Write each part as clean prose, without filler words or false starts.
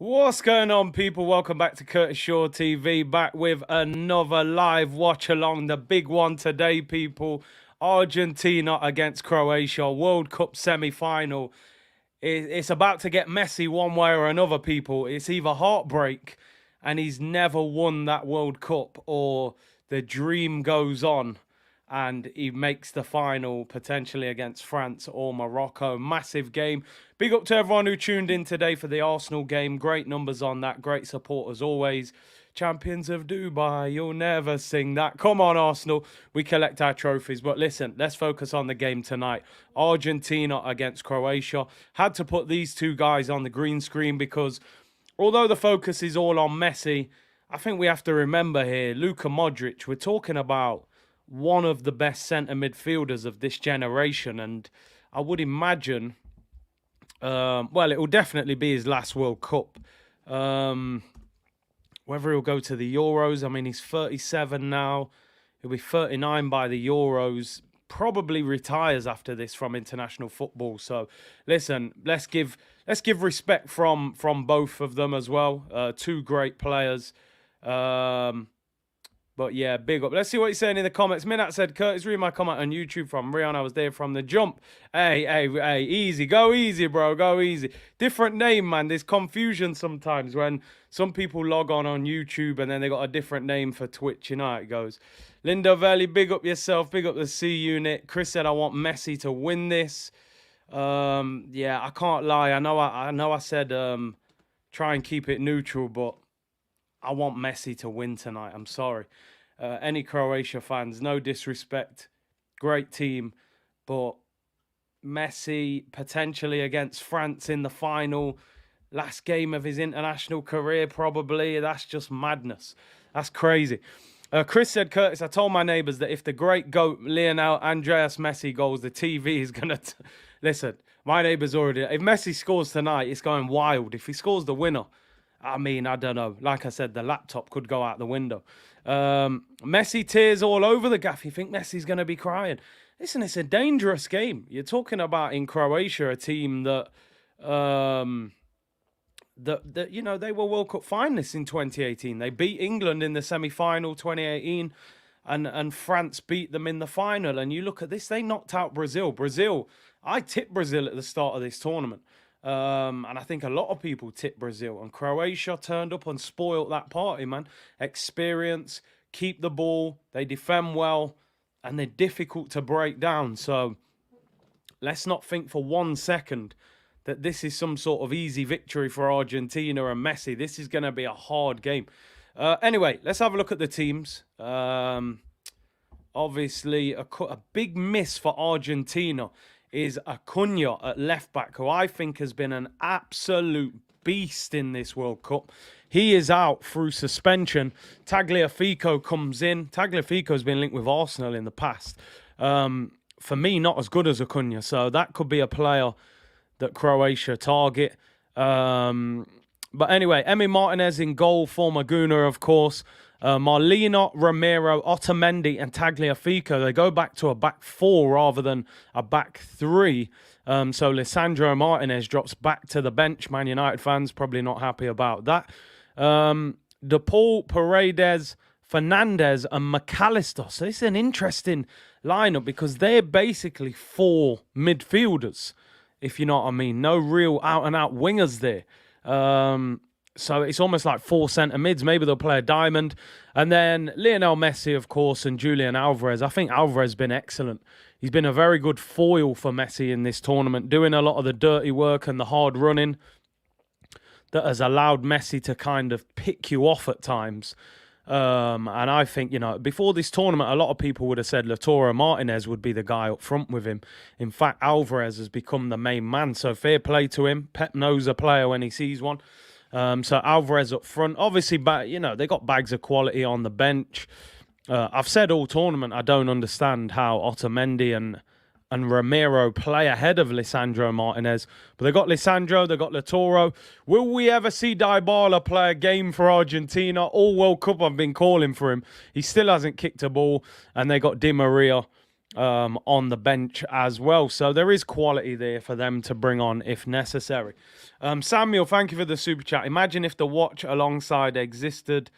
What's going on, people? Welcome back to Curtis Shaw TV, back with another live watch along. The big one today, people. Argentina against Croatia, World Cup semi-final. It's about to get messy one way or another, people. It's either heartbreak and he's never won that World Cup, or the dream goes on and he makes the final potentially against France or Morocco. Massive game. Big up to everyone who tuned in today for the Arsenal game. Great numbers on that. Great support as always. Champions of Dubai, you'll never sing that. Come on, Arsenal. We collect our trophies. But listen, let's focus on the game tonight. Argentina against Croatia. Had to put these two guys on the green screen because although the focus is all on Messi, I think we have to remember here, Luka Modric, we're talking about one of the best centre midfielders of this generation. And I would imagine, well, it will definitely be his last World Cup. Whether he'll go to the Euros, I mean, he's 37 now. He'll be 39 by the Euros. Probably retires after this from international football. So, listen, let's give respect from both of them as well. Two great players. But yeah, big up. Let's see what he's saying in the comments. Minat said, Curtis, read my comment on YouTube from Rion. I was there from the jump. Hey, easy. Go easy, bro. Go easy. Different name, man. There's confusion sometimes when some people log on YouTube and then they got a different name for Twitch. You know how it goes. Linda Valley, big up yourself. Big up the C unit. Chris said, I want Messi to win this. Yeah, I can't lie. I know I said try and keep it neutral, but I want Messi to win tonight. I'm sorry. Any Croatia fans, no disrespect. Great team. But Messi potentially against France in the final. Last game of his international career, probably. That's just madness. That's crazy. Chris said, Curtis, I told my neighbours that if the great GOAT Lionel Andreas Messi goes, the TV is going to... Listen, my neighbours already... If Messi scores tonight, it's going wild. If he scores the winner... I mean, I don't know. Like I said, the laptop could go out the window. Messi tears all over the gaff. You think Messi's going to be crying? Listen, it's a dangerous game. You're talking about in Croatia, a team that, you know, they were World Cup finalists in 2018. They beat England in the semi-final 2018, and France beat them in the final. And you look at this, they knocked out Brazil. I tipped Brazil at the start of this tournament. And I think a lot of people tipped Brazil, and Croatia turned up and spoiled that party, man. Experience, keep the ball, they defend well, and they're difficult to break down. So let's not think for 1 second that this is some sort of easy victory for Argentina and Messi. This is going to be a hard game. Anyway, let's have a look at the teams. Obviously, a big miss for Argentina is Acuna at left back, who I think has been an absolute beast in this World Cup. He is out through suspension. Tagliafico comes in. Tagliafico has been linked with Arsenal in the past. For me, not as good as Acuna, so that could be a player that Croatia target. But anyway, Emi Martinez in goal for Maguna, of course. Marlino, Romero, Otamendi, and Tagliafico. They go back to a back four rather than a back three. So Lisandro Martinez drops back to the bench. Man United fans probably not happy about that. DePaul, Paredes, Fernandez, and McAllister. So this is an interesting lineup because they're basically four midfielders, if you know what I mean. No real out-and-out wingers there. So it's almost like four centre mids. Maybe they'll play a diamond. And then Lionel Messi, of course, and Julian Alvarez. I think Alvarez has been excellent. He's been a very good foil for Messi in this tournament, doing a lot of the dirty work and the hard running that has allowed Messi to kind of pick you off at times. And I think, you know, before this tournament, a lot of people would have said Lautaro Martinez would be the guy up front with him. In fact, Alvarez has become the main man. So fair play to him. Pep knows a player when he sees one. So Alvarez up front, obviously, you know, they got bags of quality on the bench. I've said all tournament, I don't understand how Otamendi and Romero play ahead of Lisandro Martinez. But they got Lisandro, they got Lautaro. Will we ever see Dybala play a game for Argentina? All World Cup I've been calling for him. He still hasn't kicked a ball. And they got Di Maria. on the bench as well. So there is quality there for them to bring on if necessary. Samuel, thank you for the super chat. Imagine if the watch alongside existed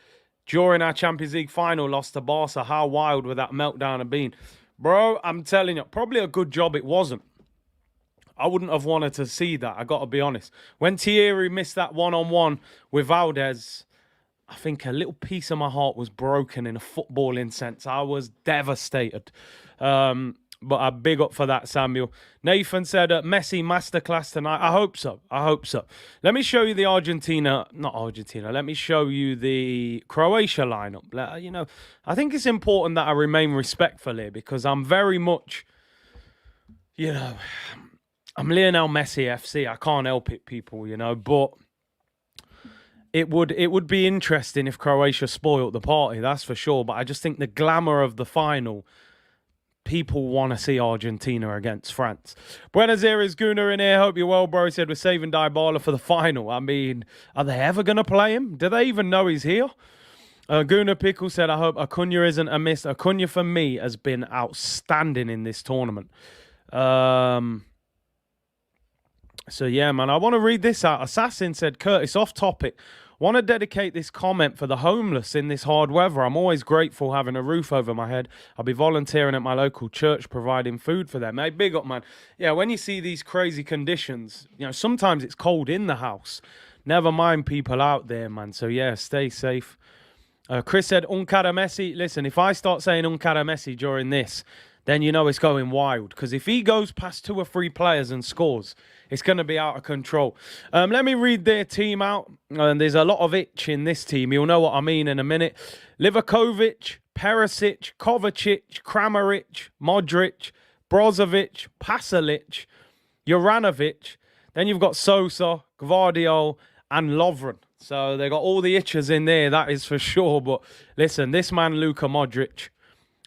during our Champions League final loss to Barca. How wild would that meltdown have been? Bro, I'm telling you, probably a good job it wasn't. I wouldn't have wanted to see that, I got to be honest. When Thierry missed that one-on-one with Valdez, I think a little piece of my heart was broken in a footballing sense. I was devastated. But I big up for that, Samuel. Nathan said, Messi masterclass tonight. I hope so. I hope so. Let me show you the Let me show you the Croatia lineup. You know, I think it's important that I remain respectful here because I'm very much, you know, I'm Lionel Messi FC. I can't help it, people, you know, but it would be interesting if Croatia spoiled the party, that's for sure. But I just think the glamour of the final, people want to see Argentina against France. Buenos Aires Gunnar in here. Hope you're well, bro. He said we're saving Dybala for the final. I mean, are they ever going to play him? Do they even know he's here? Gunnar Pickle said, I hope Acuna isn't a miss. Acuna, for me, has been outstanding in this tournament. So, yeah, man, I want to read this out. Assassin said, Curtis, off topic. Want to dedicate this comment for the homeless in this hard weather. I'm always grateful having a roof over my head. I'll be volunteering at my local church, providing food for them. Hey, big up, man. Yeah, when you see these crazy conditions, you know, sometimes it's cold in the house. Never mind people out there, man. So, yeah, stay safe. Chris said, Un cara Messi. Listen, if I start saying Un cara Messi during this, then you know it's going wild. Because if he goes past 2 or 3 players and scores, it's going to be out of control. Let me read their team out. And there's a lot of itch in this team. You'll know what I mean in a minute. Livakovic, Perisic, Kovacic, Kramaric, Modric, Brozovic, Pasalic, Juranovic. Then you've got Sosa, Gvardiol, and Lovren. So they got all the itches in there, that is for sure. But listen, this man, Luka Modric,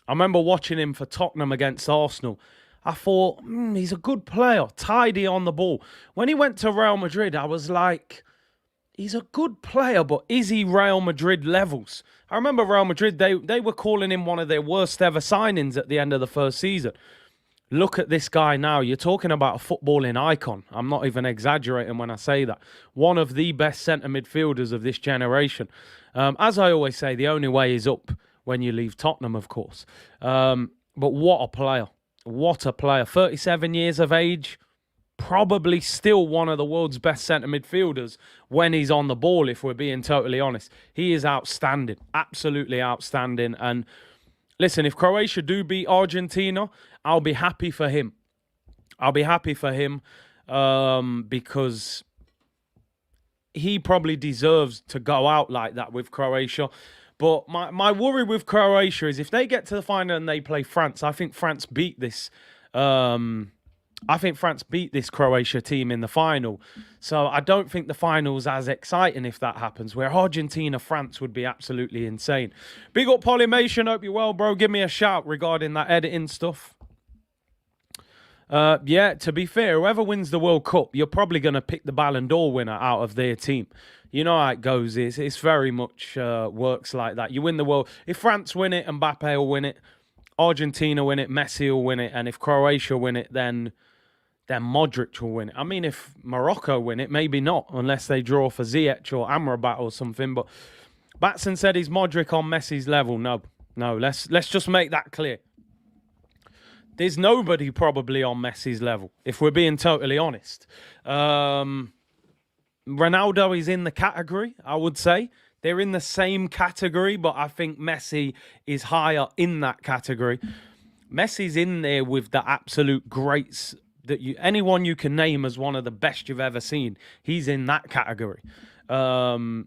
I remember watching him for Tottenham against Arsenal. I thought, he's a good player, tidy on the ball. When he went to Real Madrid, I was like, he's a good player, but is he Real Madrid levels? I remember Real Madrid, they were calling him one of their worst ever signings at the end of the first season. Look at this guy now. You're talking about a footballing icon. I'm not even exaggerating when I say that. One of the best centre midfielders of this generation. As I always say, the only way is up when you leave Tottenham, of course. But what a player. What a player. 37 years of age. Probably still one of the world's best centre midfielders when he's on the ball, if we're being totally honest. He is outstanding. Absolutely outstanding. And listen, if Croatia do beat Argentina, I'll be happy for him. I'll be happy for him because he probably deserves to go out like that with Croatia. But my worry with Croatia is if they get to the final and they play France, I think France beat this. I think France beat this Croatia team in the final. So I don't think the final's as exciting if that happens, where Argentina-France would be absolutely insane. Big up Polymation. Hope you're well, bro. Give me a shout regarding that editing stuff. Yeah, to be fair, whoever wins the World Cup, you're probably going to pick the Ballon d'Or winner out of their team. You know how it goes. It's very much works like that. You win the World... If France win it, Mbappe will win it. Argentina win it, Messi will win it. And if Croatia win it, then Modric will win it. I mean, if Morocco win it, maybe not, unless they draw for Ziyech or Amrabat or something. But Batson said he's Modric on Messi's level. No, let's just make that clear. There's nobody probably on Messi's level, if we're being totally honest. Ronaldo is in the category, I would say. They're in the same category, but I think Messi is higher in that category. Messi's in there with the absolute greats that anyone you can name as one of the best you've ever seen. He's in that category. And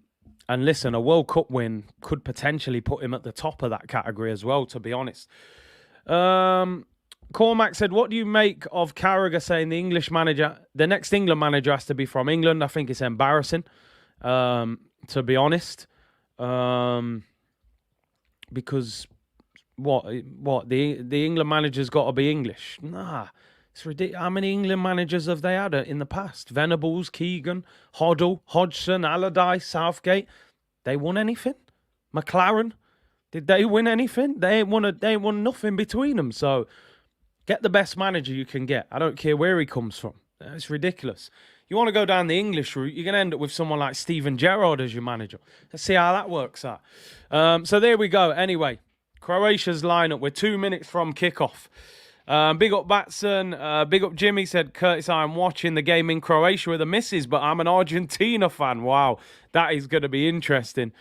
listen, a World Cup win could potentially put him at the top of that category as well, to be honest. Cormac said, what do you make of Carragher saying the next England manager has to be from England? I think it's embarrassing, to be honest. Because the England manager's got to be English. Nah, it's ridiculous. How many England managers have they had in the past? Venables, Keegan, Hoddle, Hodgson, Allardyce, Southgate. They won anything? McLaren, did they win anything? They ain't won nothing between them. So Get the best manager you can get. I don't care where he comes from. It's ridiculous. You want to go down the English route, you're going to end up with someone like Steven Gerrard as your manager. Let's see how that works out. So there we go. Anyway, Croatia's lineup. We're 2 minutes from kickoff. Big up Batson. Big up Jimmy. Said, Curtis, I'm watching the game in Croatia with the missus, but I'm an Argentina fan. Wow, that is going to be interesting.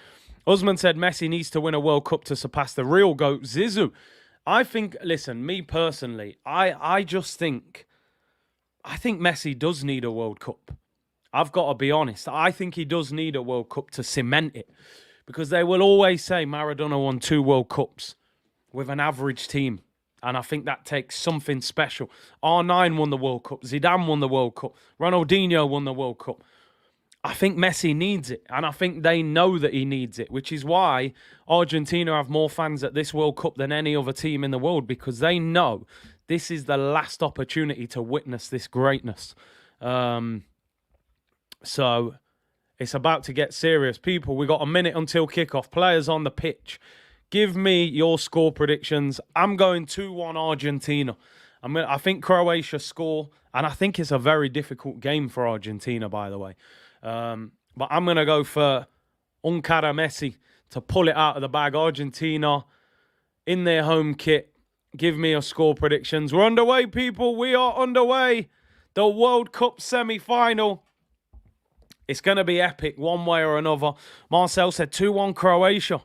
Usman said Messi needs to win a World Cup to surpass the real GOAT, Zizou. I think, listen, me personally, I think Messi does need a World Cup. I've got to be honest. I think he does need a World Cup to cement it. Because they will always say Maradona won 2 World Cups with an average team. And I think that takes something special. R9 won the World Cup. Zidane won the World Cup. Ronaldinho won the World Cup. I think Messi needs it. And I think they know that he needs it. Which is why Argentina have more fans at this World Cup than any other team in the world. Because they know this is the last opportunity to witness this greatness. So it's about to get serious. People, we got a minute until kickoff. Players on the pitch. Give me your score predictions. I'm going 2-1 Argentina. I think Croatia score, and I think it's a very difficult game for Argentina, by the way. But I'm going to go for Uncara Messi to pull it out of the bag. Argentina in their home kit. Give me your score predictions. We're underway, people. We are underway. The World Cup semi-final. It's going to be epic one way or another. Marcel said 2-1 Croatia.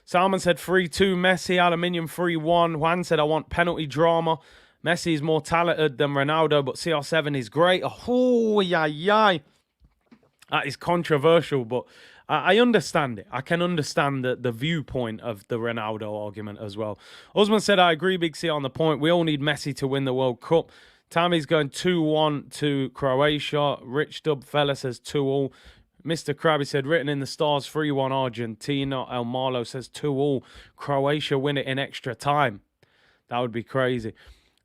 Salman said 3-2 Messi. Aluminium 3-1. Juan said I want penalty drama. Messi is more talented than Ronaldo, but CR7 is great. Oh, yeah. That is controversial, but I understand it. I can understand the viewpoint of the Ronaldo argument as well. Osman said, I agree, Big C, on the point. We all need Messi to win the World Cup. Tammy's going 2-1 to Croatia. Rich Dub Fella says 2-all. Mr. Krabby said, written in the stars, 3-1 Argentina. El Marlo says 2-all. Croatia win it in extra time. That would be crazy.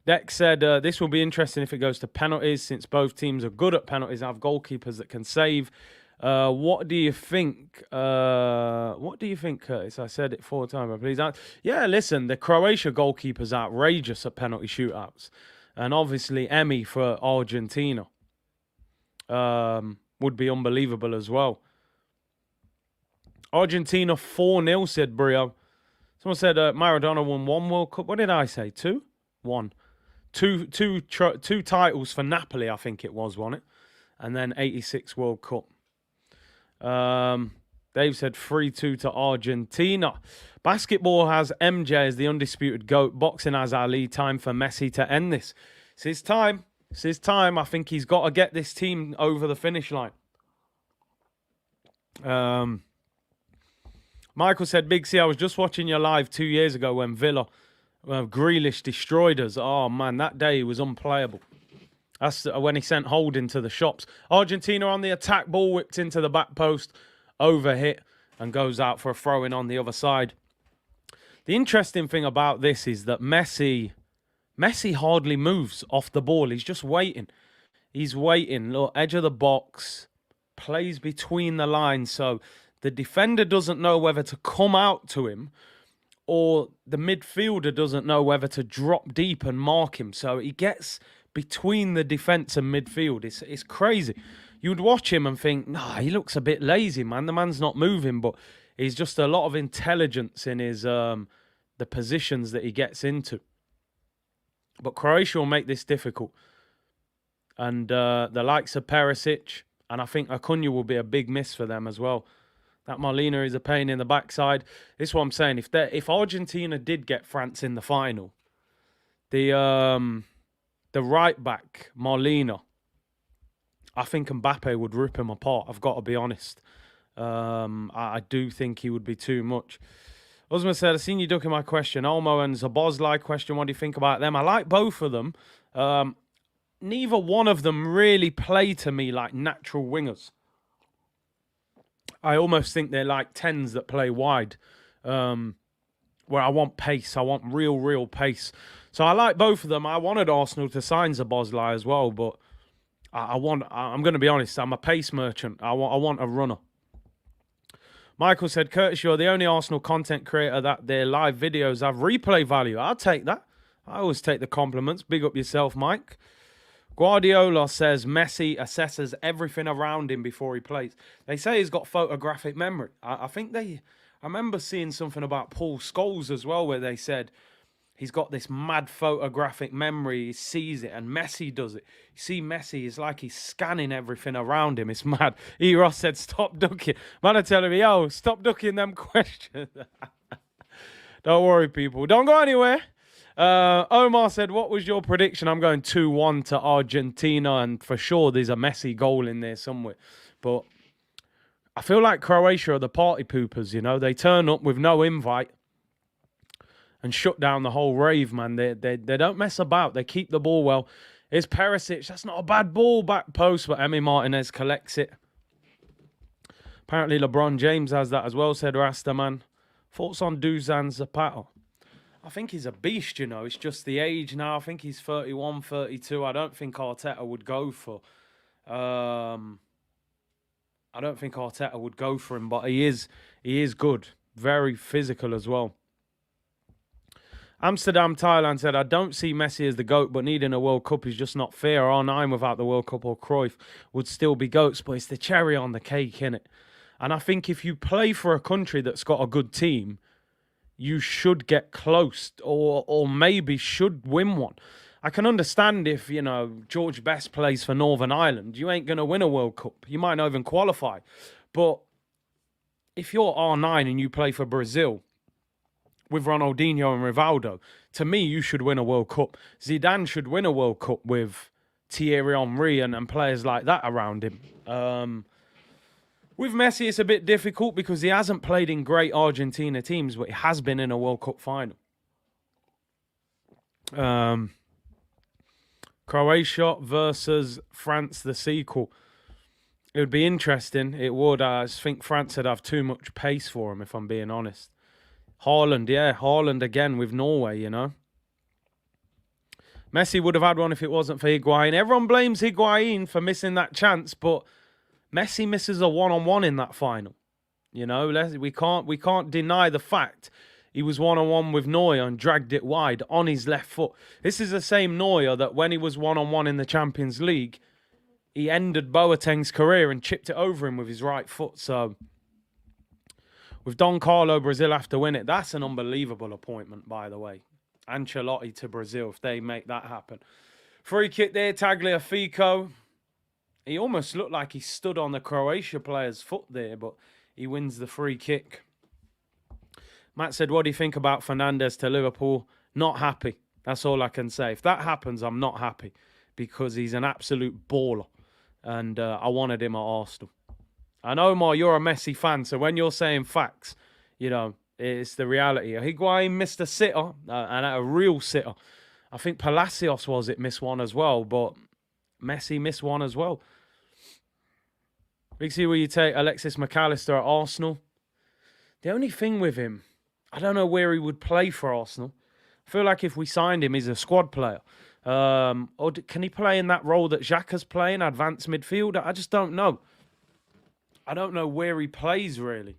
Dex said, this will be interesting if it goes to penalties, since both teams are good at penalties and have goalkeepers that can save. What do you think? Curtis? I said it 4 times, please. Yeah, listen, the Croatia goalkeeper's outrageous at penalty shootouts. And obviously, Emmy for Argentina would be unbelievable as well. Argentina 4-0, said Brio. Someone said Maradona won 1 World Cup. What did I say? 2? 1. Two titles for Napoli, I think it was, wasn't it? And then 86 World Cup. Dave said 3-2 to Argentina. Basketball has MJ as the undisputed GOAT. Boxing has Ali. Time for Messi to end this. It's his time. It's his time. I think he's got to get this team over the finish line. Michael said, Big C, I was just watching your live 2 years ago when Villa, Grealish destroyed us. Oh, man, that day was unplayable. That's when he sent Holding to the shops. Argentina on the attack, ball whipped into the back post, overhit, and goes out for a throw-in on the other side. The interesting thing about this is that Messi hardly moves off the ball. He's just waiting. He's waiting. Look, edge of the box, plays between the lines. So the defender doesn't know whether to come out to him, or the midfielder doesn't know whether to drop deep and mark him. So he gets between the defence and midfield. It's crazy. You'd watch him and think, nah, he looks a bit lazy, man. The man's not moving, but he's just a lot of intelligence in his the positions that he gets into. But Croatia will make this difficult. And the likes of Perisic, and I think Acuna will be a big miss for them as well. That Molina is a pain in the backside. This is what I'm saying. If Argentina did get France in the final, the right back, Molina, I think Mbappe would rip him apart. I've got to be honest. I do think he would be too much. Usman said, I've seen you ducking my question. Olmo and Zabozlai question, what do you think about them? I like both of them. Neither one of them really play to me like natural wingers. I almost think they're like 10s that play wide. Where I want pace. I want real pace. So I like both of them. I wanted Arsenal to sign Zabozlai as well, but I'm going to be honest, I'm a pace merchant. I want a runner. Michael said, Curtis, you're the only Arsenal content creator that their live videos have replay value. I'll take that. I always take the compliments. Big up yourself, Mike. Guardiola says Messi assesses everything around him before he plays. They say he's got photographic memory. I remember seeing something about Paul Scholes as well, where they said he's got this mad photographic memory. He sees it, and Messi does it. You see Messi, it's like he's scanning everything around him. It's mad. Ross said, stop ducking. Man are telling me, yo, stop ducking them questions. Don't worry, people. Don't go anywhere. Omar said, what was your prediction? I'm going 2-1 to Argentina, and for sure there's a Messi goal in there somewhere. But I feel like Croatia are the party poopers, you know. They turn up with no invite and shut down the whole rave, man. They don't mess about. They keep the ball well. It's Perisic. That's not a bad ball, back post, but Emi Martinez collects it. Apparently LeBron James has that as well, said Rastaman. Thoughts on Dusan Zapata? I think he's a beast, you know. It's just the age now. I think he's 31, 32. I don't think Arteta would go for... I don't think Arteta would go for him, but he is good. Very physical as well. Amsterdam, Thailand said, I don't see Messi as the GOAT, but needing a World Cup is just not fair. R9 without the World Cup or Cruyff would still be GOATs, but it's the cherry on the cake, innit? And I think if you play for a country that's got a good team, you should get close or maybe should win one. I can understand if, you know, George Best plays for Northern Ireland, you ain't going to win a World Cup. You might not even qualify. But if you're R9 and you play for Brazil with Ronaldinho and Rivaldo, to me, you should win a World Cup. Zidane should win a World Cup with Thierry Henry and players like that around him. With Messi, it's a bit difficult because he hasn't played in great Argentina teams, but he has been in a World Cup final. Croatia versus France, the sequel. It would be interesting. It would. I think France would have too much pace for him, if I'm being honest. Haaland again with Norway, you know. Messi would have had one if it wasn't for Higuain. Everyone blames Higuain for missing that chance, but Messi misses a one-on-one in that final. You know, we can't deny the fact he was one-on-one with Neuer and dragged it wide on his left foot. This is the same Neuer that when he was one-on-one in the Champions League, he ended Boateng's career and chipped it over him with his right foot. So, with Don Carlo, Brazil have to win it. That's an unbelievable appointment, by the way. Ancelotti to Brazil, if they make that happen. Free kick there, Tagliafico. He almost looked like he stood on the Croatia player's foot there, but he wins the free kick. Matt said, what do you think about Fernandes to Liverpool? Not happy. That's all I can say. If that happens, I'm not happy because he's an absolute baller. And I wanted him at Arsenal. And Omar, you're a Messi fan, so when you're saying facts, you know, it's the reality. Higuain missed a sitter, and a real sitter. I think Palacios missed one as well, but Messi missed one as well. Big C, will you take Alexis McAllister at Arsenal? The only thing with him, I don't know where he would play for Arsenal. I feel like if we signed him, he's a squad player. Or can he play in that role that Xhaka's playing, advanced midfielder? I just don't know. I don't know where he plays, really.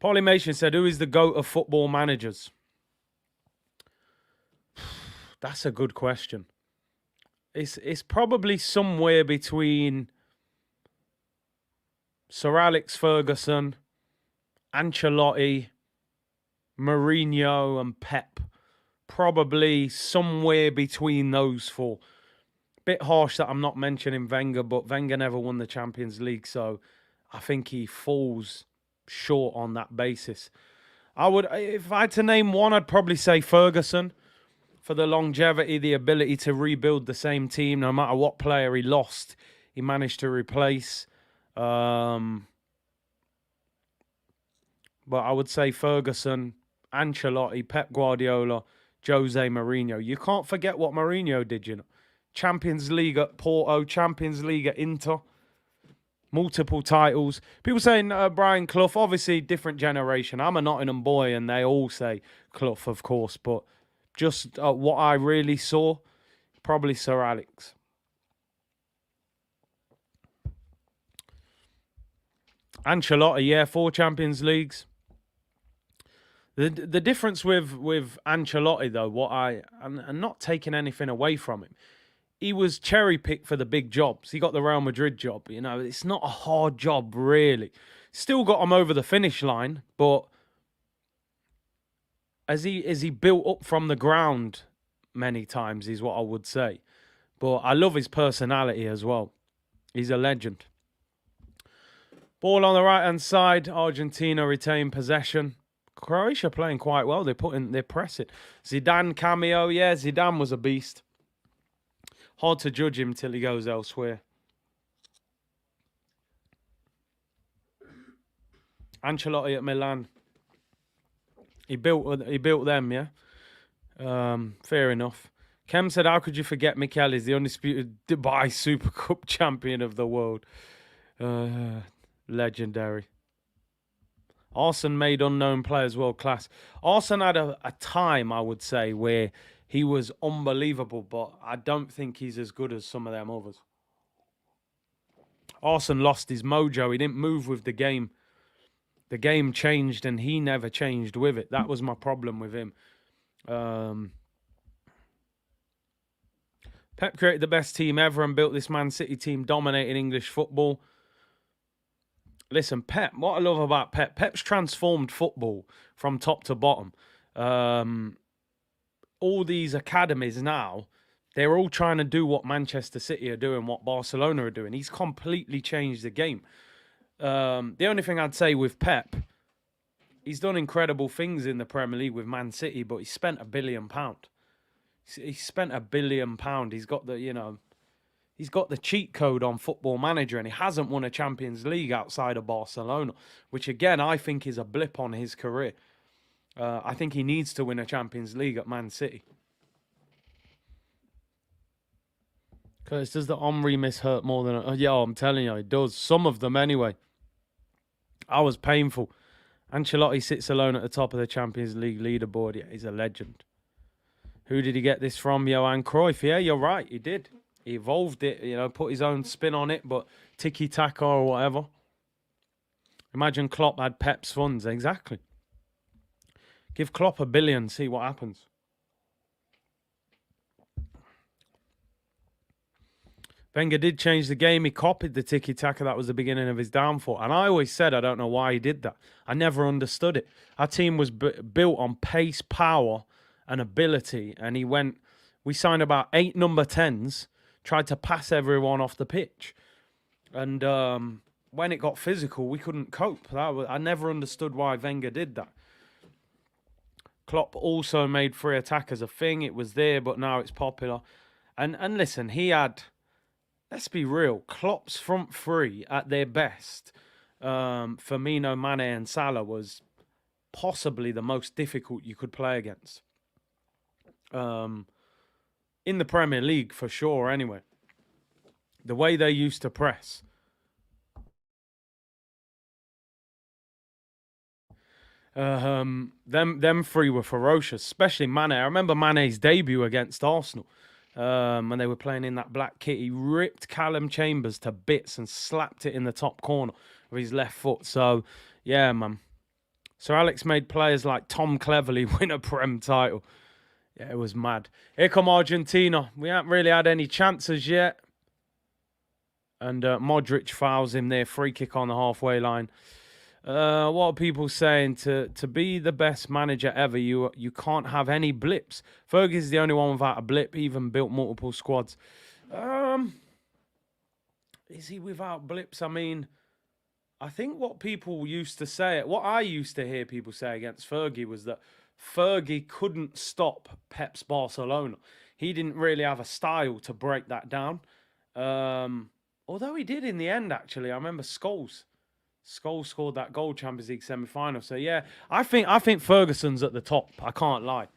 Polymation said, who is the GOAT of football managers? That's a good question. It's probably somewhere between Sir Alex Ferguson, Ancelotti, Mourinho and Pep. Probably somewhere between those four. Bit harsh that I'm not mentioning Wenger, but Wenger never won the Champions League, so I think he falls short on that basis. If I had to name one, I'd probably say Ferguson. For the longevity, the ability to rebuild the same team, no matter what player he lost, he managed to replace. But I would say Ferguson, Ancelotti, Pep Guardiola, Jose Mourinho. You can't forget what Mourinho did, you know. Champions League at Porto, Champions League at Inter, multiple titles. People saying Brian Clough, obviously different generation. I'm a Nottingham boy and they all say Clough, of course, but just what I really saw, probably Sir Alex. Ancelotti, 4 Champions Leagues. The difference with Ancelotti though, and not taking anything away from him, he was cherry picked for the big jobs. He got the Real Madrid job. You know, it's not a hard job really. Still got him over the finish line, but as he built up from the ground many times is what I would say. But I love his personality as well. He's a legend. Ball on the right-hand side. Argentina retain possession. Croatia playing quite well. They're pressing. Zidane cameo. Yeah, Zidane was a beast. Hard to judge him till he goes elsewhere. Ancelotti at Milan. He built them, yeah. Fair enough. Kem said, how could you forget Mikel is the undisputed Dubai Super Cup champion of the world? Legendary. Arsene made unknown players world class. Arsene had a time, I would say, where he was unbelievable, but I don't think he's as good as some of them others. Arsene lost his mojo. He didn't move with the game. The game changed and he never changed with it. That was my problem with him. Pep created the best team ever and built this Man City team dominating English football. Listen, Pep, what I love about Pep's transformed football from top to bottom. All these academies now, they're all trying to do what Manchester City are doing, what Barcelona are doing. He's completely changed the game. The only thing I'd say with Pep, he's done incredible things in the Premier League with Man City, but he spent £1 billion. He spent £1 billion. He's got he's got the cheat code on Football Manager, and he hasn't won a Champions League outside of Barcelona, which again I think is a blip on his career. I think he needs to win a Champions League at Man City. Because does the Omri miss hurt more than... yeah, I'm telling you, it does. Some of them anyway. I was painful. Ancelotti sits alone at the top of the Champions League leaderboard. Yeah, he's a legend. Who did he get this from? Johan Cruyff. Yeah, you're right. He did. He evolved it, put his own spin on it, but tiki-taka or whatever. Imagine Klopp had Pep's funds. Exactly. Give Klopp $1 billion, see what happens. Wenger did change the game. He copied the tiki-taka. That was the beginning of his downfall. And I always said I don't know why he did that. I never understood it. Our team was built on pace, power, and ability. And we signed about 8 number 10s, tried to pass everyone off the pitch. And when it got physical, we couldn't cope. I never understood why Wenger did that. Klopp also made free attack as a thing. It was there, but now it's popular. And listen, he had... Let's be real. Klopp's front three at their best, Firmino, Mane and Salah, was possibly the most difficult you could play against. In the Premier League, for sure, anyway. The way they used to press. Them three were ferocious, especially Mane. I remember Mane's debut against Arsenal. When they were playing in that black kit, he ripped Callum Chambers to bits and slapped it in the top corner with his left foot. So, yeah, man. Sir Alex made players like Tom Cleverley win a Prem title. Yeah, it was mad. Here come Argentina. We haven't really had any chances yet. And Modric fouls him there. Free kick on the halfway line. What are people saying? To be the best manager ever, you can't have any blips. Fergie's the only one without a blip, even built multiple squads. Is he without blips? I mean, I think what people used to say, what I used to hear people say against Fergie was that Fergie couldn't stop Pep's Barcelona. He didn't really have a style to break that down. Although he did in the end, actually. I remember Scholes scored that goal, Champions League semi-final. So yeah, I think Ferguson's at the top. I can't lie,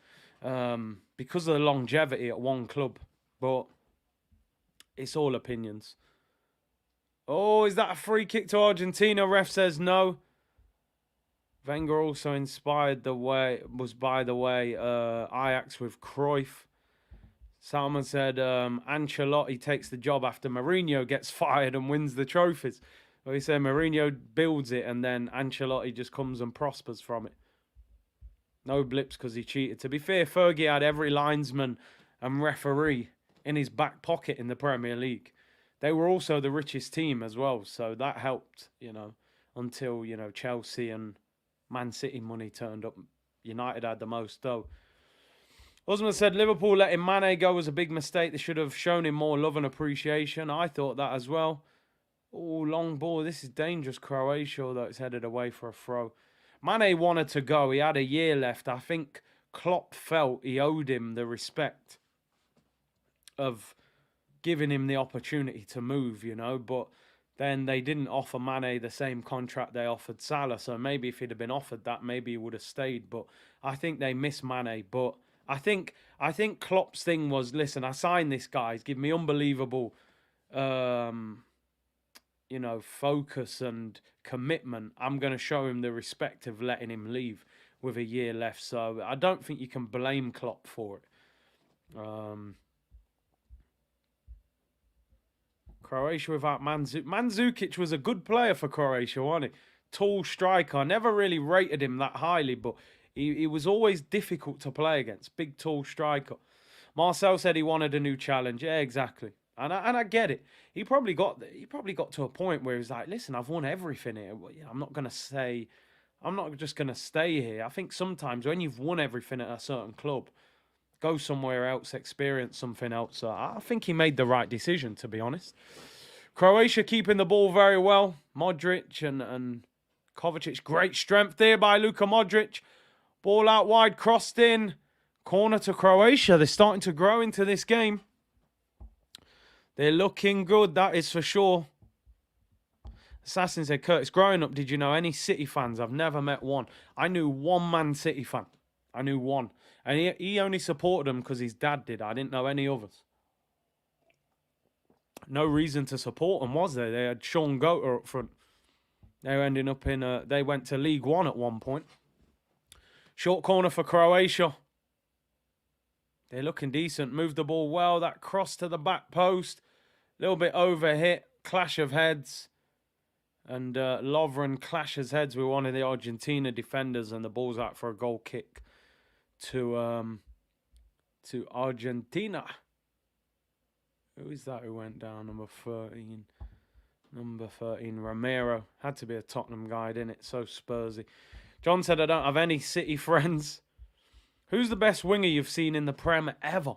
because of the longevity at one club. But it's all opinions. Oh, is that a free kick to Argentina? Ref says no. Wenger also by the way, Ajax with Cruyff. Salman said Ancelotti takes the job after Mourinho gets fired and wins the trophies. Well, he said Mourinho builds it and then Ancelotti just comes and prospers from it. No blips because he cheated. To be fair, Fergie had every linesman and referee in his back pocket in the Premier League. They were also the richest team as well, so that helped, until, Chelsea and Man City money turned up. United had the most, though. Osman said Liverpool letting Mane go was a big mistake. They should have shown him more love and appreciation. I thought that as well. Oh, long ball. This is dangerous. Croatia, though it's headed away for a throw. Mane wanted to go. He had a year left. I think Klopp felt he owed him the respect of giving him the opportunity to move, but then they didn't offer Mane the same contract they offered Salah. So maybe if he'd have been offered that, maybe he would have stayed. But I think they miss Mane. But I think Klopp's thing was, listen, I signed this guy. He's given me unbelievable, focus and commitment. I'm going to show him the respect of letting him leave with a year left. So I don't think you can blame Klopp for it. Croatia without Mandzukic. Mandzukic was a good player for Croatia, wasn't he? Tall striker. I never really rated him that highly, but he was always difficult to play against. Big, tall striker. Marcel said he wanted a new challenge. Yeah, exactly. And I get it. He probably got to a point where he was like, listen, I've won everything here. I'm not just going to stay here. I think sometimes when you've won everything at a certain club, go somewhere else, experience something else. So I think he made the right decision, to be honest. Croatia keeping the ball very well. Modric and Kovacic. Great strength there by Luka Modric. Ball out wide, crossed in. Corner to Croatia. They're starting to grow into this game. They're looking good, that is for sure. Assassin said, Curtis, growing up, did you know any City fans? I've never met one. I knew one Man City fan. I knew one. And he only supported them because his dad did. I didn't know any others. No reason to support them, was there? They had Sean Goater up front. They were ending up in they went to League One at one point. Short corner for Croatia. They're looking decent. Moved the ball well. That cross to the back post. A little bit overhit. Clash of heads. And Lovren clashes heads with one of the Argentina defenders. And the ball's out for a goal kick to Argentina. Who is that who went down? Number 13. Number 13, Romero. Had to be a Tottenham guy, didn't it? So Spursy. John said, I don't have any City friends. Who's the best winger you've seen in the Prem ever?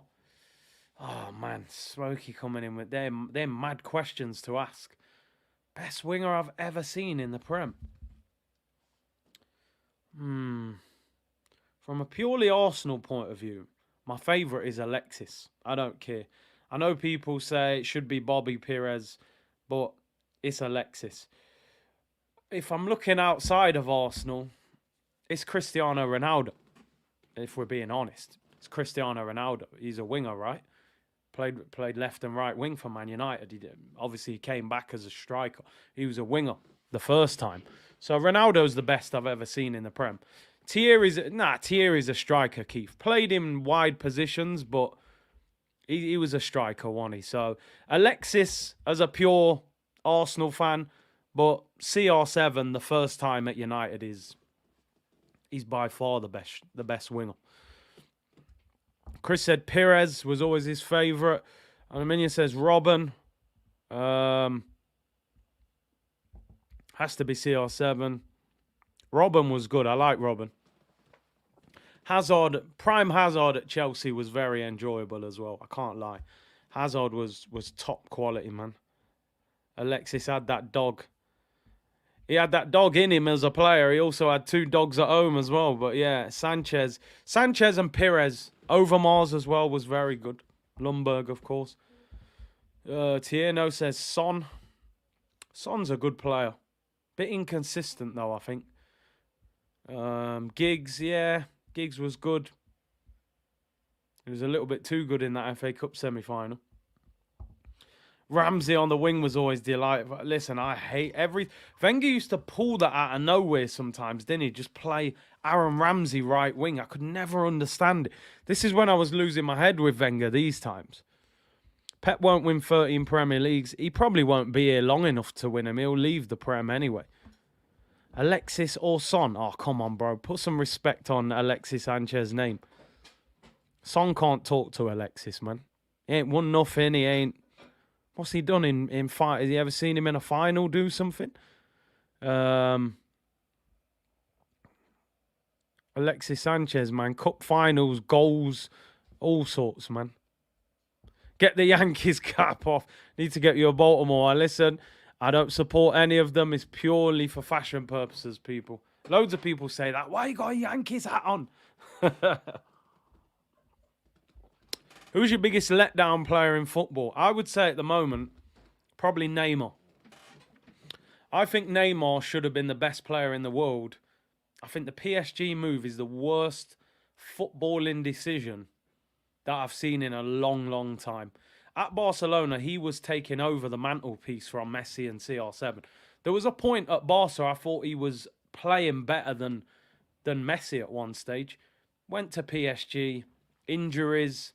Oh, man. Smokey coming in with they're mad questions to ask. Best winger I've ever seen in the Prem. From a purely Arsenal point of view, my favourite is Alexis. I don't care. I know people say it should be Bobby Pires, but it's Alexis. If I'm looking outside of Arsenal, it's Cristiano Ronaldo. If we're being honest, it's Cristiano Ronaldo. He's a winger, right? Played left and right wing for Man United. Obviously, he came back as a striker. He was a winger the first time. So Ronaldo's the best I've ever seen in the Prem. Thierry's a striker, Keith. Played in wide positions, but he was a striker, wasn't he? So Alexis, as a pure Arsenal fan, but CR7, the first time at United, he's by far the best winger. Chris said Pires was always his favourite. Aluminium says Robin. Has to be CR7. Robin was good. I like Robin. Prime Hazard at Chelsea was very enjoyable as well. I can't lie. Hazard was top quality, man. Alexis had that dog. He had that dog in him as a player. He also had two dogs at home as well. But yeah, Sanchez and Pires. Overmars as well was very good. Lundberg, of course. Tierno says Son. Son's a good player. Bit inconsistent, though, I think. Giggs, yeah. Giggs was good. He was a little bit too good in that FA Cup semi-final. Ramsey on the wing was always delightful. Listen, I hate Wenger used to pull that out of nowhere sometimes, didn't he? Just play Aaron Ramsey right wing. I could never understand it. This is when I was losing my head with Wenger these times. Pep won't win 13 Premier Leagues. He probably won't be here long enough to win them. He'll leave the Prem anyway. Alexis or Son? Oh, come on, bro. Put some respect on Alexis Sanchez's name. Son can't talk to Alexis, man. He ain't won nothing. He ain't... What's he done in fight? Has he ever seen him in a final do something? Alexis Sanchez, man. Cup finals, goals, all sorts, man. Get the Yankees cap off. Need to get you a Baltimore. Listen, I don't support any of them. It's purely for fashion purposes, people. Loads of people say that. Why you got a Yankees hat on? Who's your biggest letdown player in football? I would say at the moment, probably Neymar. I think Neymar should have been the best player in the world. I think the PSG move is the worst footballing decision that I've seen in a long, long time. At Barcelona, he was taking over the mantelpiece from Messi and CR7. There was a point at Barca I thought he was playing better than Messi at one stage. Went to PSG, injuries,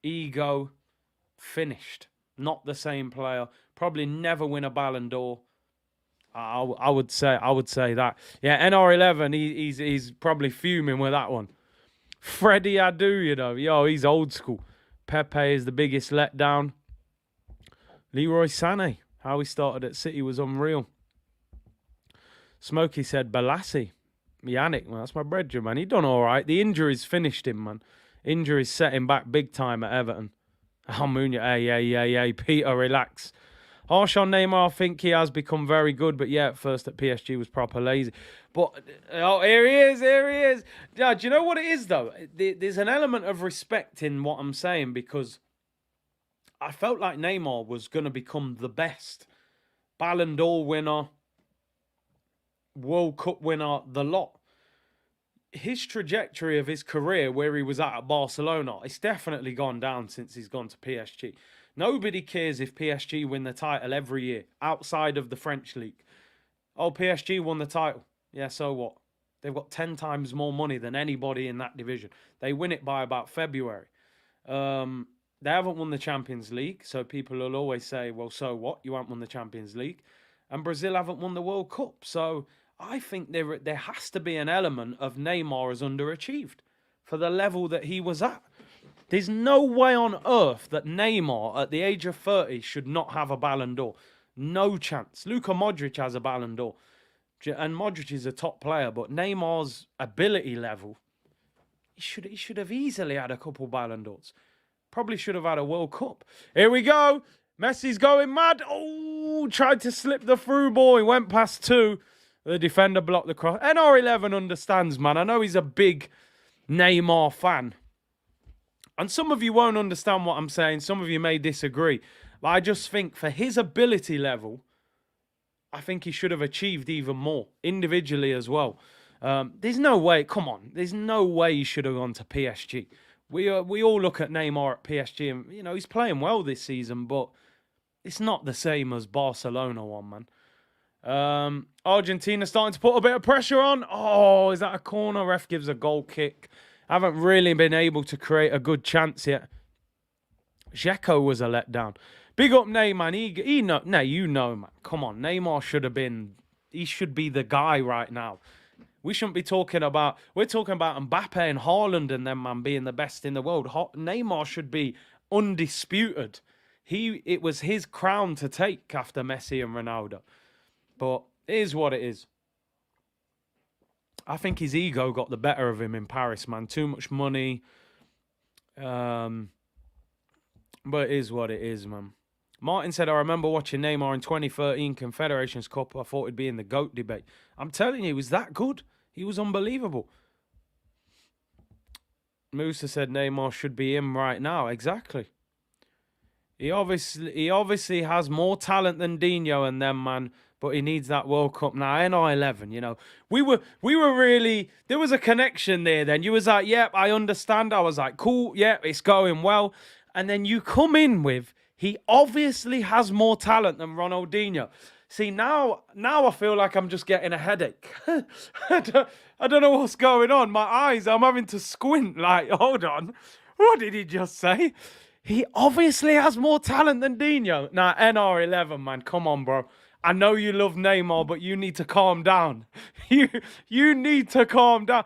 ego, finished. Not the same player. Probably never win a Ballon d'Or. I would say that. Yeah, NR11, he's probably fuming with that one. Freddie Adu, you know. Yo, he's old school. Pepe is the biggest letdown. Leroy Sané, how he started at City was unreal. Smokey said Balassi. Yannick, man, that's my brethren, man. He done all right. The injuries finished him, man. Injuries set him back big time at Everton. Almunia, hey, Peter, relax. Harsh on Neymar, I think he has become very good, but yeah, at first at PSG was proper lazy. But, oh, here he is. Yeah, do you know what it is, though? There's an element of respect in what I'm saying, because I felt like Neymar was going to become the best. Ballon d'Or winner, World Cup winner, the lot. His trajectory of his career, where he was at Barcelona, it's definitely gone down since he's gone to PSG. Nobody cares if PSG win the title every year, outside of the French league. Oh, PSG won the title. Yeah, so what? They've got 10 times more money than anybody in that division. They win it by about February. They haven't won the Champions League, so people will always say, well, so what? You haven't won the Champions League. And Brazil haven't won the World Cup. So I think there has to be an element of Neymar has underachieved for the level that he was at. There's no way on earth that Neymar, at the age of 30, should not have a Ballon d'Or. No chance. Luka Modric has a Ballon d'Or. And Modric is a top player, but Neymar's ability level, he should have easily had a couple Ballon d'Ors. Probably should have had a World Cup. Here we go. Messi's going mad. Oh, tried to slip the through ball. He went past two. The defender blocked the cross. NR11 understands, man. I know he's a big Neymar fan. And some of you won't understand what I'm saying. Some of you may disagree. But I just think for his ability level, I think he should have achieved even more. Individually as well. There's no way. Come on. There's no way he should have gone to PSG. We all look at Neymar at PSG. And, you know, he's playing well this season. But it's not the same as Barcelona one, man. Argentina starting to put a bit of pressure on. Oh, is that a corner? Ref gives a goal kick. Haven't really been able to create a good chance yet. Dzeko was a letdown. Big up Neymar. He know. No, you know, man. Come on. Neymar should have been... He should be the guy right now. We shouldn't be talking about... We're talking about Mbappe and Haaland and them, man, being the best in the world. Neymar should be undisputed. It was his crown to take after Messi and Ronaldo. But it is what it is. I think his ego got the better of him in Paris, man. Too much money. But it is what it is, man. Martin said, I remember watching Neymar in 2013 Confederations Cup. I thought he'd be in the GOAT debate. I'm telling you, he was that good. He was unbelievable. Musa said Neymar should be in right now. Exactly. He obviously has more talent than Dino and them, man. But he needs that World Cup now. NR11, you know. We were really... There was a connection there then. You was like, yep, I understand. I was like, cool, yep, it's going well. And then you come in with, he obviously has more talent than Ronaldinho. See, now I feel like I'm just getting a headache. I don't know what's going on. My eyes, I'm having to squint. Like, hold on. What did he just say? He obviously has more talent than Dino. Nah, NR11, man. Come on, bro. I know you love Neymar, but you need to calm down. You need to calm down.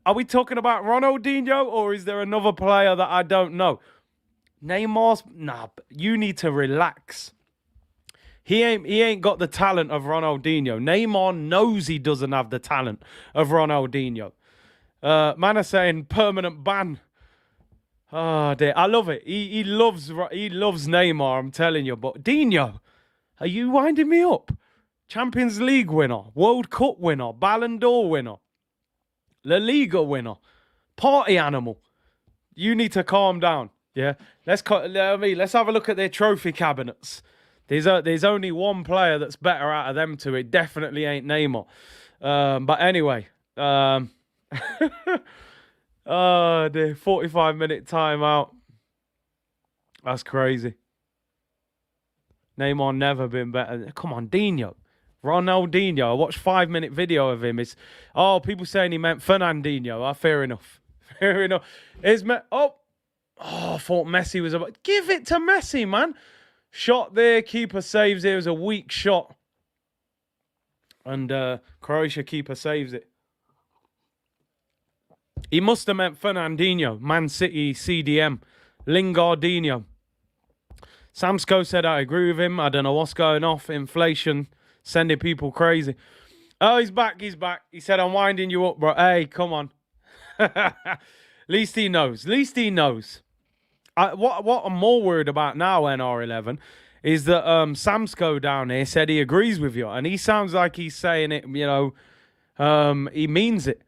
Are we talking about Ronaldinho, or is there another player that I don't know? Neymar's you need to relax. He ain't got the talent of Ronaldinho. Neymar knows he doesn't have the talent of Ronaldinho. Man are saying permanent ban. Oh dear, I love it. He loves Neymar, I'm telling you. But Dino, are you winding me up? Champions League winner, World Cup winner, Ballon d'Or winner, La Liga winner, party animal. You need to calm down. Yeah, let's have a look at their trophy cabinets. There's only one player that's better out of them two. It definitely ain't Neymar. But anyway, oh dear, 45-minute timeout. That's crazy. Neymar never been better. Come on, Dino. Ronaldinho. I watched 5-minute video of him. People saying he meant Fernandinho. Fair enough. Fair enough. I thought Messi was about. Give it to Messi, man. Shot there. Keeper saves it. It was a weak shot. And Croatia keeper saves it. He must have meant Fernandinho. Man City CDM. Lingardinho. Samsko said I agree with him. I don't know what's going off. Inflation sending people crazy. Oh, he's back. He's back. He said, I'm winding you up, bro. Hey, come on. Least he knows. Least he knows. What I'm more worried about now, NR11, is that Samsko down here said he agrees with you. And he sounds like he's saying it, he means it.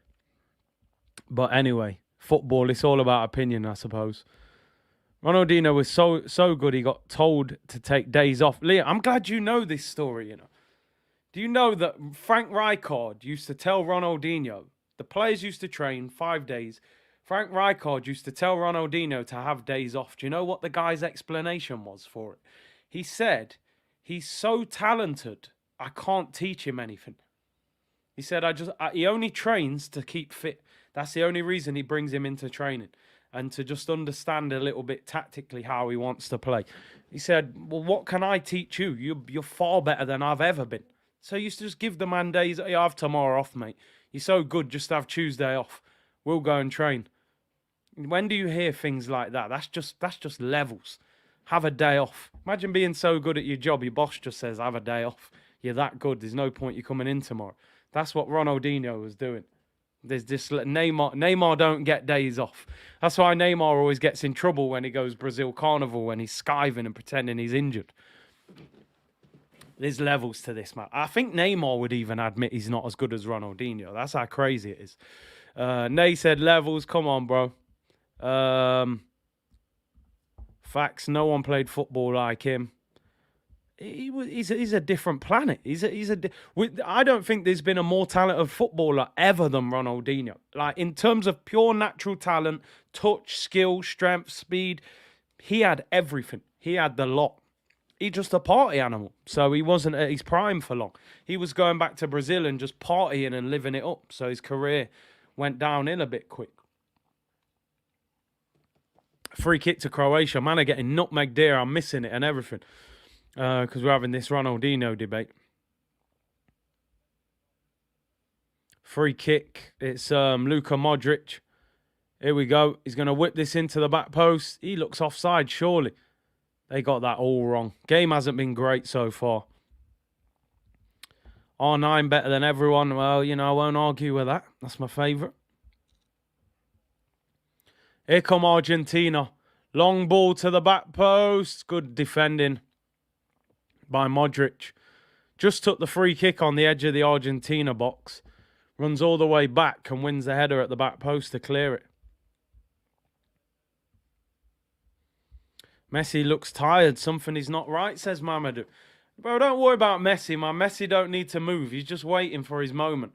But anyway, football, it's all about opinion, I suppose. Ronaldinho was so good, he got told to take days off. Leah, I'm glad you know this story, Do you know that Frank Rijkaard used to tell Ronaldinho, the players used to train 5 days. Frank Rijkaard used to tell Ronaldinho to have days off. Do you know what the guy's explanation was for it? He said, he's so talented, I can't teach him anything. He said, he only trains to keep fit. That's the only reason he brings him into training. And to just understand a little bit tactically how he wants to play. He said, well, what can I teach you? You're far better than I've ever been. So he used to just give the man days. You have tomorrow off, mate. You're so good, just have Tuesday off. We'll go and train. When do you hear things like that? That's just levels. Have a day off. Imagine being so good at your job, your boss just says, have a day off. You're that good. There's no point you coming in tomorrow. That's what Ronaldinho was doing. There's this Neymar don't get days off. That's why Neymar always gets in trouble when he goes Brazil Carnival, when he's skiving and pretending he's injured. There's levels to this, man. I think Neymar would even admit he's not as good as Ronaldinho. That's how crazy it is. Ney said levels. Come on, bro. Facts. No one played football like him. He's a different planet. I don't think there's been a more talented footballer ever than Ronaldinho. Like, in terms of pure natural talent, touch, skill, strength, speed, he had everything. He had the lot. He's just a party animal. So he wasn't at his prime for long. He was going back to Brazil and just partying and living it up. So his career went downhill a bit quick. Free kick to Croatia. Man are getting nutmegged there. I'm missing it and everything. Because we're having this Ronaldinho debate. Free kick. It's Luka Modric. Here we go. He's going to whip this into the back post. He looks offside, surely. They got that all wrong. Game hasn't been great so far. R9 better than everyone. Well, I won't argue with that. That's my favourite. Here come Argentina. Long ball to the back post. Good defending by Modric. Just took the free kick on the edge of the Argentina box. Runs all the way back and wins the header at the back post to clear it. Messi looks tired. Something is not right, says Mamadou. Bro, don't worry about Messi, man. Messi don't need to move. He's just waiting for his moment.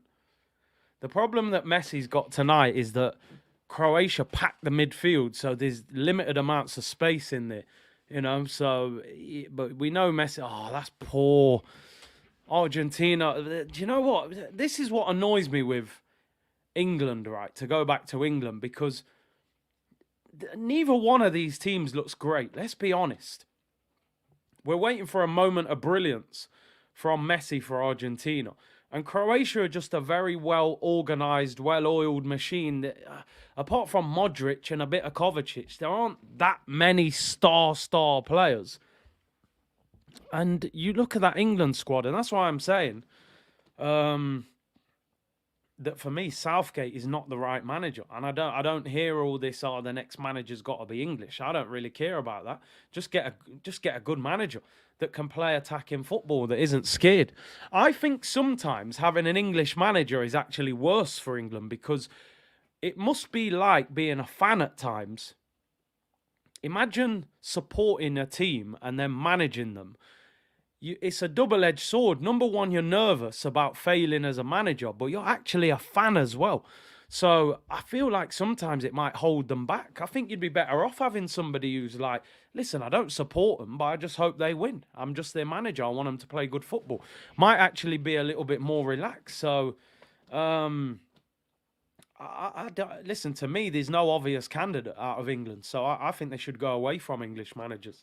The problem that Messi's got tonight is that Croatia packed the midfield, so there's limited amounts of space in there. But we know Messi. Oh, that's poor. Argentina. Do you know what? This is what annoys me with England, right? To go back to England, because neither one of these teams looks great. Let's be honest. We're waiting for a moment of brilliance. from Messi for Argentina. And Croatia are just a very well-organised, well-oiled machine. That, apart from Modric and a bit of Kovacic, there aren't that many star players. And you look at that England squad, and that's why I'm saying that for me, Southgate is not the right manager. And I don't hear all this, oh, the next manager's got to be English. I don't really care about that. Just get a good manager that can play attacking football, that isn't scared. I think sometimes having an English manager is actually worse for England, because it must be like being a fan at times. Imagine supporting a team and then managing them. It's a double-edged sword. Number one, you're nervous about failing as a manager, but you're actually a fan as well. So I feel like sometimes it might hold them back. I think you'd be better off having somebody who's like, listen, I don't support them, but I just hope they win. I'm just their manager. I want them to play good football. Might actually be a little bit more relaxed. So, listen, to me, there's no obvious candidate out of England. So I think they should go away from English managers.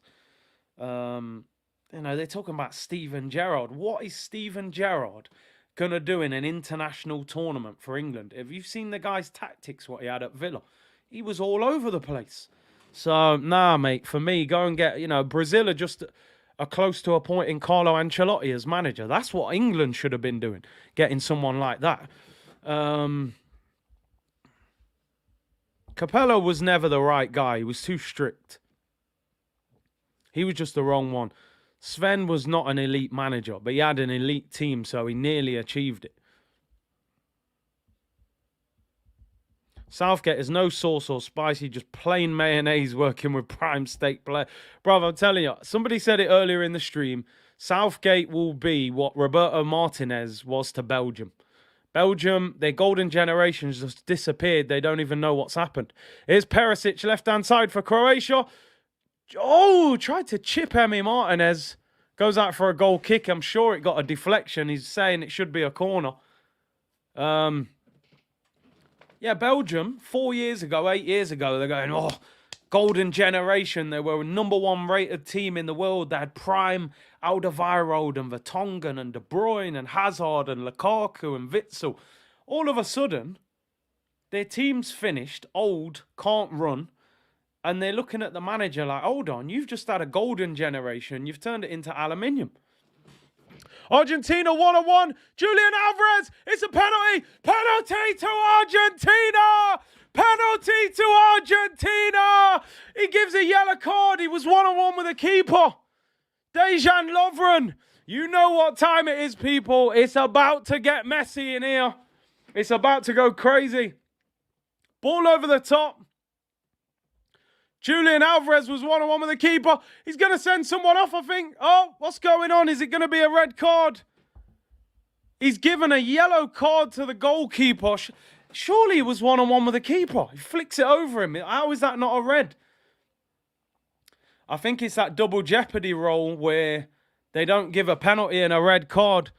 They're talking about Steven Gerrard. What is Steven Gerrard going to do in an international tournament for England? Have you seen the guy's tactics, what he had at Villa? He was all over the place. So, nah, mate, for me, go and get, Brazil are just close to appointing Carlo Ancelotti as manager. That's what England should have been doing, getting someone like that. Capello was never the right guy. He was too strict. He was just the wrong one. Sven was not an elite manager, but he had an elite team, so he nearly achieved it. Southgate is no sauce or spicy, just plain mayonnaise working with prime steak player. Bro, I'm telling you, somebody said it earlier in the stream, Southgate will be what Roberto Martinez was to Belgium. Belgium, their golden generations just disappeared. They don't even know what's happened. Here's Perisic, left-hand side for Croatia. Oh, tried to chip Emi Martinez. Goes out for a goal kick. I'm sure it got a deflection. He's saying it should be a corner. Yeah, Belgium, 8 years ago, they're going, oh, golden generation. They were number one rated team in the world. They had prime Alderweireld and Vertonghen and De Bruyne and Hazard and Lukaku and Witsel. All of a sudden, their team's finished, old, can't run. And they're looking at the manager like, hold on, you've just had a golden generation. You've turned it into aluminium. Argentina 1-1. Julian Alvarez. It's a penalty. Penalty to Argentina. Penalty to Argentina. He gives a yellow card. He was 1-1 with a keeper. Dejan Lovren. You know what time it is, people. It's about to get messy in here. It's about to go crazy. Ball over the top. Julian Alvarez was 1-1 with the keeper. He's going to send someone off, I think. Oh, what's going on? Is it going to be a red card? He's given a yellow card to the goalkeeper. Surely he was 1-1 with the keeper. He flicks it over him. How is that not a red? I think it's that double jeopardy rule where they don't give a penalty and a red card.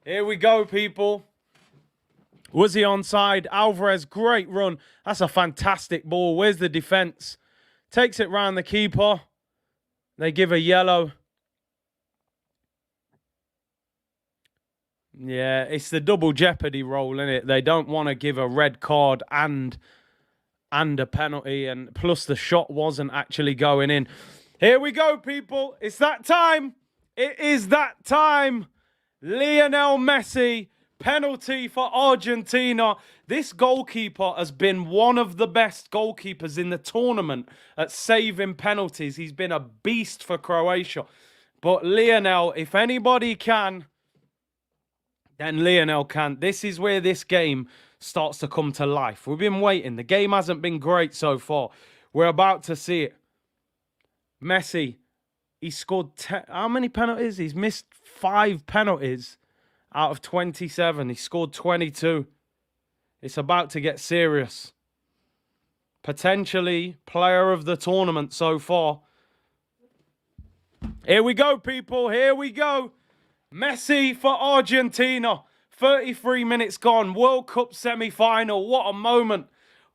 Here we go, people. Was he onside? Alvarez, great run. That's a fantastic ball. Where's the defence? Takes it round the keeper. They give a yellow. Yeah, it's the double jeopardy role, isn't it? They don't want to give a red card and a penalty. And plus the shot wasn't actually going in. Here we go, people. It's that time. It is that time. Lionel Messi. Penalty for Argentina. This goalkeeper has been one of the best goalkeepers in the tournament at saving penalties. He's been a beast for Croatia. But Lionel, if anybody can, then Lionel can. This is where this game starts to come to life. We've been waiting. The game hasn't been great so far. We're about to see it. Messi, he scored how many penalties? He's missed 5 penalties. Out of 27, he scored 22. It's about to get serious. Potentially player of the tournament so far. Here we go, people. Here we go. Messi for Argentina. 33 minutes gone. World Cup semi-final. What a moment.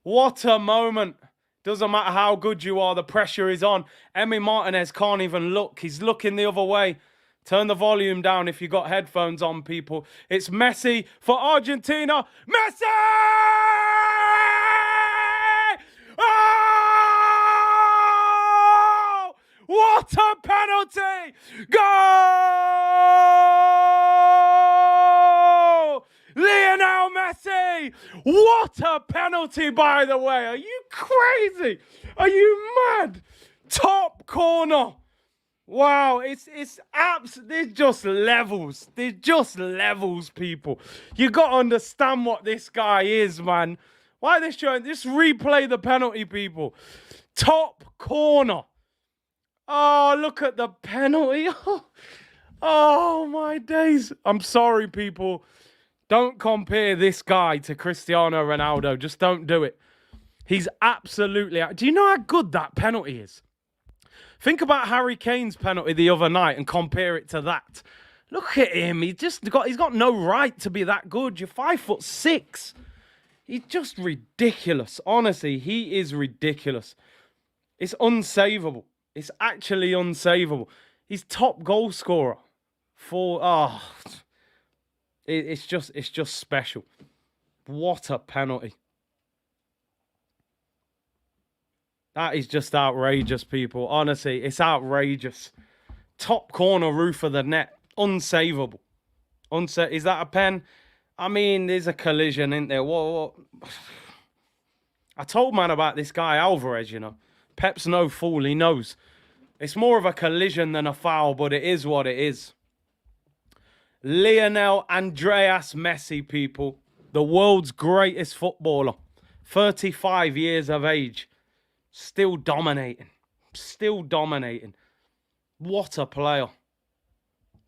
What a moment. Doesn't matter how good you are. The pressure is on. Emi Martinez can't even look. He's looking the other way. Turn the volume down if you got headphones on, people. It's Messi for Argentina. Messi! Oh! What a penalty! Goal! Lionel Messi! What a penalty, by the way. Are you crazy? Are you mad? Top corner. Wow, there's just levels. There's just levels, people. You got to understand what this guy is, man. Why are they showing? Just replay the penalty, people. Top corner. Oh, look at the penalty. Oh, my days. I'm sorry, people. Don't compare this guy to Cristiano Ronaldo. Just don't do it. He's absolutely... Do you know how good that penalty is? Think about Harry Kane's penalty the other night and compare it to that. Look at him. He's got no right to be that good. You're 5'6". He's just ridiculous. Honestly, he is ridiculous. It's unsavable. It's actually unsavable. He's top goal scorer it's just special. What a penalty. That is just outrageous, people. Honestly, it's outrageous. Top corner, roof of the net. Unsavable. Is that a pen? I mean, there's a collision, isn't there? What? I told man about this guy, Alvarez, you know. Pep's no fool. He knows. It's more of a collision than a foul, but it is what it is. Lionel Andreas Messi, people. The world's greatest footballer. 35 years of age. Still dominating. Still dominating. What a player.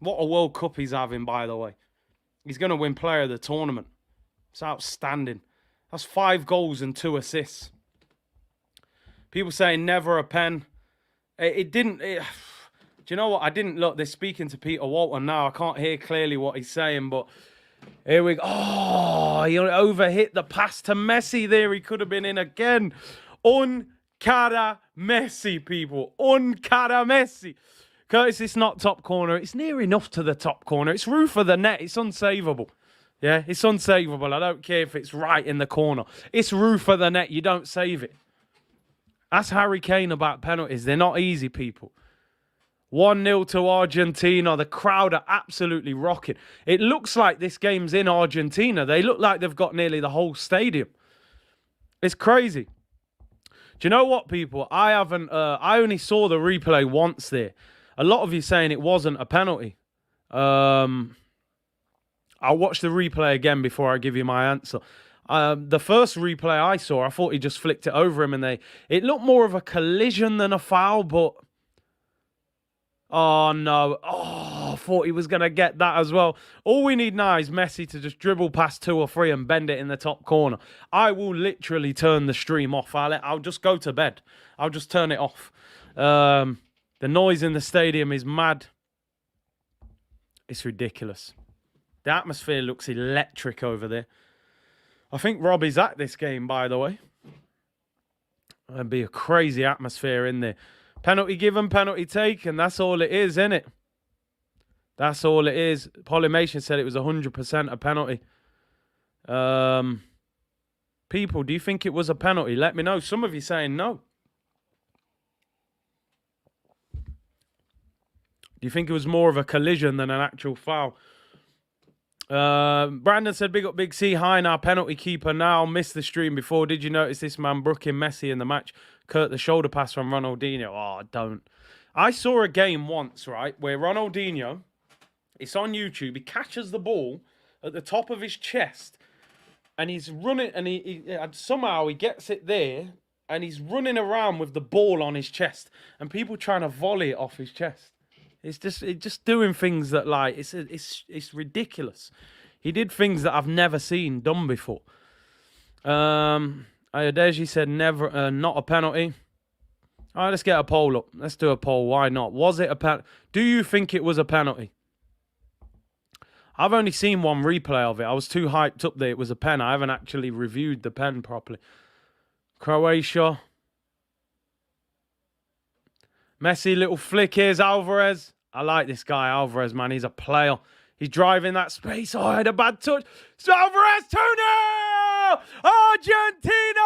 What a World Cup he's having, by the way. He's going to win player of the tournament. It's outstanding. That's 5 goals and 2 assists. People saying never a pen. It didn't... do you know what? I didn't look. They're speaking to Peter Walton now. I can't hear clearly what he's saying, but... Here we go. Oh, he overhit the pass to Messi there. He could have been in again. Cara Messi, people. Cara Messi. Curtis, it's not top corner. It's near enough to the top corner. It's roof of the net. It's unsavable. Yeah, it's unsavable. I don't care if it's right in the corner. It's roof of the net. You don't save it. That's Harry Kane about penalties. They're not easy, people. 1-0 to Argentina. The crowd are absolutely rocking. It looks like this game's in Argentina. They look like they've got nearly the whole stadium. It's crazy. Do you know what, people? I only saw the replay once there. A lot of you saying it wasn't a penalty. I'll watch the replay again before I give you my answer. The first replay I saw, I thought he just flicked it over him, and it looked more of a collision than a foul, but... Oh, no. Oh, I thought he was going to get that as well. All we need now is Messi to just dribble past 2 or 3 and bend it in the top corner. I will literally turn the stream off. I'll just go to bed. I'll just turn it off. The noise in the stadium is mad. It's ridiculous. The atmosphere looks electric over there. I think Robbie's at this game, by the way. There'd be a crazy atmosphere in there. Penalty given, penalty taken. That's all it is, isn't it? That's all it is. Polymation said it was 100% a penalty. People, do you think it was a penalty? Let me know. Some of you saying no. Do you think it was more of a collision than an actual foul? Brandon said, big up Big C. Hi, now penalty keeper now. Missed the stream before. Did you notice this man brooking Messi in the match? Kurt, the shoulder pass from Ronaldinho. Oh, don't. I saw a game once, right, where Ronaldinho, it's on YouTube, he catches the ball at the top of his chest and he's running, and he somehow he gets it there and he's running around with the ball on his chest and people trying to volley it off his chest. It's just doing things that, like, it's ridiculous. He did things that I've never seen done before. Ayodeji said never, not a penalty. All right, let's get a poll up. Let's do a poll. Why not? Was it a penalty? Do you think it was a penalty? I've only seen one replay of it. I was too hyped up that it was a pen. I haven't actually reviewed the pen properly. Croatia. Messi, little flick. Here's Alvarez. I like this guy, Alvarez, man. He's a player. He's driving that space. Oh, I had a bad touch. So Alvarez, 2-0! Argentina!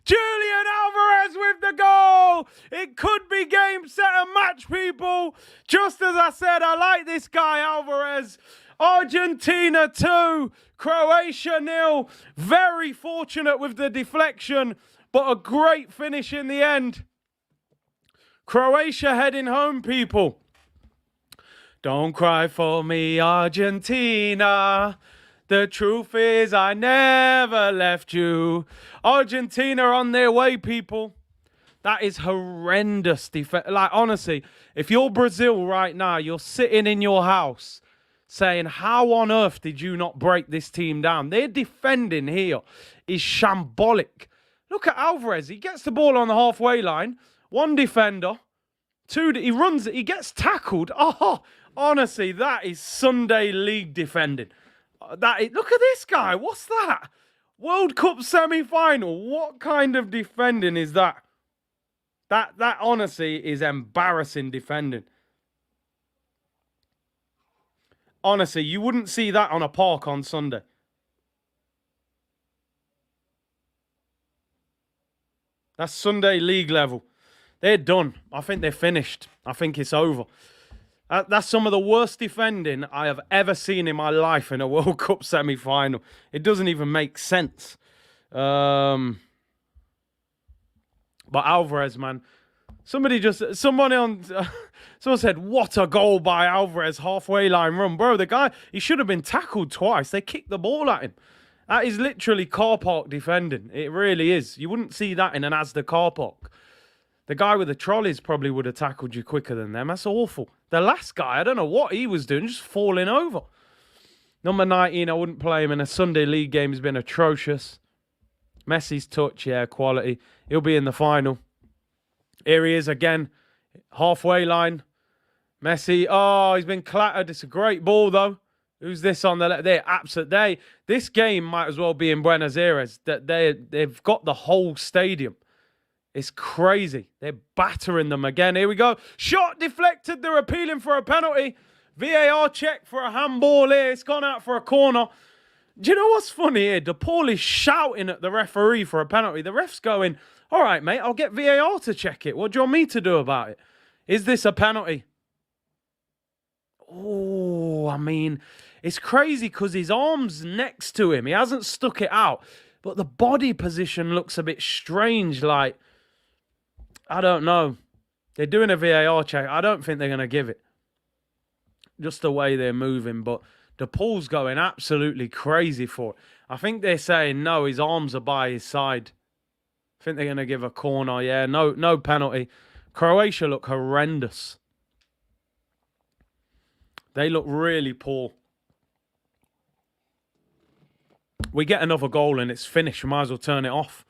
Julian Alvarez with the goal. It could be game, set, and match, people. Just as I said, I like this guy, Alvarez. Argentina 2, Croatia 0. Very fortunate with the deflection, but a great finish in the end. Croatia heading home, people. Don't cry for me, Argentina. The truth is I never left you. Argentina on their way, people. That is horrendous defense. Like, honestly, if you're Brazil right now, you're sitting in your house saying, how on earth did you not break this team down? Their defending here is shambolic. Look at Alvarez. He gets the ball on the halfway line. One defender. Two, he runs it. He gets tackled. Oh, honestly, that is Sunday League defending. Look at this guy. What's that? World Cup semi-final. What kind of defending is that? That honestly is embarrassing defending. Honestly, you wouldn't see that on a park on Sunday. That's Sunday League level. They're done. I think they're finished. I think it's over. That's some of the worst defending I have ever seen in my life in a World Cup semi-final. It doesn't even make sense. But Alvarez, man. Someone said, what a goal by Alvarez, halfway line run. Bro, the guy, he should have been tackled twice. They kicked the ball at him. That is literally car park defending. It really is. You wouldn't see that in an Asda car park. The guy with the trolleys probably would have tackled you quicker than them. That's awful. The last guy, I don't know what he was doing, just falling over. Number 19, I wouldn't play him in a Sunday League game. He's been atrocious. Messi's touch, yeah, quality. He'll be in the final. Here he is again. Halfway line. Messi. Oh, he's been clattered. It's a great ball, though. Who's this on the left? They're absolute. This game might as well be in Buenos Aires. They've got the whole stadium. It's crazy. They're battering them again. Here we go. Shot deflected. They're appealing for a penalty. VAR check for a handball here. It's gone out for a corner. Do you know what's funny here? De Paul is shouting at the referee for a penalty. The ref's going, all right, mate, I'll get VAR to check it. What do you want me to do about it? Is this a penalty? Oh, I mean, it's crazy because his arm's next to him. He hasn't stuck it out. But the body position looks a bit strange. Like, I don't know. They're doing a VAR check. I don't think they're going to give it. Just the way they're moving. But De Paul's going absolutely crazy for it. I think they're saying, no, his arms are by his side. I think they're going to give a corner. Yeah, no penalty. Croatia look horrendous. They look really poor. We get another goal and it's finished. We might as well turn it off.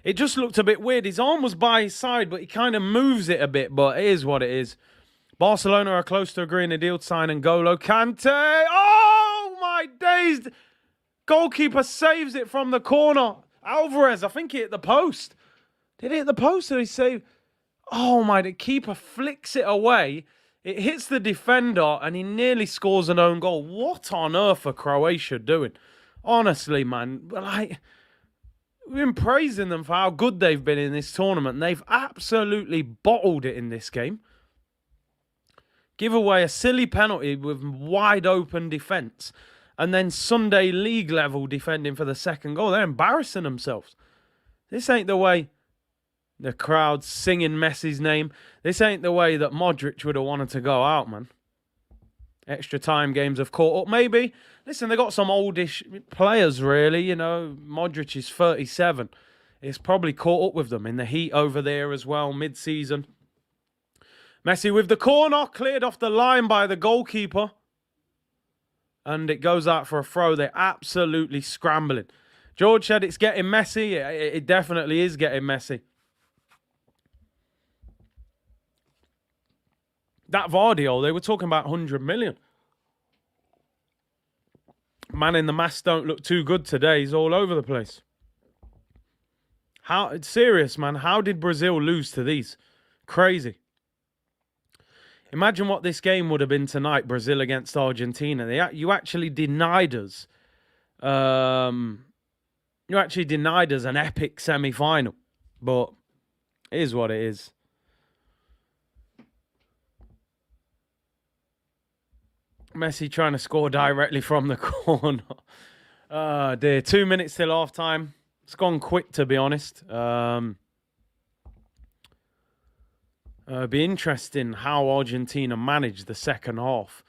It just looked a bit weird. His arm was by his side, but he kind of moves it a bit. But it is what it is. Barcelona are close to agreeing a deal to sign N'Golo Kante. Oh, my days. Goalkeeper saves it from the corner. Alvarez, I think he hit the post. Did he hit the post or he saved? Oh, my. The keeper flicks it away. It hits the defender and he nearly scores an own goal. What on earth are Croatia doing? Honestly, man. Like, we've been praising them for how good they've been in this tournament. And they've absolutely bottled it in this game. Give away a silly penalty with wide open defence. And then Sunday League level defending for the second goal. They're embarrassing themselves. This ain't the way the crowd's singing Messi's name. This ain't the way that Modric would have wanted to go out, man. Extra time games have caught up. Maybe. Listen, they got some oldish players, really. You know, Modric is 37. It's probably caught up with them in the heat over there as well, mid-season. Messi with the corner, cleared off the line by the goalkeeper. And it goes out for a throw. They're absolutely scrambling. George said it's getting messy. It definitely is getting messy. That Vardio, they were talking about 100 million. Man in the mask don't look too good today. He's all over the place. It's serious, man. How did Brazil lose to these? Crazy. Imagine what this game would have been tonight, Brazil against Argentina. You actually denied us. You actually denied us an epic semi-final. But it is what it is. Messi trying to score directly from the corner. Oh, dear. 2 minutes till half-time. It's gone quick, to be honest. It'd be interesting how Argentina manage the second half.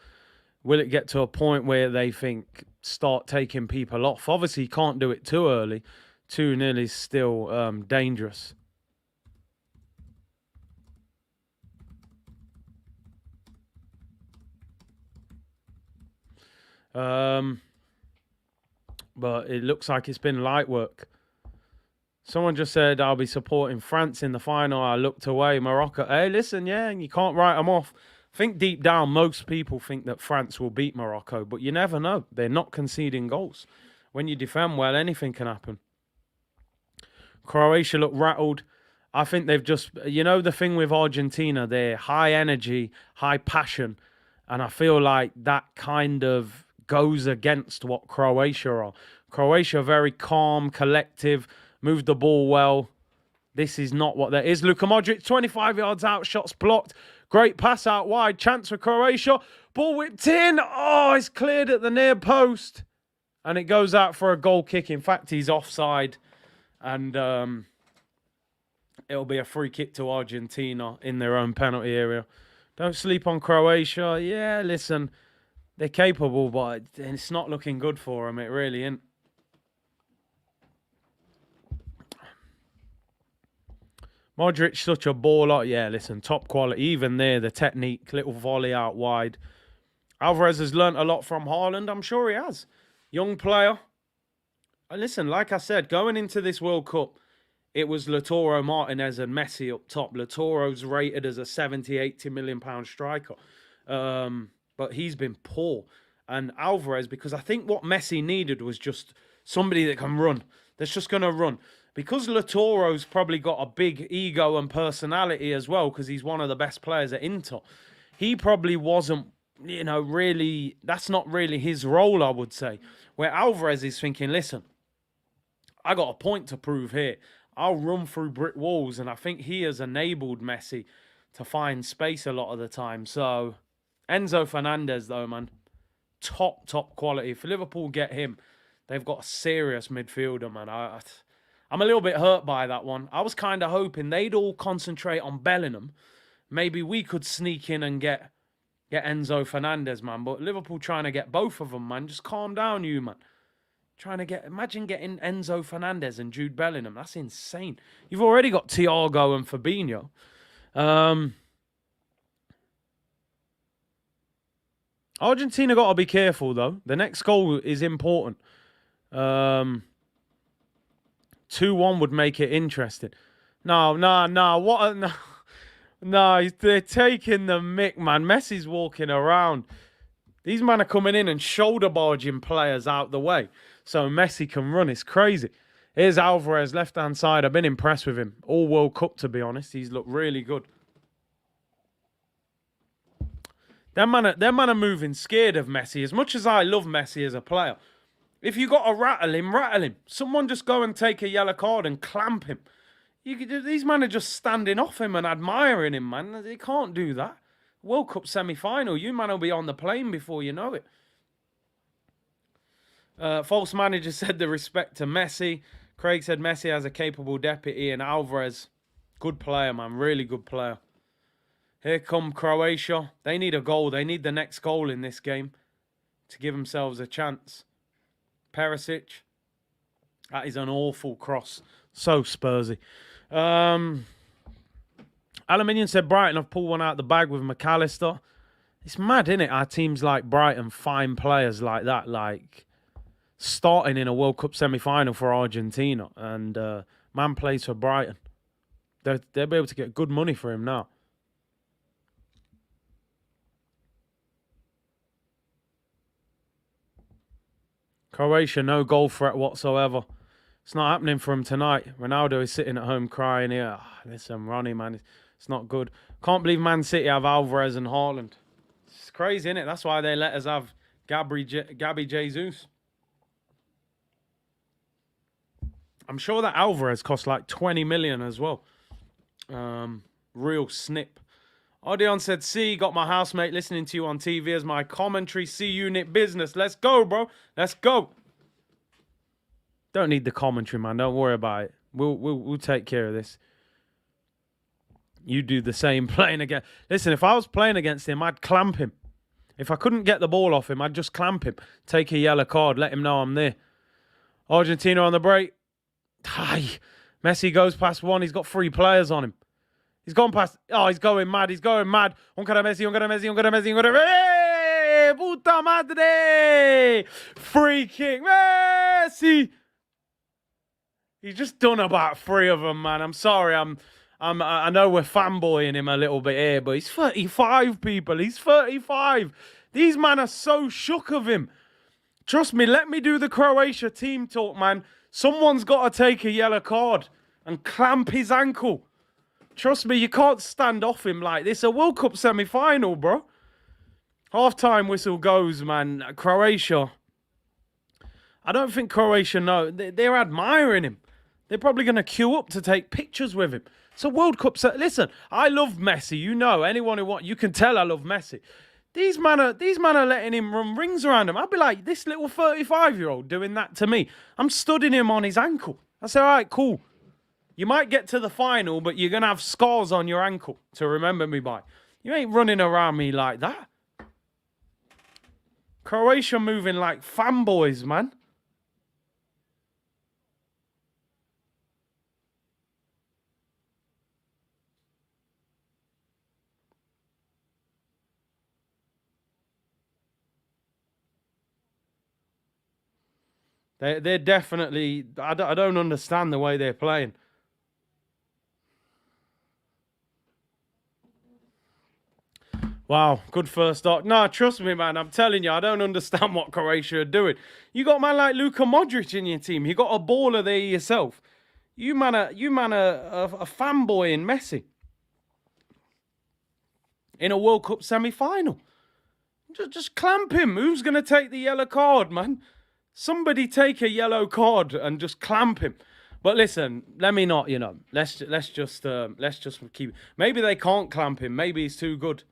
Will it get to a point where they think start taking people off? Obviously, you can't do it too early. 2-0 is still dangerous. But it looks like it's been light work. Someone just said, I'll be supporting France in the final. I looked away. Morocco. Hey, listen, yeah, you can't write them off. I think deep down, most people think that France will beat Morocco, but you never know. They're not conceding goals. When you defend well, anything can happen. Croatia look rattled. I think they've just, the thing with Argentina, they're high energy, high passion, and I feel like that kind of goes against what Croatia are. Croatia are very calm, collective, moved the ball well. This is not what that is. Luka Modric, 25 yards out, shots blocked. Great pass out wide, chance for Croatia. Ball whipped in. Oh, it's cleared at the near post. And it goes out for a goal kick. In fact, he's offside. And it'll be a free kick to Argentina in their own penalty area. Don't sleep on Croatia. Yeah, listen, they're capable, but it's not looking good for them. It really isn't. Modric, such a baller. Yeah, listen, top quality. Even there, the technique, little volley out wide. Alvarez has learnt a lot from Haaland. I'm sure he has. Young player. And listen, like I said, going into this World Cup, it was Lautaro Martinez and Messi up top. Lautaro's rated as a 70, 80 million pound striker. But he's been poor. And Alvarez, because I think what Messi needed was just somebody that can run. That's just going to run. Because Lautaro's probably got a big ego and personality as well, because he's one of the best players at Inter, he probably wasn't, really, that's not really his role, I would say. Where Alvarez is thinking, listen, I got a point to prove here. I'll run through brick walls, and I think he has enabled Messi to find space a lot of the time. So, Enzo Fernandez, though, man, top quality. If Liverpool get him, they've got a serious midfielder, man. I'm a little bit hurt by that one. I was kind of hoping they'd all concentrate on Bellingham. Maybe we could sneak in and get Enzo Fernandez, man. But Liverpool trying to get both of them, man. Just calm down, you, man. Imagine getting Enzo Fernandez and Jude Bellingham. That's insane. You've already got Thiago and Fabinho. Argentina got to be careful, though. The next goal is important. 2-1 would make it interesting. No. No, they're taking the mick, man. Messi's walking around. These men are coming in and shoulder barging players out the way so Messi can run. It's crazy. Here's Alvarez, left-hand side. I've been impressed with him. All World Cup, to be honest. He's looked really good. Them man are moving scared of Messi. As much as I love Messi as a player, if you got to rattle him. Someone just go and take a yellow card and clamp him. These men are just standing off him and admiring him, man. They can't do that. World Cup semi-final. You man will be on the plane before you know it. False manager said the respect to Messi. Craig said Messi has a capable deputy, and Alvarez, good player, man. Really good player. Here come Croatia. They need a goal. They need the next goal in this game to give themselves a chance. Perisic. That is an awful cross. So Spursy. Aluminium said Brighton have pulled one out the bag with McAllister. It's mad, isn't it? Our teams like Brighton find players like that, like starting in a World Cup semi-final for Argentina. And man plays for Brighton. They'll be able to get good money for him now. Croatia, no goal threat whatsoever. It's not happening for him tonight. Ronaldo is sitting at home crying here. Oh, listen, Ronnie, man. It's not good. Can't believe Man City have Alvarez and Haaland. It's crazy, isn't it? That's why they let us have Gabby Jesus. I'm sure that Alvarez cost like 20 million as well. Real snip. Odeon said, see, got my housemate listening to you on TV as my commentary C-Unit business. Let's go, bro. Let's go. Don't need the commentary, man. Don't worry about it. We'll take care of this. You do the same playing again. Listen, if I was playing against him, I'd clamp him. If I couldn't get the ball off him, I'd just clamp him. Take a yellow card. Let him know I'm there. Argentina on the break. Hi. Messi goes past one. He's got 3 players on him. He's gone past. Oh, he's going mad. He's going mad. Ancora Messi, ancora Messi, ancora Messi, ancora Messi. Puta madre. Free kick. Messi. He's just done about 3 of them, man. I'm sorry. I know we're fanboying him a little bit here, but he's 35, people. He's 35. These men are so shook of him. Trust me, let me do the Croatia team talk, man. Someone's got to take a yellow card and clamp his ankle. Trust me, you can't stand off him like this. A World Cup semi-final, bro. Half-time whistle goes, man. Croatia. I don't think Croatia know. They're admiring him. They're probably going to queue up to take pictures with him. It's a World Cup set. Listen, I love Messi. You know, anyone who wants, you can tell I love Messi. These men are letting him run rings around him. I'd be like, this little 35-year-old doing that to me. I'm studying him on his ankle. I say, all right, cool. You might get to the final, but you're going to have scars on your ankle to remember me by. You ain't running around me like that. Croatia moving like fanboys, man. They're definitely... I don't understand the way they're playing. Wow, good first start. No, trust me, man. I'm telling you, I don't understand what Croatia are doing. You got a man like Luka Modric in your team. You got a baller there yourself. You man are a fanboy in Messi. In a World Cup semi-final. Just clamp him. Who's going to take the yellow card, man? Somebody take a yellow card and just clamp him. But listen, let me not, let's just keep. Maybe they can't clamp him. Maybe he's too good.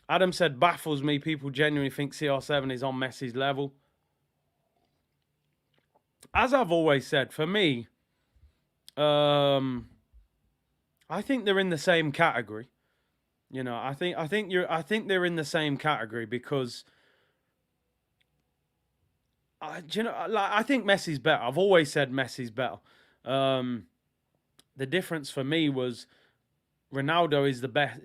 Adam said, baffles me. People genuinely think CR7 is on Messi's level. As I've always said, for me, I think they're in the same category. I think they're in the same category because I think Messi's better. I've always said Messi's better. The difference for me was Ronaldo is the best,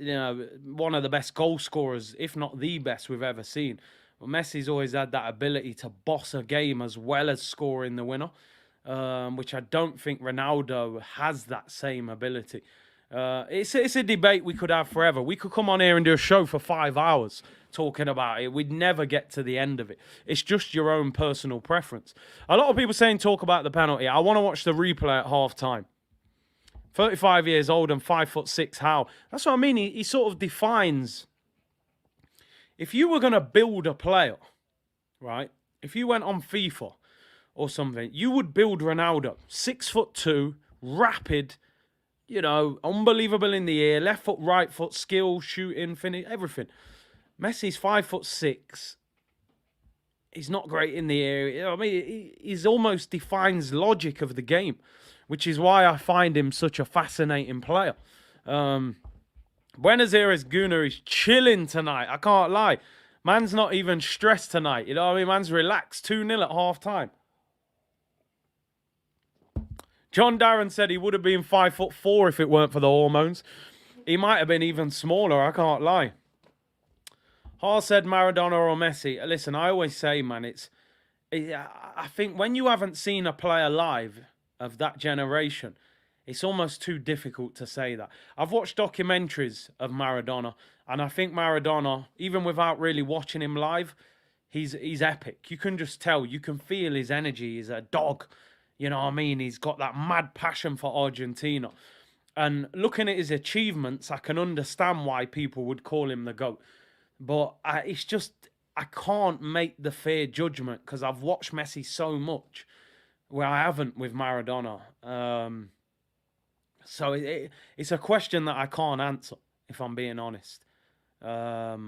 one of the best goal scorers, if not the best we've ever seen. But Messi's always had that ability to boss a game as well as scoring the winner, which I don't think Ronaldo has that same ability. It's a debate we could have forever. We could come on here and do a show for 5 hours talking about it. We'd never get to the end of it. It's just your own personal preference. A lot of people saying talk about the penalty. I want to watch the replay at half-time. 35 years old and 5'6", how? That's what I mean. He sort of defines... If you were going to build a player, right? If you went on FIFA or something, you would build Ronaldo. 6'2", rapid, unbelievable in the air, left foot, right foot, skill, shooting, finish, everything. Messi's 5'6". He's not great in the air. I mean, he's almost defines logic of the game, which is why I find him such a fascinating player. Buenos Aires Gunnar is chilling tonight. I can't lie. Man's not even stressed tonight. You know what I mean? Man's relaxed. 2-0 at half-time. John Darren said he would have been 5'4" if it weren't for the hormones. He might have been even smaller. I can't lie. Har said Maradona or Messi. Listen, I always say, man, I think when you haven't seen a player live of that generation, it's almost too difficult to say that. I've watched documentaries of Maradona, and I think Maradona, even without really watching him live, he's epic. You can just tell. You can feel his energy. He's a dog. You know what I mean? He's got that mad passion for Argentina. And looking at his achievements, I can understand why people would call him the GOAT. But it's just, I can't make the fair judgment because I've watched Messi so much where I haven't with Maradona. So it's a question that I can't answer, if I'm being honest. But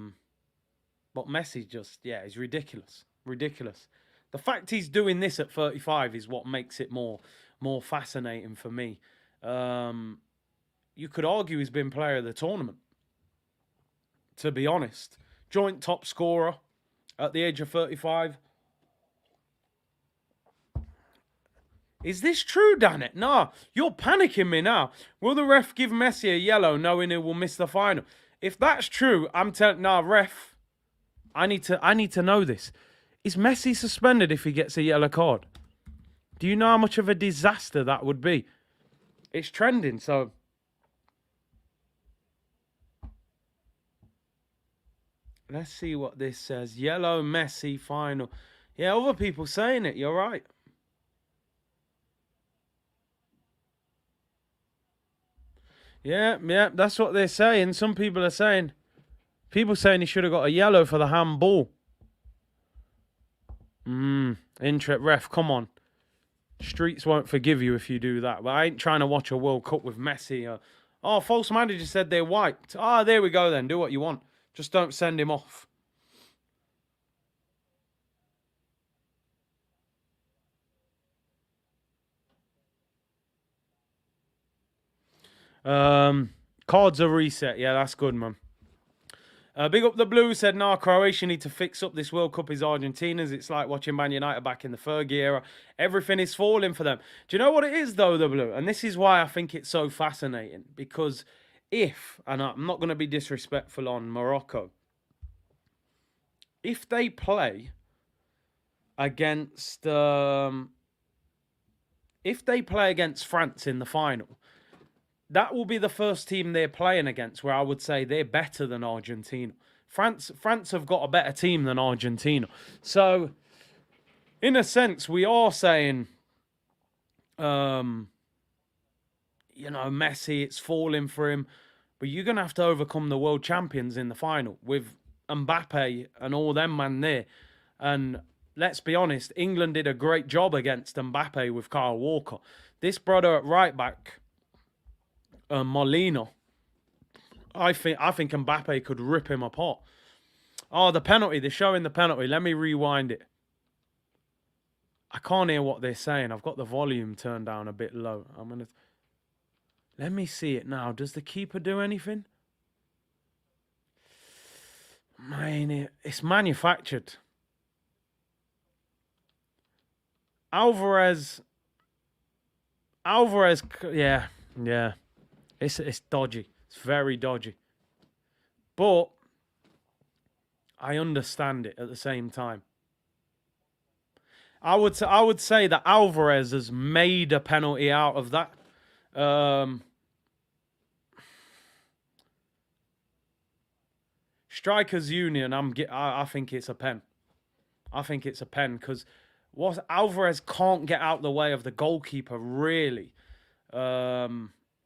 Messi just, yeah, he's ridiculous. Ridiculous. The fact he's doing this at 35 is what makes it more fascinating for me. You could argue he's been player of the tournament, to be honest. Joint top scorer at the age of 35. Is this true, Danet? No, you're panicking me now. Will the ref give Messi a yellow knowing he will miss the final? If that's true, I'm telling... Nah, ref, I need to know this. Is Messi suspended if he gets a yellow card? Do you know how much of a disaster that would be? It's trending, so... Let's see what this says. Yellow Messi final. Yeah, other people saying it. You're right. Yeah, that's what they're saying. Some people are saying... People saying he should have got a yellow for the handball. Ref, come on. Streets won't forgive you if you do that. But I ain't trying to watch a World Cup with Messi. Oh, false manager said they're wiped. Ah, there we go then. Do what you want. Just don't send him off. Cards are reset. Yeah, that's good, man. Big up the Blue said, nah, Croatia need to fix up this World Cup is Argentina's. It's like watching Man United back in the Fergie era. Everything is falling for them. Do you know what it is, though, the Blue? And this is why I think it's so fascinating. Because if, and I'm not going to be disrespectful on Morocco, if they play against France in the final, that will be the first team they're playing against where I would say they're better than Argentina. France have got a better team than Argentina. So, in a sense, we are saying, Messi, it's falling for him. But you're going to have to overcome the world champions in the final with Mbappe and all them man there. And let's be honest, England did a great job against Mbappe with Kyle Walker. This brother at right back... Molina, I think Mbappe could rip him apart. Oh, the penalty. They're showing the penalty. Let me rewind it. I can't hear what they're saying. I've got the volume turned down a bit low. Let me see it now. Does the keeper do anything? Man, it's manufactured. Alvarez, yeah. It's dodgy. It's very dodgy. But I understand it at the same time. I would say that Alvarez has made a penalty out of that. Strikers Union, I think it's a pen. I think it's a pen because Alvarez can't get out the way of the goalkeeper, really.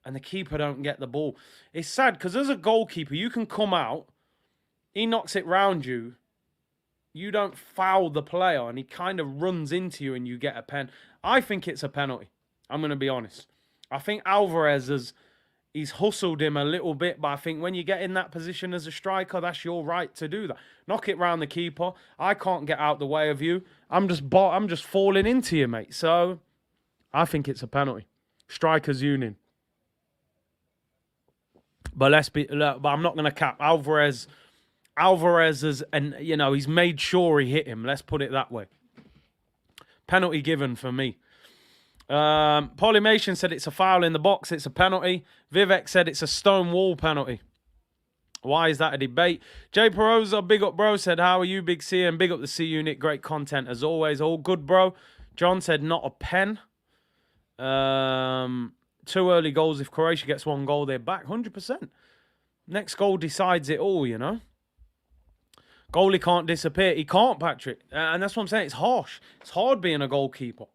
And the keeper don't get the ball. It's sad because as a goalkeeper, you can come out, he knocks it round you, you don't foul the player, and he kind of runs into you and you get a pen. I think it's a penalty. I'm going to be honest. I think Alvarez he's hustled him a little bit, but I think when you get in that position as a striker, that's your right to do that. Knock it round the keeper. I can't get out the way of you. I'm just falling into you, mate. So I think it's a penalty. Strikers Union. But I'm not going to cap Alvarez has, and he's made sure he hit him. Let's put it that way. Penalty given for me. Polymation said it's a foul in the box. It's a penalty. Vivek said it's a stone wall penalty. Why is that a debate? Jay Perosa, big up, bro, said, how are you, Big C? And big up the C unit. Great content as always. All good, bro. John said not a pen. 2 early goals. If Croatia gets 1 goal, they're back 100%. Next goal decides it all, Goalie can't disappear. He can't, Patrick. And that's what I'm saying. It's harsh. It's hard being a goalkeeper.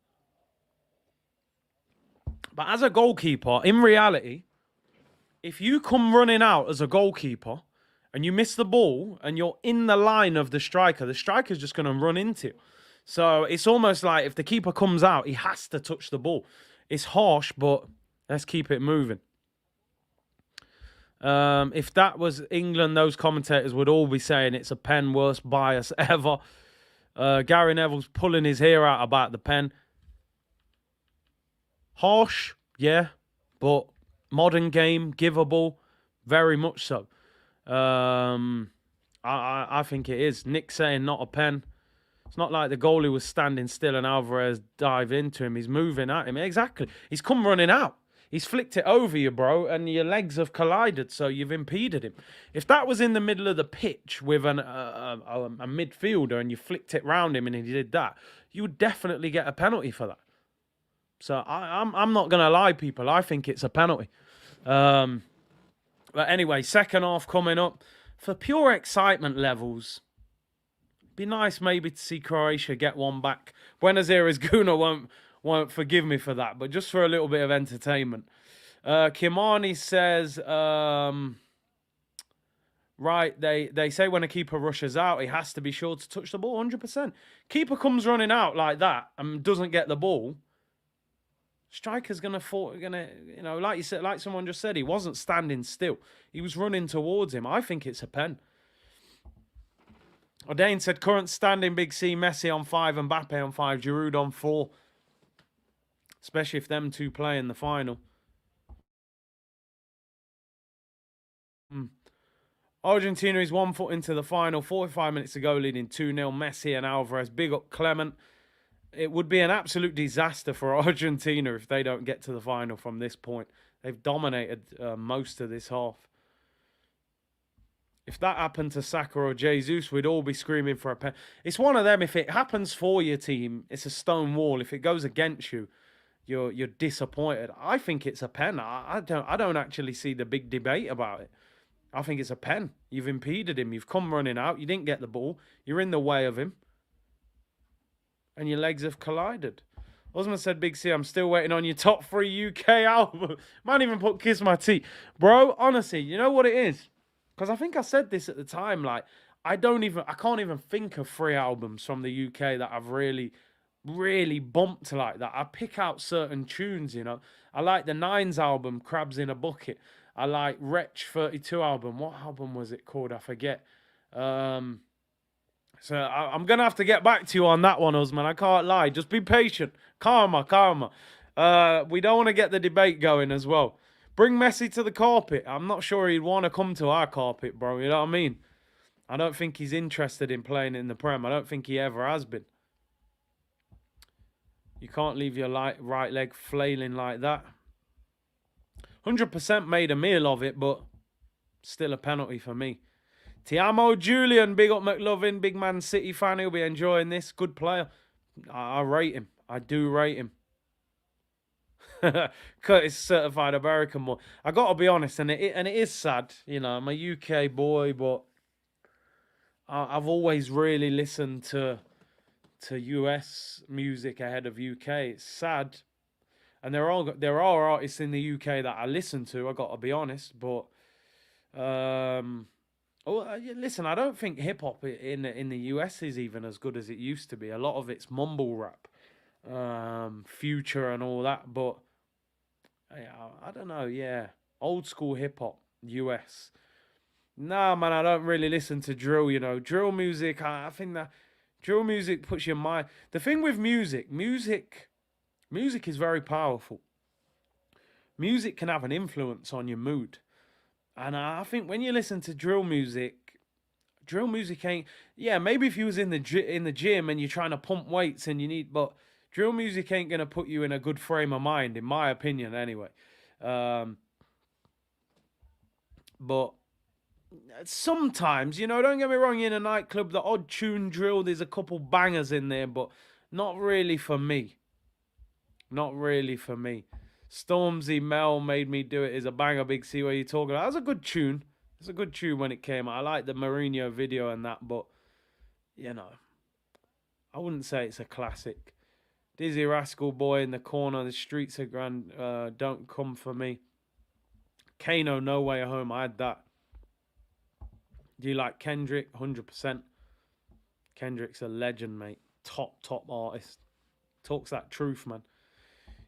But as a goalkeeper, in reality, if you come running out as a goalkeeper and you miss the ball and you're in the line of the striker's just going to run into you. So it's almost like if the keeper comes out, he has to touch the ball. It's harsh, but let's keep it moving. If that was England, those commentators would all be saying it's a pen, worst bias ever. Gary Neville's pulling his hair out about the pen. Harsh, yeah, but modern game, giveable, very much so. I think it is. Nick saying not a pen. It's not like the goalie was standing still and Alvarez dive into him. He's moving at him. Exactly. He's come running out. He's flicked it over you, bro, and your legs have collided, so you've impeded him. If that was in the middle of the pitch with a midfielder and you flicked it round him and he did that, you would definitely get a penalty for that. So I'm not going to lie, people. I think it's a penalty. But anyway, second half coming up. For pure excitement levels, be nice maybe to see Croatia get one back. Buenos Aires Guna won't forgive me for that, but just for a little bit of entertainment. Kimani says, right, they say when a keeper rushes out, he has to be sure to touch the ball 100%. Keeper comes running out like that and doesn't get the ball. Striker's gonna, you know, like you said, like someone just said, he wasn't standing still. He was running towards him. I think it's a pen. O'Dane said, current standing Big C, Messi on 5, Mbappe on 5, Giroud on 4. Especially if them two play in the final. Argentina is 1 foot into the final, 45 minutes to go, leading 2-0. Messi and Alvarez. Big up Clement. It would be an absolute disaster for Argentina if they don't get to the final from this point. They've dominated most of this half. If that happened to Saka or Jesus, we'd all be screaming for a pen. It's one of them. If it happens for your team, it's a stone wall. If it goes against you, you're disappointed. I think it's a pen. I don't actually see the big debate about it. I think it's a pen. You've impeded him. You've come running out. You didn't get the ball. You're in the way of him. And your legs have collided. Osman said, Big C, I'm still waiting on your top 3 UK album. Man even put Kiss My Teeth. Bro, honestly, you know what it is? Because I think I said this at the time. Like, I can't even think of 3 albums from the UK that I've really bumped like that. I pick out certain tunes, you know. I like the Nines album, Crabs in a Bucket. I like Wretch 32 album. What album was it called? I forget. So I'm going to have to get back to you on that one, Usman. I can't lie. Just be patient. Karma. We don't want to get the debate going as well. Bring Messi to the carpet. I'm not sure he'd want to come to our carpet, bro. You know what I mean? I don't think he's interested in playing in the Prem. I don't think he ever has been. You can't leave your right leg flailing like that. 100% made a meal of it, but still a penalty for me. Tiamo Julian, big up McLovin, big Man City fan. He'll be enjoying this. Good player. I rate him. I do rate him. Curtis certified American boy. I got to be honest, and it is sad. You know, I'm a UK boy, but I've always really listened to US music ahead of UK. It's sad. And there are artists in the UK that I listen to, I got to be honest, but listen, I don't think hip hop in the US is even as good as it used to be. A lot of it's mumble rap, Future and all that. But I don't know. Yeah, old school hip hop, US. Nah, man, I don't really listen to drill. You know, drill music. I think that drill music puts your mind. The thing with music is very powerful. Music can have an influence on your mood. And I think when you listen to drill music ain't. Yeah, maybe if you was in the gym and you're trying to pump weights and but drill music ain't gonna put you in a good frame of mind, in my opinion, anyway. But sometimes, you know, don't get me wrong, in a nightclub, the odd tune drill, there's a couple bangers in there, but not really for me. Not really for me. Stormzy Mel Made Me Do It is a banger, Big C, where you're talking about. That's a good tune. It's a good tune when it came out. I like the Mourinho video and that, but, you know, I wouldn't say it's a classic. Dizzy Rascal Boy in the corner, the streets are grand, don't come for me. Kano, No Way Home. I had that. Do you like Kendrick? 100%. Kendrick's a legend, mate. Top artist. Talks that truth, man.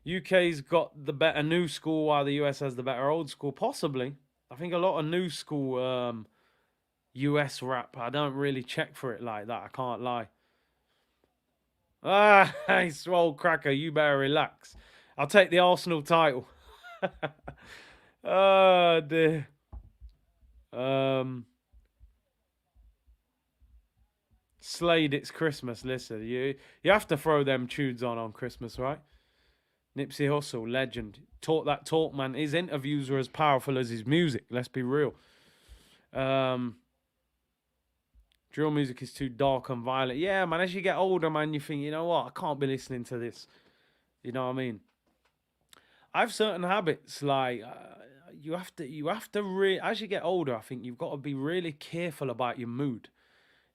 UK's got the better new school while the US has the better old school. Possibly. I think a lot of new school US rap, I don't really check for it like that. I can't lie. Ah, hey, Swole Cracker, you better relax. I'll take the Arsenal title. Oh, dear. Slade, it's Christmas. Listen, you have to throw them tunes on Christmas, right? Nipsey Hussle, legend. Talk that talk, man. His interviews were as powerful as his music. Let's be real. Drill music is too dark and violent. Yeah, man, as you get older, man, you think, you know what? I can't be listening to this. You know what I mean? I have certain habits, like you have to as you get older, I think you've got to be really careful about your mood.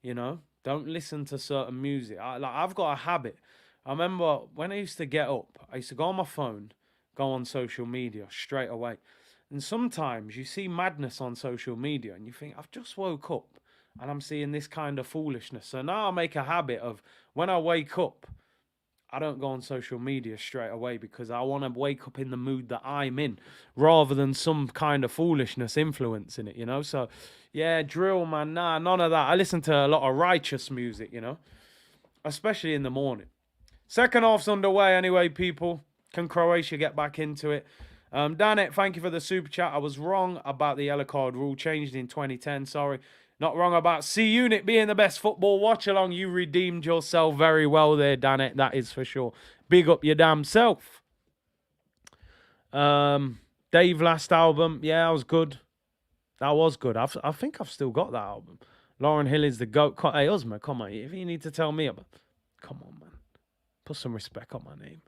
You know, don't listen to certain music. I've got a habit. I remember when I used to get up, I used to go on my phone, go on social media straight away. And sometimes you see madness on social media and you think, I've just woke up and I'm seeing this kind of foolishness. So now I make a habit of when I wake up, I don't go on social media straight away because I want to wake up in the mood that I'm in rather than some kind of foolishness influencing it, you know? So, yeah, drill, man, nah, none of that. I listen to a lot of righteous music, you know, especially in the morning. Second half's underway anyway, people. Can Croatia get back into it? Danet, thank you for the super chat. I was wrong about the yellow card rule. Changed in 2010, sorry. Not wrong about C-Unit being the best football watch-along. You redeemed yourself very well there, Danet. That is for sure. Big up your damn self. Dave last album. Yeah, that was good. That was good. I think I've still got that album. Lauryn Hill is the GOAT. Hey, Uzma, come on. If you need to tell me about... Come on, man. Put some respect on my name.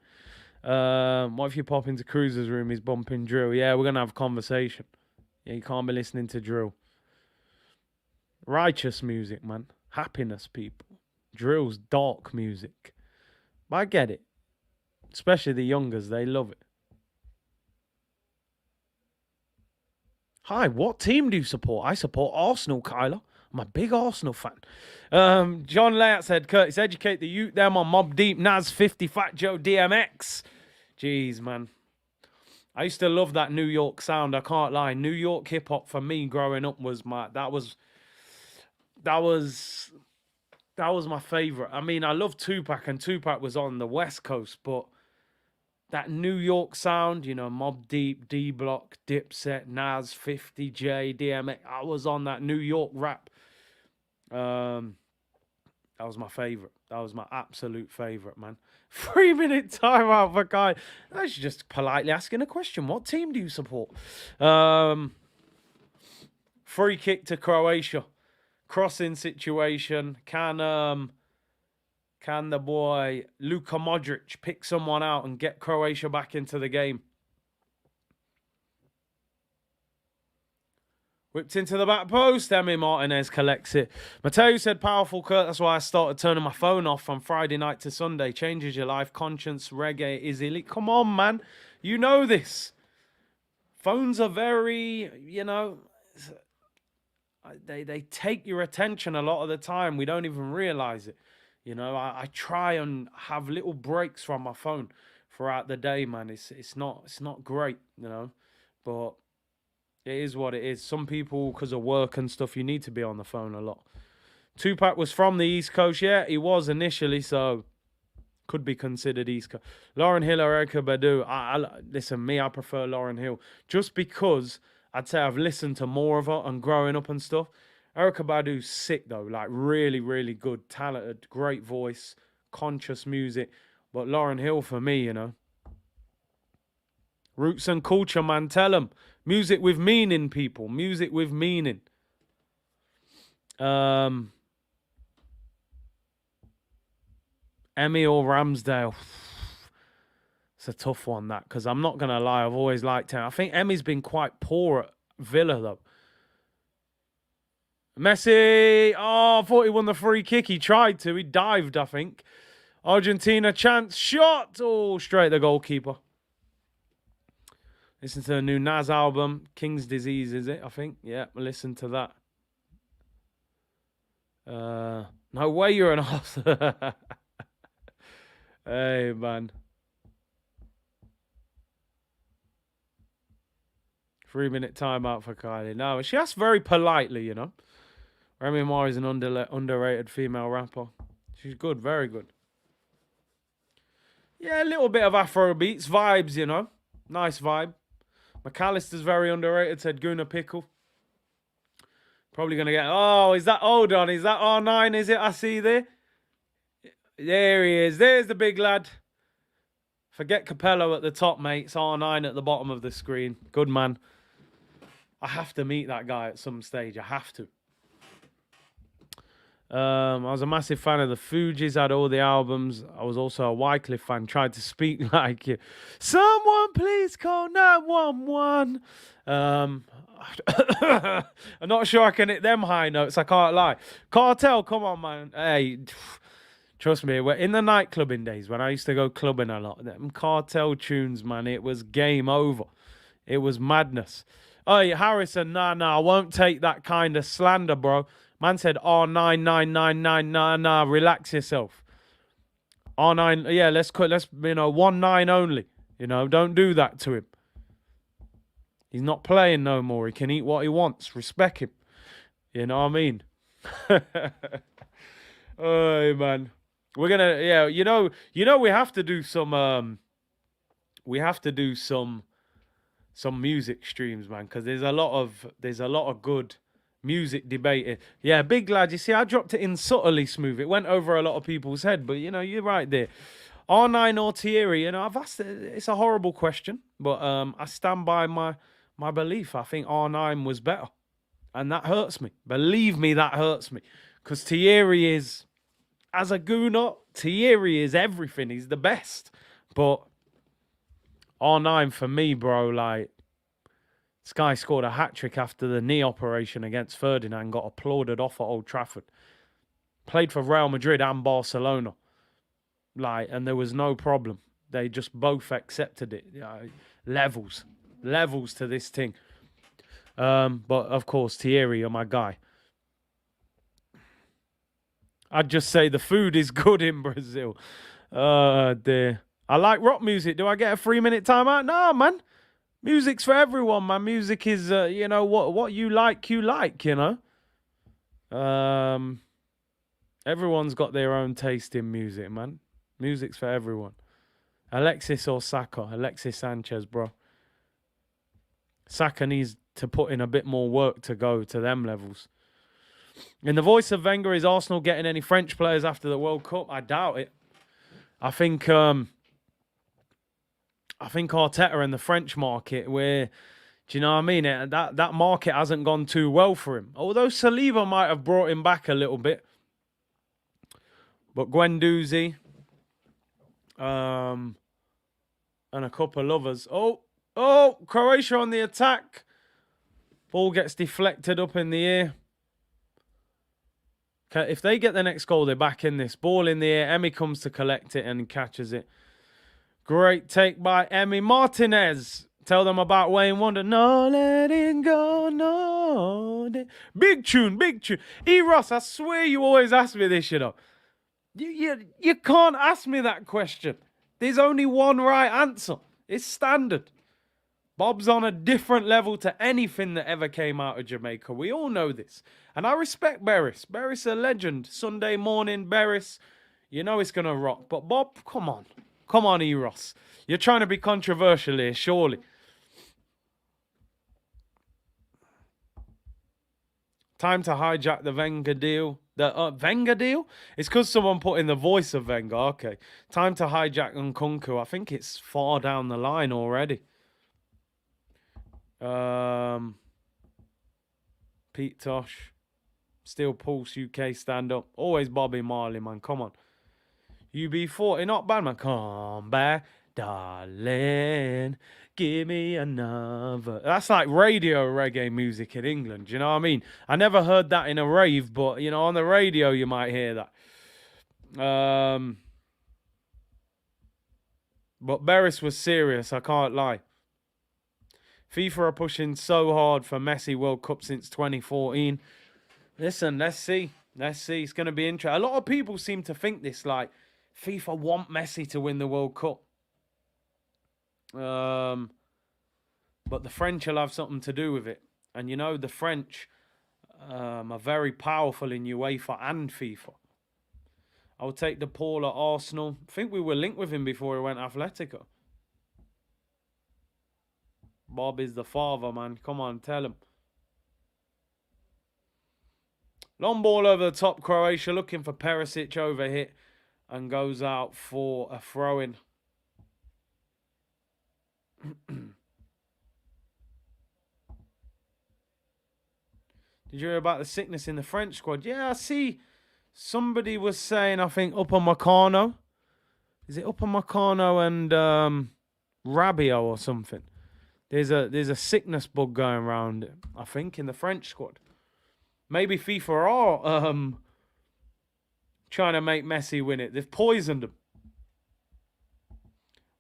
What if you pop into Cruz's room, he's bumping drill? Yeah, we're going to have a conversation. Yeah, you can't be listening to drill. Righteous music, man. Happiness, people. Drill's dark music. But I get it. Especially the youngers, they love it. Hi, what team do you support? I support Arsenal, Kyler. I'm a big Arsenal fan. John Layout said, Curtis, educate the youth them on Mob Deep, Nas 50, Fat Joe, DMX. Jeez, man. I used to love that New York sound. I can't lie. New York hip hop for me growing up was that was my favorite. I mean, I love Tupac, and Tupac was on the West Coast, but that New York sound, you know, Mobb Deep, D Block, Dipset, Nas, 50J, DMX. I was on that New York rap. That was my favorite. That was my absolute favorite, man. 3-minute timeout for Kai. I should just politely asking a question. What team do you support? Free kick to Croatia. Crossing situation. Can the boy Luka Modric pick someone out and get Croatia back into the game? Whipped into the back post. Emi Martinez collects it. Mateo said, powerful, Kurt. That's why I started turning my phone off from Friday night to Sunday. Changes your life. Conscience, reggae is elite. Come on, man. You know this. Phones are very, you know, they take your attention a lot of the time. We don't even realize it. You know, I try and have little breaks from my phone throughout the day, man. It's not great, you know, but it is what it is. Some people, because of work and stuff, you need to be on the phone a lot. Tupac was from the East Coast. Yeah, he was initially, so could be considered East Coast. Lauryn Hill or Erykah Badu. Listen, me, I prefer Lauryn Hill. Just because I'd say I've listened to more of her and growing up and stuff. Erykah Badu's sick, though. Like, really, really good. Talented, great voice, conscious music. But Lauryn Hill for me, you know. Roots and culture, man. Tell them. Music with meaning, people. Music with meaning. Emmy or Ramsdale? It's a tough one, that, because I'm not going to lie. I've always liked him. I think Emmy's been quite poor at Villa, though. Messi. Oh, I thought he won the free kick. He tried to. He dived, I think. Argentina chance. Shot. Oh, straight the goalkeeper. Listen to the new Nas album, King's Disease, is it? I think. Yeah, listen to that. No way you're an ass. Hey, man. 3-minute timeout for Kylie. No, she asked very politely, you know. Remy Ma is an underrated female rapper. She's good, very good. Yeah, a little bit of Afro beats, vibes, you know. Nice vibe. McAllister's very underrated, said Guna Pickle. Probably going to get... Oh, is that... Hold on, is that R9, is it? I see there. There he is. There's the big lad. Forget Capello at the top, mate. It's R9 at the bottom of the screen. Good man. I have to meet that guy at some stage. I have to. I was a massive fan of the Fugees, had all the albums. I was also a Wycliffe fan, tried to speak like you. Someone please call 911. I'm not sure I can hit them high notes, I can't lie. Cartel, come on, man. Hey, trust me, we're in the nightclubbing days when I used to go clubbing a lot. Them Cartel tunes, man, it was game over. It was madness. Hey, Harrison, nah, I won't take that kind of slander, bro. Man said R9999, nah, relax yourself. R9, yeah, let's 19 only. You know, don't do that to him. He's not playing no more. He can eat what he wants. Respect him. You know what I mean? Oh, man. We're gonna, yeah, you know, we have to do some music streams, man, because there's a lot of good music debate. Yeah, big lad. You see, I dropped it in subtly smooth. It went over a lot of people's head, but you know, you're right there. R9 or Thierry, you know, I've asked it. It's a horrible question, but I stand by my belief. I think R9 was better, and that hurts me. Believe me, that hurts me, because Thierry is, as a gooner, Thierry is everything. He's the best, but R9 for me, bro, like, this guy scored a hat-trick after the knee operation against Ferdinand, got applauded off at Old Trafford. Played for Real Madrid and Barcelona. Like, and there was no problem. They just both accepted it. You know, levels to this thing. But, of course, Thierry, you're my guy. I'd just say the food is good in Brazil. Dear. I like rock music. Do I get a 3-minute timeout? No, man. Music's for everyone, man. Music is, you know, what you like, you know. Everyone's got their own taste in music, man. Music's for everyone. Alexis or Saka? Alexis Sanchez, bro. Saka needs to put in a bit more work to go to them levels. In the voice of Wenger, is Arsenal getting any French players after the World Cup? I doubt it. I think Arteta in the French market, where, do you know what I mean? That market hasn't gone too well for him. Although Saliba might have brought him back a little bit. But Guendouzi, and a couple others. Oh, Croatia on the attack. Ball gets deflected up in the air. Okay, if they get the next goal, they're back in this. Ball in the air. Emi comes to collect it and catches it. Great take by Emi Martinez. Tell them about Wayne Wonder. No letting go, no. Big tune. Ross, I swear you always ask me this, you know. You can't ask me that question. There's only one right answer. It's standard. Bob's on a different level to anything that ever came out of Jamaica. We all know this. And I respect Beres. Beres a legend. Sunday morning, Beres. You know it's going to rock. But Bob, come on. Come on, Eros. You're trying to be controversial here, surely. Time to hijack the Wenger deal. The Wenger deal? It's because someone put in the voice of Wenger. Okay. Time to hijack Nkunku. I think it's far down the line already. Pete Tosh. Still Pulse UK stand up. Always Bobby Marley, man. Come on. UB40, not bad, man. Come back, darling. Give me another. That's like radio reggae music in England. Do you know what I mean? I never heard that in a rave, but, you know, on the radio you might hear that. But Beres was serious, I can't lie. FIFA are pushing so hard for Messi World Cup since 2014. Listen, let's see. Let's see. It's going to be interesting. A lot of people seem to think this, like, FIFA want Messi to win the World Cup. But the French will have something to do with it. And, you know, the French are very powerful in UEFA and FIFA. I'll take the Paul at Arsenal. I think we were linked with him before he went Atletico. Bob is the father, man. Come on, tell him. Long ball over the top, Croatia looking for Perisic over hit and goes out for a throw-in. Did you hear about the sickness in the French squad? Yeah, I see. Somebody was saying, I think, Upamecano. Is it Upamecano and Rabiot or something? There's a sickness bug going around, I think, in the French squad. Maybe FIFA are trying to make Messi win it. They've poisoned him.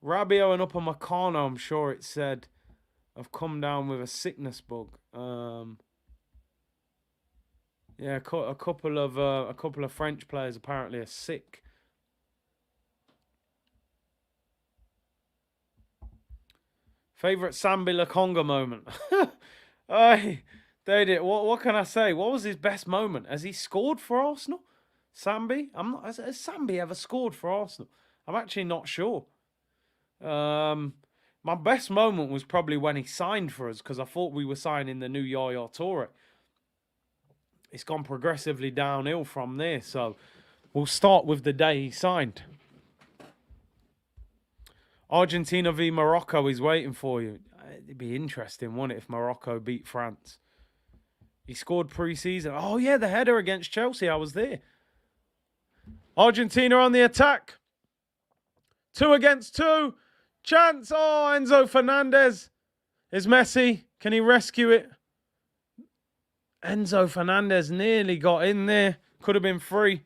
Rabiot and Upamecano, I'm sure it said, have come down with a sickness bug. Yeah, a couple of French players apparently are sick. Favorite Sambi Lokonga moment. Hey, David, what can I say? What was his best moment? Has he scored for Arsenal? Sambi? Has Sambi ever scored for Arsenal? I'm actually not sure. My best moment was probably when he signed for us, because I thought we were signing the new Yaya Toure. It's gone progressively downhill from there, so we'll start with the day he signed. Argentina v Morocco is waiting for you. It'd be interesting, wouldn't it, if Morocco beat France? He scored pre-season. Oh, yeah, the header against Chelsea. I was there. Argentina on the attack. 2 against 2. Chance. Oh, Enzo Fernandez. Is Messi. Can he rescue it? Enzo Fernandez nearly got in there. Could have been 3.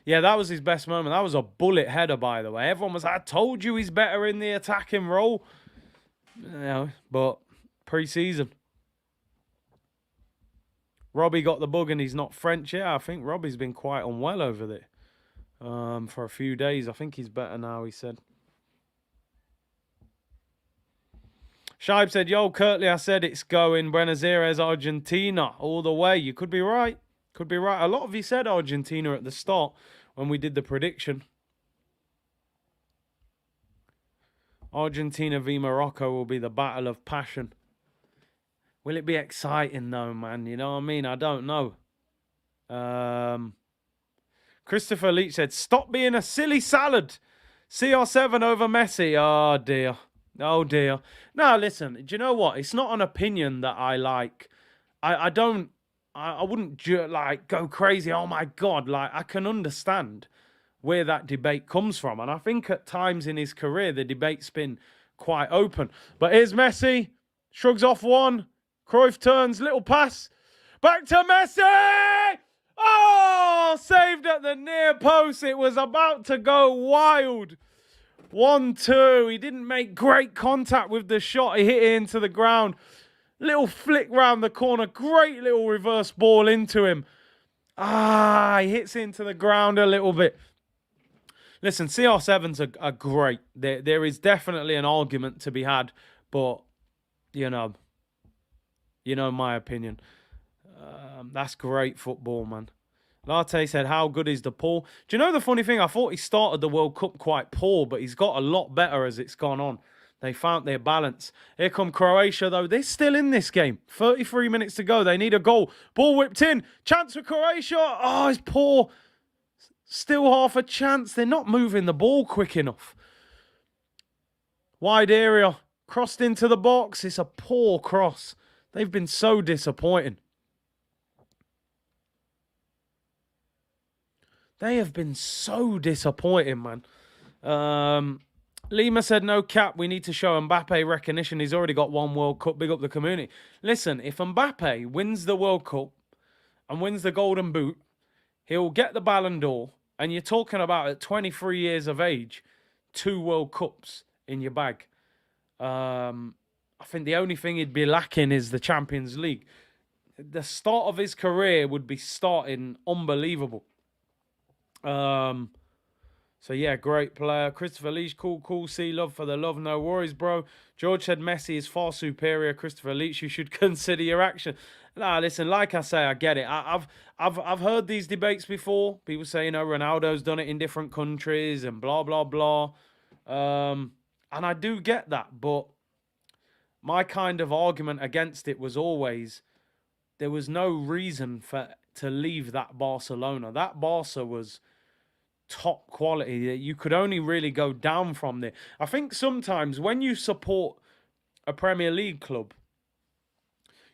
Yeah, that was his best moment. That was a bullet header, by the way. Everyone was, I told you he's better in the attacking role. You know, but pre-season. Robbie got the bug and he's not French. Yeah, I think Robbie's been quite unwell over there for a few days. I think he's better now, he said. Shibe said, yo, Curtly, I said it's going Buenos Aires, Argentina, all the way. You could be right. Could be right. A lot of you said Argentina at the start when we did the prediction. Argentina v Morocco will be the battle of passion. Will it be exciting though, man? You know what I mean? I don't know. Christopher Leach said, stop being a silly salad. CR7 over Messi. Oh, dear. Oh, dear. Now, listen, do you know what? It's not an opinion that I like. I wouldn't like go crazy. Oh my God. Like, I can understand where that debate comes from. And I think at times in his career, the debate's been quite open. But here's Messi. Shrugs off one. Cruyff turns. Little pass. Back to Messi. Oh, saved at the near post. It was about to go wild. 1-2. He didn't make great contact with the shot. He hit it into the ground. Little flick round the corner. Great little reverse ball into him. He hits into the ground a little bit. Listen, CR7s are great. There is definitely an argument to be had. But, you know my opinion. That's great football, man. Latte said, how good is the Paul? Do you know the funny thing? I thought he started the World Cup quite poor, but he's got a lot better as it's gone on. They found their balance. Here come Croatia, though. They're still in this game. 33 minutes to go. They need a goal. Ball whipped in. Chance for Croatia. Oh, it's poor. Still half a chance. They're not moving the ball quick enough. Wide area. Crossed into the box. It's a poor cross. They've been so disappointing. They have been so disappointing, man. Lima said, no cap, we need to show Mbappe recognition. He's already got 1 World Cup. Big up the community. Listen, if Mbappe wins the World Cup and wins the Golden Boot, he'll get the Ballon d'Or. And you're talking about at 23 years of age, 2 World Cups in your bag. I I think the only thing he'd be lacking is the Champions League. The start of his career would be starting unbelievable. So yeah, great player. Christopher Leach, cool. See, love for the love, no worries, bro. George said Messi is far superior. Christopher Leach, you should consider your action. Nah, listen, like I say, I get it. I've heard these debates before. People say, Ronaldo's done it in different countries and blah blah blah. And I do get that, but my kind of argument against it was always there was no reason to leave that Barcelona. That Barca was top quality. You could only really go down from there. I think sometimes when you support a Premier League club,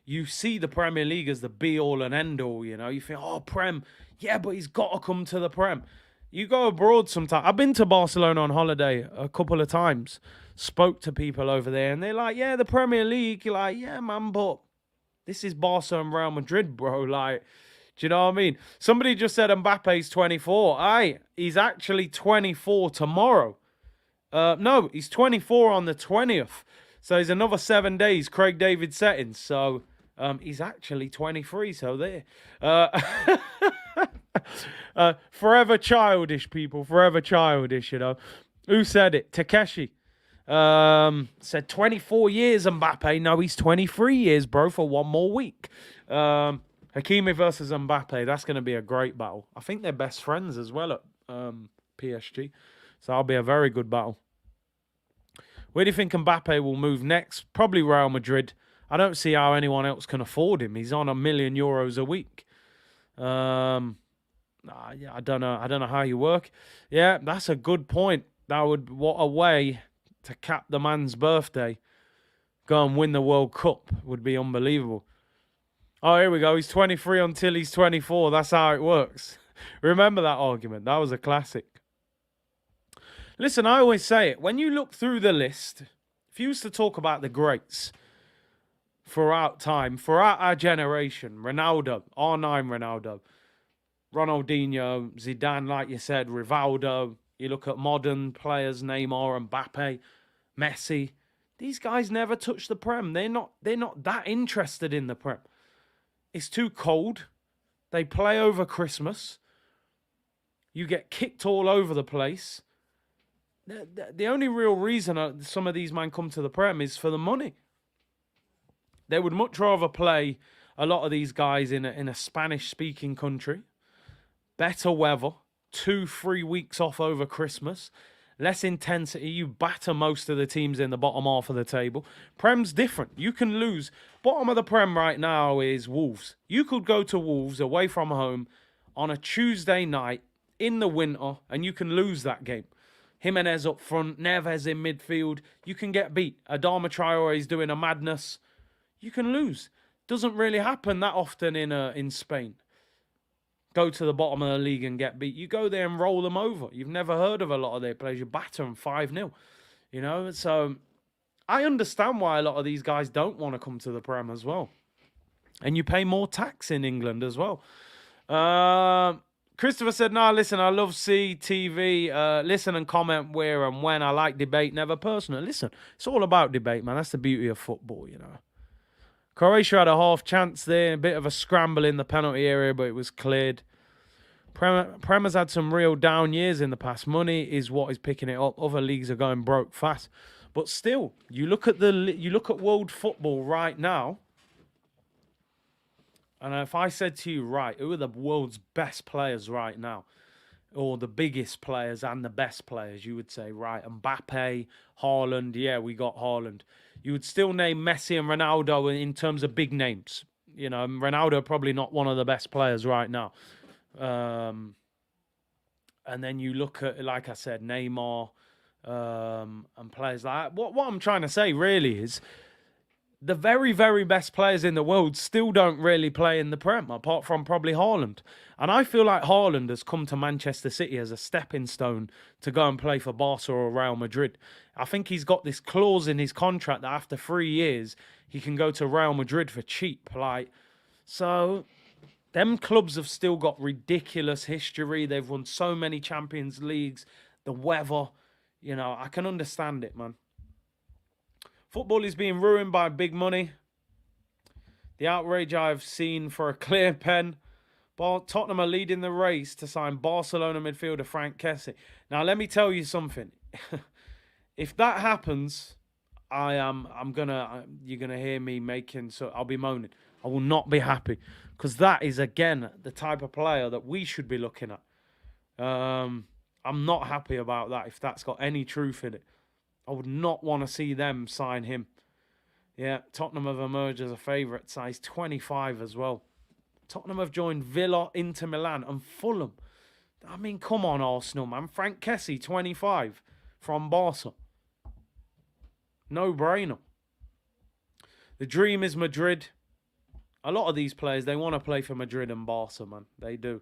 you see the Premier League as the be-all and end-all, You think, oh, Prem, yeah, but he's got to come to the Prem. You go abroad sometimes. I've been to Barcelona on holiday a couple of times, spoke to people over there, and they're like, yeah, the Premier League. You're like, yeah, man, but this is Barca and Real Madrid, bro. Like, do you know what I mean? Somebody just said Mbappe's 24. Aye, he's actually 24 tomorrow. No, he's 24 on the 20th. So he's another 7 days, Craig David settings. So he's actually 23. So there. Forever childish, people. Forever childish, Who said it? Takeshi. Said 24 years Mbappe. No, he's 23 years, bro, for one more week. Hakimi versus Mbappe. That's going to be a great battle. I think they're best friends as well at PSG. So that'll be a very good battle. Where do you think Mbappe will move next? Probably Real Madrid. I don't see how anyone else can afford him. He's on €1 million a week. Yeah, I don't know. I don't know how you work. Yeah, that's a good point. What a way to cap the man's birthday. Go and win the World Cup would be unbelievable. Oh, here we go. He's 23 until he's 24. That's how it works. Remember that argument. That was a classic. Listen, I always say it. When you look through the list, if you used to talk about the greats throughout time, throughout our generation, Ronaldo, R9 Ronaldo, Ronaldinho, Zidane, like you said, Rivaldo. You look at modern players, Neymar, Mbappe, Messi. These guys never touch the Prem. They're not that interested in the Prem. It's too cold. They play over Christmas. You get kicked all over the place. The only real reason some of these men come to the Prem is for the money. They would much rather play a lot of these guys in a Spanish-speaking country. Better weather. 2-3 weeks off over Christmas. Less intensity. You batter most of the teams in the bottom half of the table. Prem's different. You can lose. Bottom of the Prem right now is Wolves. You could go to Wolves away from home on a Tuesday night in the winter and you can lose that game. Jimenez up front, Neves in midfield. You can get beat. Adama Traore is doing a madness. You can lose. Doesn't really happen that often in Spain. Go to the bottom of the league and get beat. You go there and roll them over. You've never heard of a lot of their players. You batter them 5-0. So I understand why a lot of these guys don't want to come to the Prem as well. And you pay more tax in England as well. Christopher said, no, listen, I love CTV. Listen and comment where and when. I like debate, never personal. Listen, it's all about debate, man. That's the beauty of football, Croatia had a half chance there, a bit of a scramble in the penalty area, but it was cleared. Prem has had some real down years in the past. Money is what is picking it up. Other leagues are going broke fast. But still, you look at world football right now, and if I said to you, right, who are the world's best players right now? Or the biggest players and the best players, you would say, right, Mbappe, Haaland, yeah, we got Haaland. You would still name Messi and Ronaldo in terms of big names. Ronaldo probably not one of the best players right now. And then you look at, like I said, Neymar and players like that. What I'm trying to say really is the very, very best players in the world still don't really play in the Prem, apart from probably Haaland. And I feel like Haaland has come to Manchester City as a stepping stone to go and play for Barca or Real Madrid. I think he's got this clause in his contract that after 3 years, he can go to Real Madrid for cheap. So them clubs have still got ridiculous history. They've won so many Champions Leagues. The weather, I can understand it, man. Football is being ruined by big money. The outrage I've seen for a clear pen. Tottenham are leading the race to sign Barcelona midfielder Frank Kessie. Now, let me tell you something. If that happens, you're gonna hear me making, so I'll be moaning. I will not be happy, because that is, again, the type of player that we should be looking at. I'm not happy about that if that's got any truth in it. I would not want to see them sign him. Yeah, Tottenham have emerged as a favourite. Size 25 as well. Tottenham have joined Villa, Inter Milan and Fulham. I mean, come on, Arsenal, man. Frank Kessie, 25, from Barca. No-brainer. The dream is Madrid. A lot of these players, they want to play for Madrid and Barca, man. They do.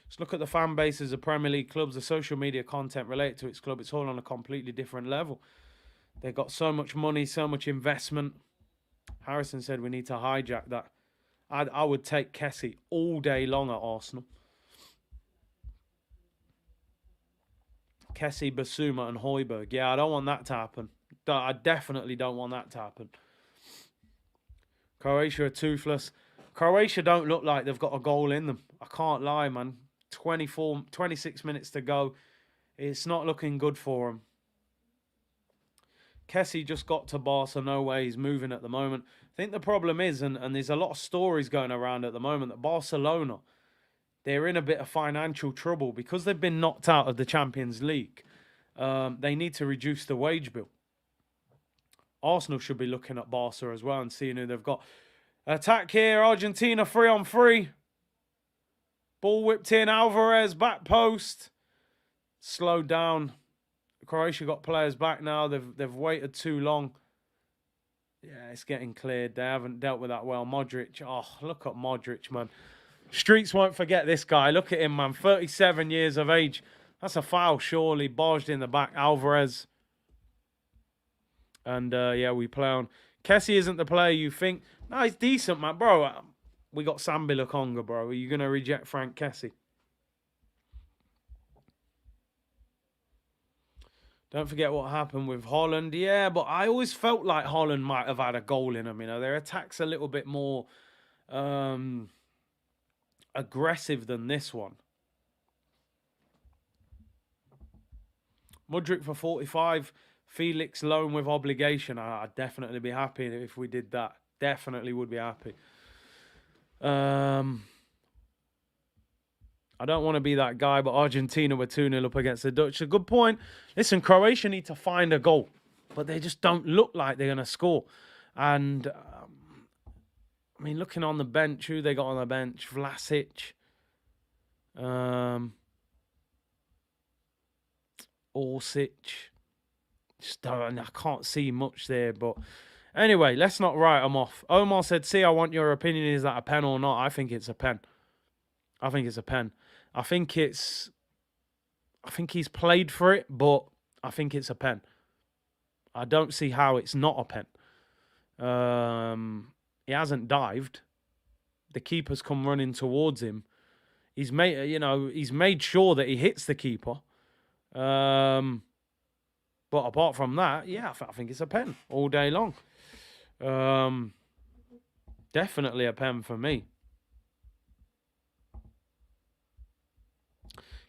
Just look at the fan bases of Premier League clubs, the social media content related to its club. It's all on a completely different level. They've got so much money, so much investment. Harrison said we need to hijack that. I would take Kessie all day long at Arsenal. Kessie, Basuma and Højbjerg. Yeah, I don't want that to happen. I definitely don't want that to happen. Croatia are toothless. Croatia don't look like they've got a goal in them. I can't lie, man. 26 minutes to go. It's not looking good for them. Kessie just got to Barca. No way he's moving at the moment. I think the problem is, and there's a lot of stories going around at the moment, that Barcelona, they're in a bit of financial trouble because they've been knocked out of the Champions League. They need to reduce the wage bill. Arsenal should be looking at Barca as well and seeing who they've got. Attack here, Argentina 3-on-3. Ball whipped in, Alvarez, back post. Slowed down. Croatia got players back now. They've waited too long. Yeah, it's getting cleared. They haven't dealt with that well. Modric. Oh, look at Modric, man. Streets won't forget this guy. Look at him, man. 37 years of age. That's a foul, surely. Barged in the back. Alvarez. And, yeah, we play on. Kessie isn't the player you think. No, he's decent, man. Bro, we got Sambi Lokonga, bro. Are you going to reject Frank Kessie? Don't forget what happened with Holland. Yeah, but I always felt like Holland might have had a goal in them. You know, their attack's a little bit more aggressive than this one. Modric for 45. Felix loan with obligation. I'd definitely be happy if we did that. Definitely would be happy. I don't want to be that guy, but Argentina were 2-0 up against the Dutch. A good point. Listen, Croatia need to find a goal, but they just don't look like they're going to score. And, I mean, looking on the bench, who they got on the bench? Vlasic. Orsic. I can't see much there, but anyway, let's not write them off. Omar said, see, I want your opinion. Is that a pen or not? I think it's a pen. I think it's a pen. I think he's played for it, but I think it's a pen. I don't see how it's not a pen. He hasn't dived. The keeper's come running towards him. He's made sure that he hits the keeper. But apart from that, yeah, I think it's a pen all day long. Definitely a pen for me.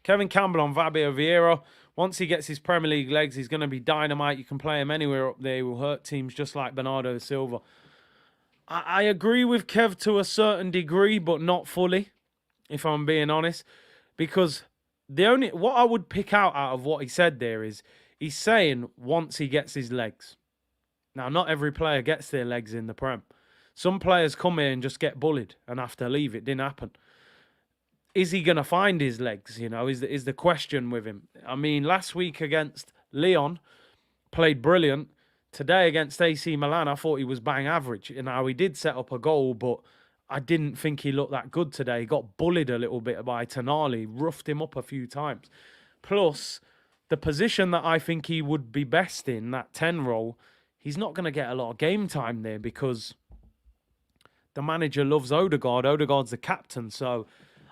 Kevin Campbell on Fabio Vieira. Once he gets his Premier League legs, he's going to be dynamite. You can play him anywhere up there. He will hurt teams just like Bernardo Silva. I agree with Kev to a certain degree, but not fully, if I'm being honest. Because what I would pick out of what he said there is, he's saying once he gets his legs. Now, not every player gets their legs in the Prem. Some players come here and just get bullied and have to leave. It didn't happen. Is he going to find his legs? You know, is the question with him. I mean, last week against Lyon, played brilliant. Today against AC Milan, I thought he was bang average. You know, he did set up a goal, but I didn't think he looked that good today. He got bullied a little bit by Tonali, roughed him up a few times. Plus, the position that I think he would be best in, that 10 role, he's not going to get a lot of game time there because the manager loves Odegaard. Odegaard's the captain, so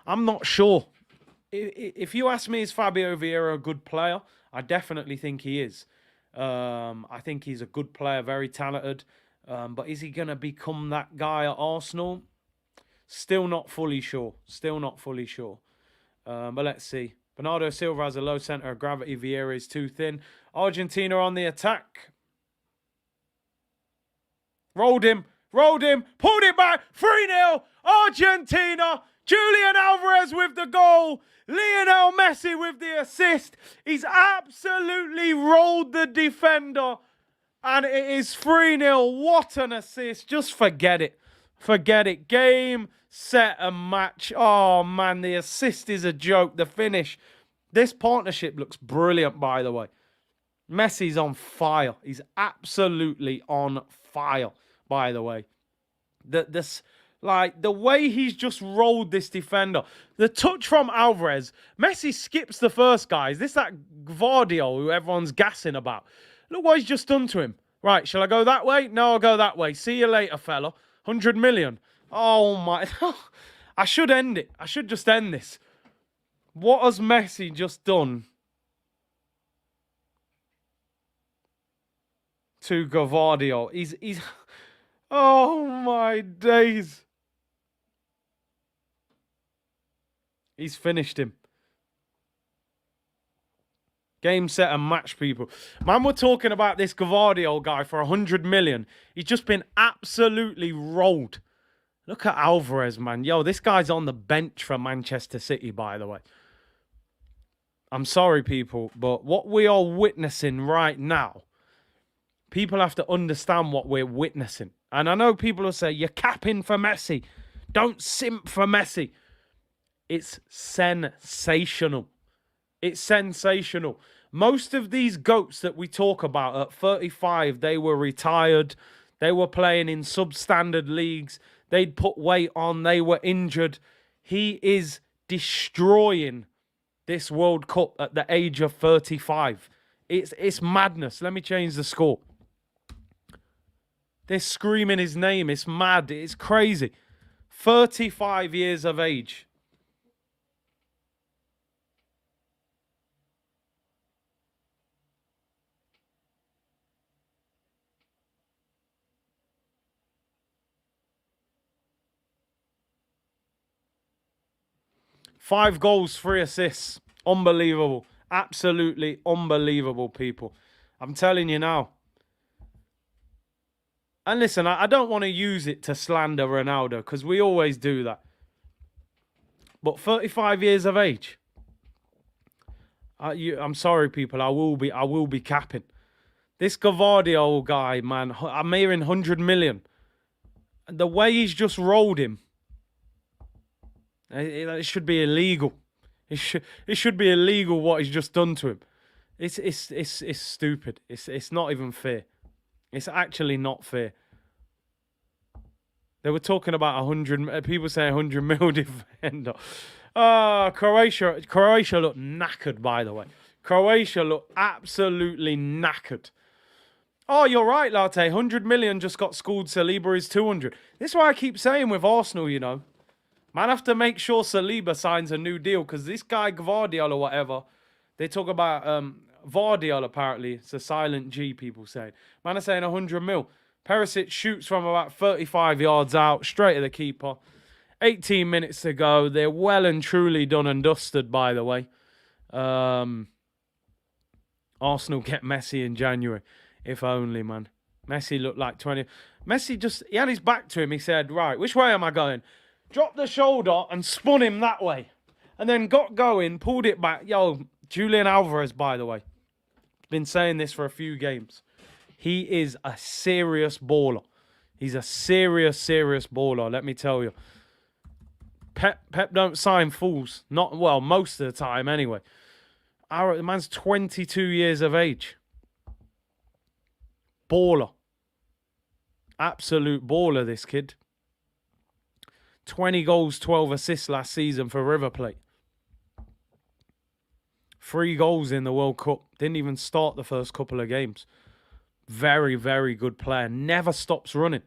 I'm not sure. If you ask me, is Fabio Vieira a good player? I definitely think he is. I think he's a good player, very talented. But is he going to become that guy at Arsenal? Still not fully sure. Still not fully sure. But let's see. Bernardo Silva has a low centre of gravity. Vieira is too thin. Argentina on the attack. Rolled him. Pulled it back. 3-0. Argentina. Julian Alvarez with the goal. Lionel Messi with the assist. He's absolutely rolled the defender. And it is 3-0. What an assist. Just forget it. Forget it. Game, set, and match. Oh, man, the assist is a joke. The finish. This partnership looks brilliant, by the way. Messi's on fire. He's absolutely on fire, by the way. The way he's just rolled this defender. The touch from Alvarez. Messi skips the first guy. Is this that Gvardiol who everyone's gassing about? Look what he's just done to him. Right, shall I go that way? No, I'll go that way. See you later, fella. 100 million. Oh, my. I should end it. I should just end this. What has Messi just done to Gvardiol? He's... Oh, my days. He's finished him. Game, set, and match, people. Man, we're talking about this Gvardiol guy for 100 million. He's just been absolutely rolled. Look at Alvarez, man. Yo, this guy's on the bench for Manchester City, by the way. I'm sorry, people, but what we are witnessing right now, people have to understand what we're witnessing. And I know people will say, you're capping for Messi. Don't simp for Messi. It's sensational. It's sensational. Most of these GOATs that we talk about at 35, they were retired. They were playing in substandard leagues. They'd put weight on. They were injured. He is destroying this World Cup at the age of 35. It's madness. Let me change the score. They're screaming his name. It's mad. It's crazy. 35 years of age. Five goals, 3 assists. Unbelievable. Absolutely unbelievable, people. I'm telling you now. And listen, I don't want to use it to slander Ronaldo, because we always do that. But 35 years of age. I'm sorry, people. I will be capping. This Gvardiol guy, man. I'm hearing 100 million. The way he's just rolled him. It should be illegal. It should be illegal what he's just done to him. It's stupid. It's not even fair. It's actually not fair. They were talking about 100. People say 100 mil defender. Croatia looked knackered, by the way. Croatia looked absolutely knackered. Oh, you're right, Latte. 100 million just got schooled. Saliba is 200. This is why I keep saying with Arsenal, you know. Man, have to make sure Saliba signs a new deal, because this guy Gvardiol or whatever, they talk about Vardiol apparently. It's a silent G, people saying. Man are saying 100 mil. Perisic shoots from about 35 yards out, straight to the keeper. 18 minutes to go. They're well and truly done and dusted, by the way. Arsenal get Messi in January. If only, man. Messi looked like 20. Messi he had his back to him. He said, right, which way am I going? Dropped the shoulder and spun him that way. And then got going, pulled it back. Yo, Julian Alvarez, by the way. Been saying this for a few games. He is a serious baller. He's a serious baller, let me tell you. Pep don't sign fools. Not, well, most of the time anyway. The man's 22 years of age. Baller. Absolute baller, this kid. 20 goals, 12 assists last season for River Plate. 3 goals in the World Cup. Didn't even start the first couple of games. Very, very good player. Never stops running.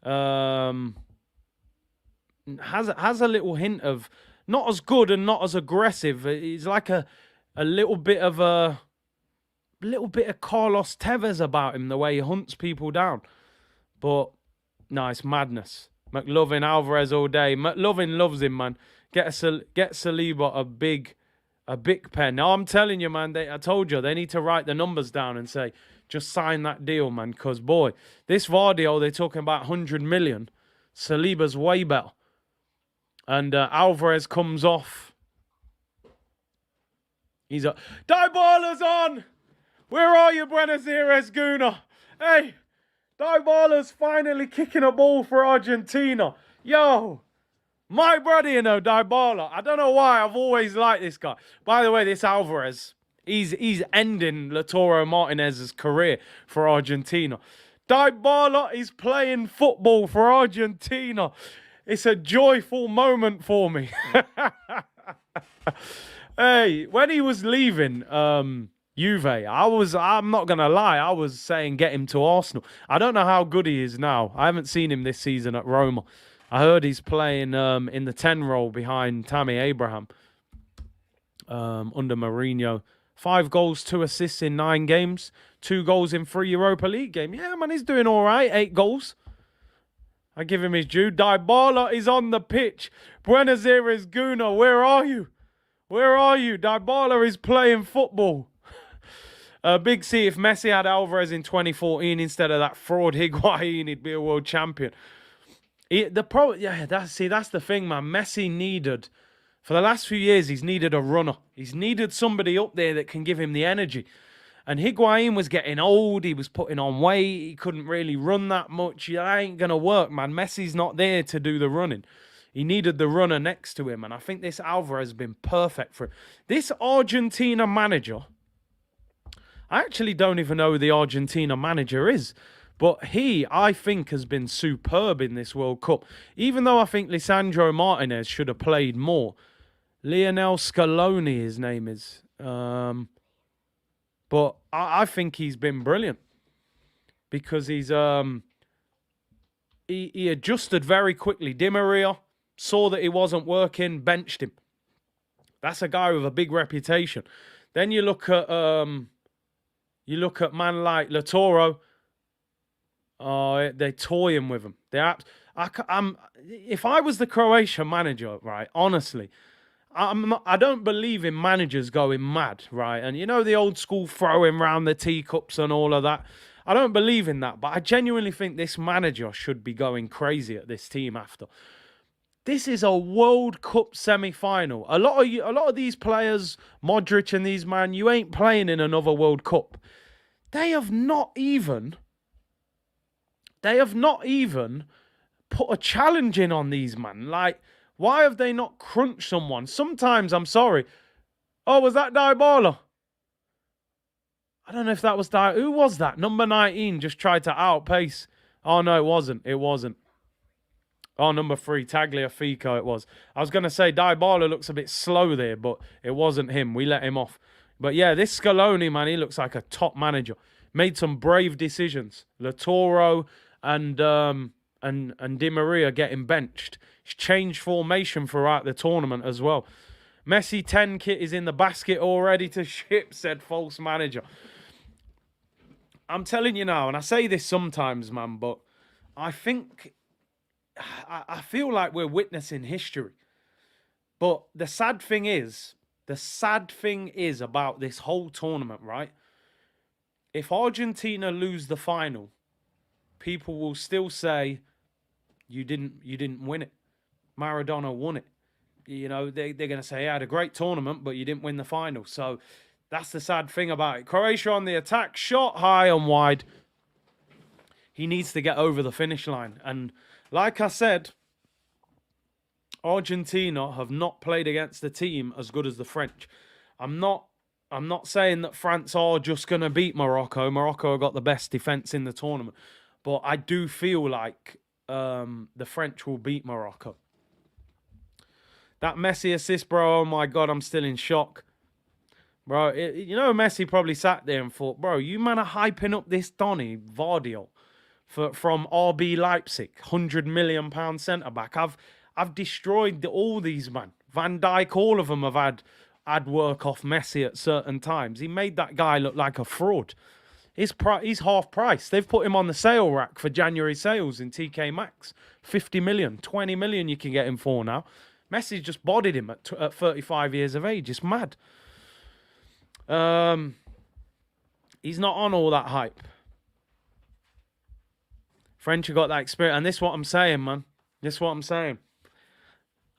Has a little hint of not as good and not as aggressive. He's like a little bit of a little bit of Carlos Tevez about him, the way he hunts people down. But no, it's madness. McLovin, Alvarez all day. McLovin loves him, man. Get Saliba a big pen. Now I'm telling you, man. I told you they need to write the numbers down and say, just sign that deal, man. Because boy, this Vardio, they're talking about 100 million. Saliba's way better. And Alvarez comes off. He's a Dybala's on. Where are you, Buenos Aires, Guna? Hey, Dybala's finally kicking a ball for Argentina. Yo, my brother, you know, Dybala. I don't know why I've always liked this guy. By the way, this Alvarez, he's ending Lautaro Martinez's career for Argentina. Dybala is playing football for Argentina. It's a joyful moment for me. Hey, when he was leaving Juve, I'm not going to lie, I was saying get him to Arsenal. I don't know how good he is now. I haven't seen him this season at Roma. I heard he's playing in the 10 role behind Tammy Abraham under Mourinho. 5 goals, 2 assists in 9 games. 2 goals in 3 Europa League games. Yeah, man, he's doing all right. 8 goals. I give him his due. Dybala is on the pitch. Buenos Aires, Guna, where are you? Where are you? Dybala is playing football. Big C, if Messi had Alvarez in 2014 instead of that fraud Higuain, he'd be a world champion. That's the thing, man. Messi needed, for the last few years, he's needed a runner. He's needed somebody up there that can give him the energy. And Higuain was getting old. He was putting on weight. He couldn't really run that much. That ain't going to work, man. Messi's not there to do the running. He needed the runner next to him. And I think this Alvarez has been perfect for him. This Argentina manager, I actually don't even know who the Argentina manager is. But he, I think, has been superb in this World Cup. Even though I think Lisandro Martinez should have played more. Lionel Scaloni, his name is. But I think he's been brilliant. Because he's he adjusted very quickly. Di Maria saw that he wasn't working, benched him. That's a guy with a big reputation. Then you look at man like Lautaro. Oh, they're toying with him. If I was the Croatian manager, right, honestly, I don't believe in managers going mad, right? And you know the old school throwing round the teacups and all of that. I don't believe in that, but I genuinely think this manager should be going crazy at this team after. This is a World Cup semi-final. A lot of these players, Modric and these man, you ain't playing in another World Cup. They have not even put a challenge in on these man. Like, why have they not crunched someone? Sometimes, I'm sorry. Oh, was that Dybala? I don't know if that was who was that? Number 19 just tried to outpace. Oh, no, it wasn't. It wasn't. Oh, number 3, Tagliafico it was. I was going to say Dybala looks a bit slow there, but it wasn't him. We let him off. But yeah, this Scaloni, man, he looks like a top manager. Made some brave decisions. Lautaro and Di Maria getting benched. He's changed formation throughout the tournament as well. Messi 10 kit is in the basket already to ship, said false manager. I'm telling you now, and I say this sometimes, man, but I feel like we're witnessing history. But the sad thing is about this whole tournament, right? If Argentina lose the final, people will still say, you didn't win it. Maradona won it. You know, they're going to say, I had a great tournament, but you didn't win the final. So that's the sad thing about it. Croatia on the attack, shot high and wide. He needs to get over the finish line. And like I said, Argentina have not played against a team as good as the French. I'm not saying that France are just going to beat Morocco. Morocco got the best defence in the tournament. But I do feel like the French will beat Morocco. That Messi assist, bro, oh my God, I'm still in shock. Bro, Messi probably sat there and thought, bro, you man are hyping up this Donny Vardio from RB Leipzig, £100 million centre-back. I've destroyed all these, man. Van Dijk, all of them have had add work off Messi at certain times. He made that guy look like a fraud. He's half price. They've put him on the sale rack for January sales in TK Maxx. 50 million, 20 million you can get him for now. Messi just bodied him at 35 years of age. It's mad. He's not on all that hype. French have got that experience. And this is what I'm saying, man. This is what I'm saying.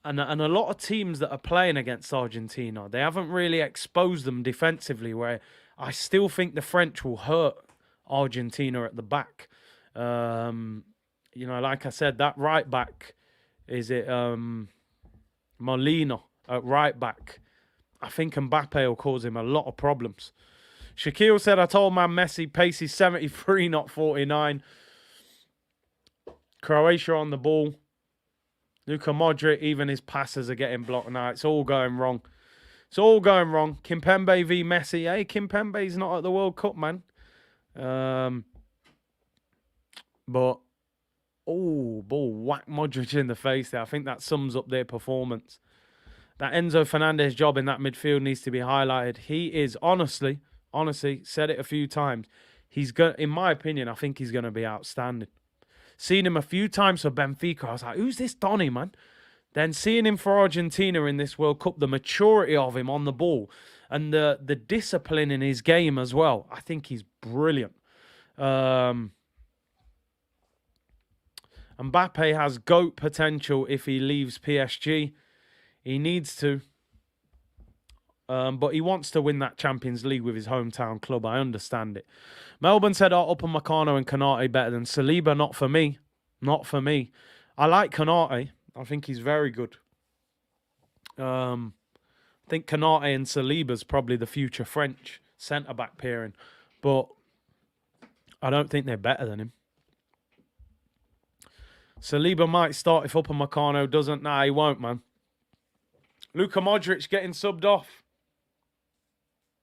And a lot of teams that are playing against Argentina, they haven't really exposed them defensively, where I still think the French will hurt Argentina at the back. You know, like I said, that right back, is it Molina at right back? I think Mbappe will cause him a lot of problems. Shaquille said, I told man Messi pace is 73, not 49. Croatia on the ball. Luka Modric, even his passes are getting blocked now. It's all going wrong. It's all going wrong. Kimpembe v Messi. Hey, Kimpembe's not at the World Cup, man. But, oh, ball whack Modric in the face there. I think that sums up their performance. That Enzo Fernandez job in that midfield needs to be highlighted. He is, honestly, said it a few times. He's going, in my opinion, I think he's going to be outstanding. Seen him a few times for Benfica. I was like, who's this Donny, man? Then seeing him for Argentina in this World Cup, the maturity of him on the ball and the discipline in his game as well. I think he's brilliant. Mbappe has GOAT potential if he leaves PSG. He needs to. But he wants to win that Champions League with his hometown club. I understand it. Melbourne said, Upamecano and Konate better than Saliba. Not for me. Not for me. I like Konate. I think he's very good. I think Konate and Saliba's probably the future French centre-back pairing. But I don't think they're better than him. Saliba might start if Upamecano doesn't. Nah, he won't, man. Luka Modric getting subbed off.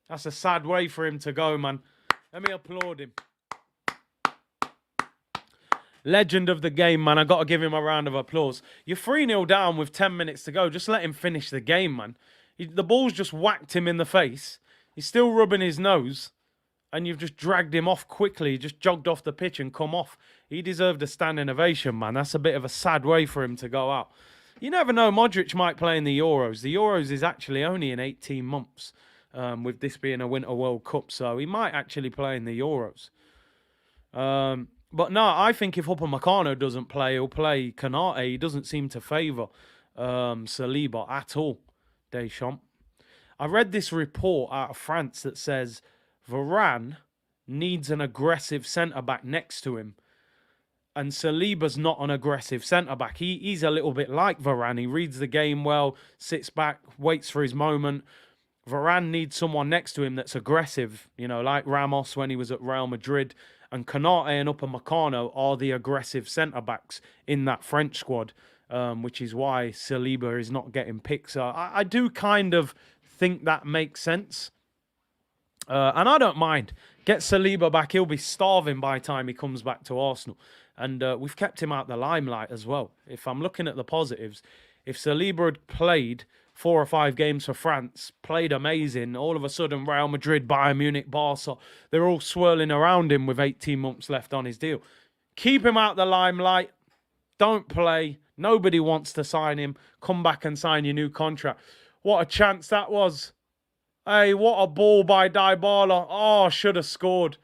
That's a sad way for him to go, man. Let me applaud him. Legend of the game, man. I got to give him a round of applause. You're 3-0 down with 10 minutes to go. Just let him finish the game, man. The ball's just whacked him in the face. He's still rubbing his nose. And you've just dragged him off quickly. He just jogged off the pitch and come off. He deserved a standing ovation, man. That's a bit of a sad way for him to go out. You never know. Modric might play in the Euros. The Euros is actually only in 18 months. With this being a Winter World Cup. So he might actually play in the Euros. But no, I think if Upamecano doesn't play, he'll play Konate. He doesn't seem to favour Saliba at all, Deschamps. I read this report out of France that says Varane needs an aggressive centre-back next to him. And Saliba's not an aggressive centre-back. He's a little bit like Varane. He reads the game well, sits back, waits for his moment. Varane needs someone next to him that's aggressive, you know, like Ramos when he was at Real Madrid. And Konate and Upamecano are the aggressive centre-backs in that French squad, which is why Saliba is not getting picked. So I do kind of think that makes sense. And I don't mind. Get Saliba back. He'll be starving by the time he comes back to Arsenal. And we've kept him out the limelight as well. If I'm looking at the positives, if Saliba had played 4 or 5 games for France, played amazing, all of a sudden Real Madrid, Bayern Munich, Barca, they're all swirling around him with 18 months left on his deal. Keep him out the limelight. Don't play. Nobody wants to sign him. Come back and sign your new contract. What a chance that was. Hey, what a ball by Dybala. Oh, should have scored.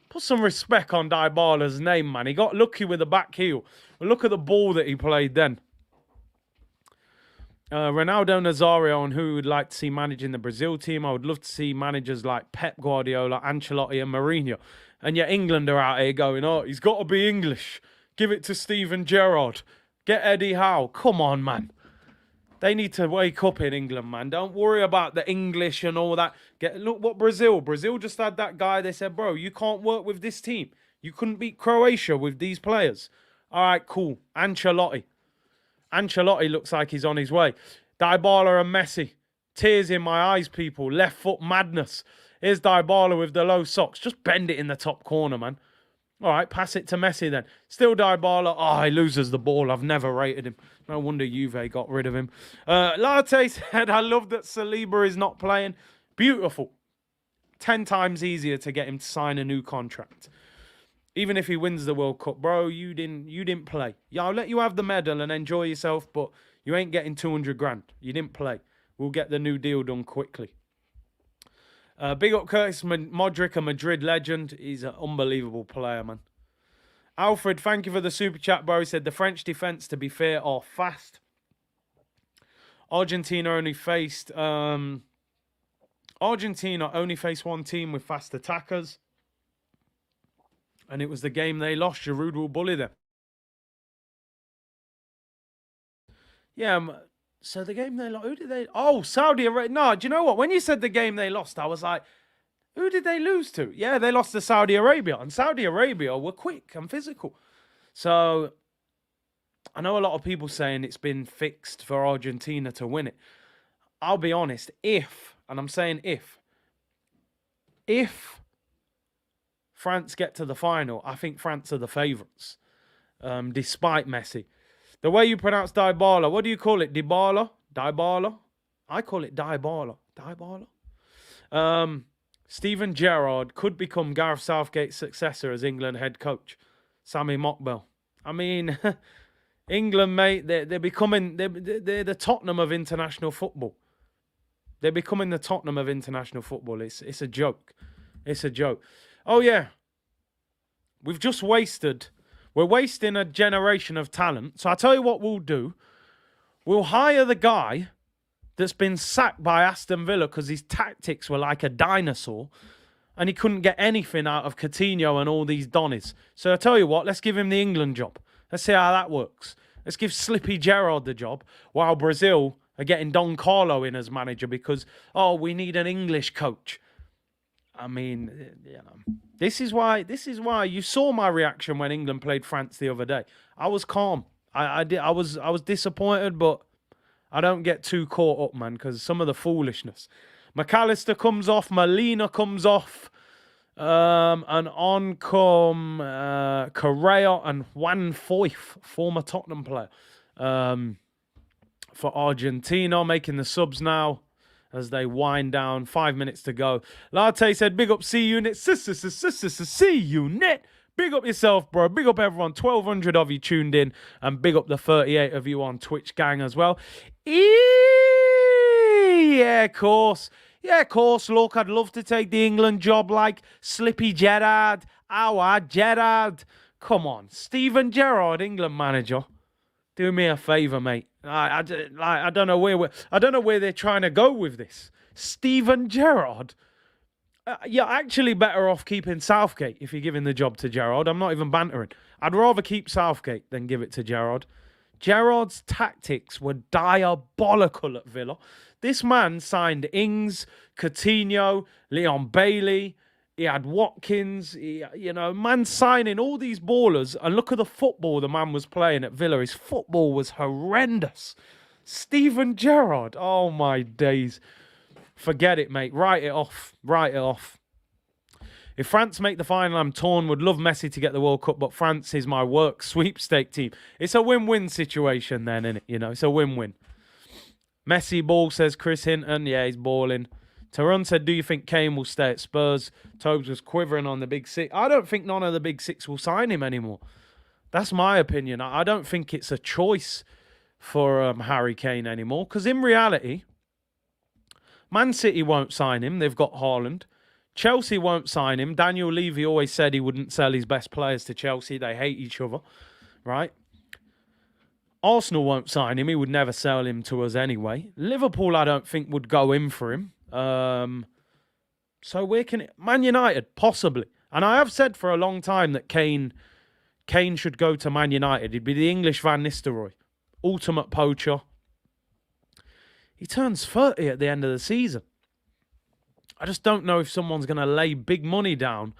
Put some respect on Dybala's name, man. He got lucky with the back heel. But look at the ball that he played then. Ronaldo Nazario and who would like to see managing the Brazil team. I would love to see managers like Pep Guardiola, Ancelotti and Mourinho. And yet England are out here going, oh, he's got to be English. Give it to Steven Gerrard. Get Eddie Howe. Come on, man. They need to wake up in England, man. Don't worry about the English and all that. Look what Brazil just had that guy. They said, bro, you can't work with this team. You couldn't beat Croatia with these players. All right, cool. Ancelotti looks like he's on his way. Dybala and Messi. Tears in my eyes, people. Left foot madness. Here's Dybala with the low socks. Just bend it in the top corner, man. All right, pass it to Messi then. Still Dybala. Oh, he loses the ball. I've never rated him. No wonder Juve got rid of him. Latte said, I love that Saliba is not playing. Beautiful. 10 times easier to get him to sign a new contract. Even if he wins the World Cup, bro, you didn't play. Yeah, I'll let you have the medal and enjoy yourself, but you ain't getting 200 grand. You didn't play. We'll get the new deal done quickly. Big up Curtis Modric, a Madrid legend. He's an unbelievable player, man. Alfred, thank you for the super chat, bro. He said the French defense, to be fair, are fast. Argentina only faced one team with fast attackers, and it was the game they lost. Giroud will bully them. Yeah. So the game they lost, who did they? Oh, Saudi Arabia. No, do you know what? When you said the game they lost, I was like, who did they lose to? Yeah, they lost to Saudi Arabia. And Saudi Arabia were quick and physical. So I know a lot of people saying it's been fixed for Argentina to win it. I'll be honest, and I'm saying if France get to the final, I think France are the favourites, despite Messi. The way you pronounce Dybala, what do you call it? Dybala? Dybala? I call it Dybala. Dybala? Steven Gerrard could become Gareth Southgate's successor as England head coach. Sami Mokbel. I mean, England, mate, they're the Tottenham of international football. They're becoming the Tottenham of international football. It's a joke. It's a joke. Oh, yeah. We're wasting a generation of talent. So I'll tell you what we'll do. We'll hire the guy that's been sacked by Aston Villa because his tactics were like a dinosaur and he couldn't get anything out of Coutinho and all these Donnies. So I'll tell you what, let's give him the England job. Let's see how that works. Let's give Slippy Gerrard the job while Brazil are getting Don Carlo in as manager because, we need an English coach. I mean, this is why you saw my reaction when England played France the other day. I was calm. I was disappointed, but I don't get too caught up, man, because some of the foolishness. McAllister comes off, Molina comes off, and on come Correa and Juan Foyth, former Tottenham player, for Argentina, making the subs now as they wind down. 5 minutes to go. Latte said, big up C-Unit. C-Unit. Big up yourself, bro. Big up everyone. 1,200 of you tuned in. And big up the 38 of you on Twitch gang as well. Yeah, of course. Yeah, of course. Look, I'd love to take the England job like Slippy Gerrard. Gerrard. Come on. Steven Gerrard, England manager. Do me a favour, mate. I don't know where they're trying to go with this. Steven Gerrard. You're actually better off keeping Southgate if you're giving the job to Gerrard. I'm not even bantering. I'd rather keep Southgate than give it to Gerrard. Gerrard's tactics were diabolical at Villa. This man signed Ings, Coutinho, Leon Bailey. He had Watkins. Man signing all these ballers. And look at the football the man was playing at Villa. His football was horrendous. Steven Gerrard. Oh, my days. Forget it, mate. Write it off. Write it off. If France make the final, I'm torn. Would love Messi to get the World Cup, but France is my work sweepstake team. It's a win-win situation then, isn't it? It's a win-win. Messi ball, says Chris Hinton. Yeah, he's balling. Taron said, do you think Kane will stay at Spurs? Tobes was quivering on the Big Six. I don't think none of the Big Six will sign him anymore. That's my opinion. I don't think it's a choice for Harry Kane anymore. Because in reality, Man City won't sign him. They've got Haaland. Chelsea won't sign him. Daniel Levy always said he wouldn't sell his best players to Chelsea. They hate each other, right? Arsenal won't sign him. He would never sell him to us anyway. Liverpool, I don't think, would go in for him. So where can it... Man United, possibly. And I have said for a long time that Kane should go to Man United. He'd be the English Van Nistelrooy. Ultimate poacher. He turns 30 at the end of the season. I just don't know if someone's going to lay big money down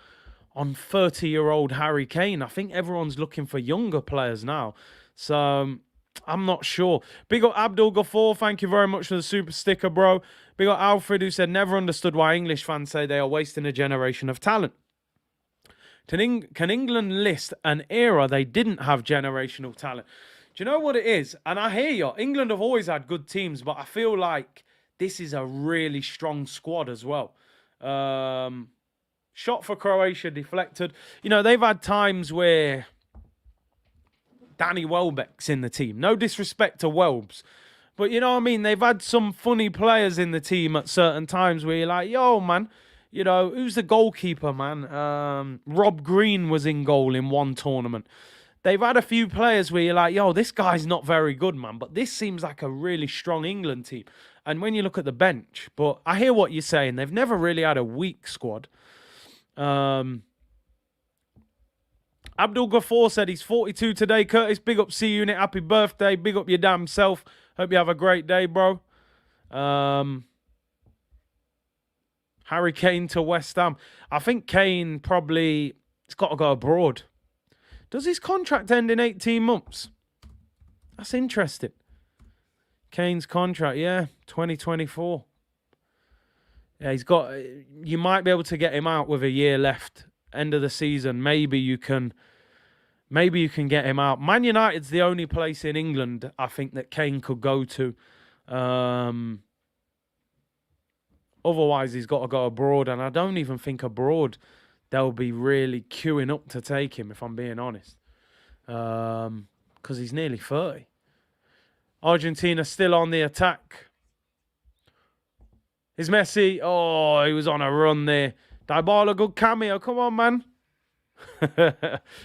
on 30-year-old Harry Kane. I think everyone's looking for younger players now. So I'm not sure. Big up Abdul Ghaffar. Thank you very much for the super sticker, bro. Big up Alfred, who said, never understood why English fans say they are wasting a generation of talent. Can England list an era they didn't have generational talent? Do you know what it is? And I hear you. England have always had good teams, but I feel like this is a really strong squad as well. Shot for Croatia deflected. You know, they've had times where Danny Welbeck's in the team. No disrespect to Welbs. But you know what I mean? They've had some funny players in the team at certain times where you're like, yo, man, you know, who's the goalkeeper, man? Rob Green was in goal in one tournament. They've had a few players where you're like, yo, this guy's not very good, man. But this seems like a really strong England team. And when you look at the bench, but I hear what you're saying. They've never really had a weak squad. Abdul Ghaffar said he's 42 today. Curtis, big up C Unit. Happy birthday. Big up your damn self. Hope you have a great day, bro. Harry Kane to West Ham. I think Kane probably has got to go abroad. Does his contract end in 18 months? That's interesting. Kane's contract, yeah, 2024. Yeah, he's got. You might be able to get him out with a year left. End of the season, maybe you can get him out. Man United's the only place in England I think that Kane could go to. Otherwise, he's got to go abroad, and I don't even think abroad they'll be really queuing up to take him, if I'm being honest, because he's nearly 30. Argentina still on the attack. Is Messi? Oh, he was on a run there. Dybala, good cameo. Come on, man.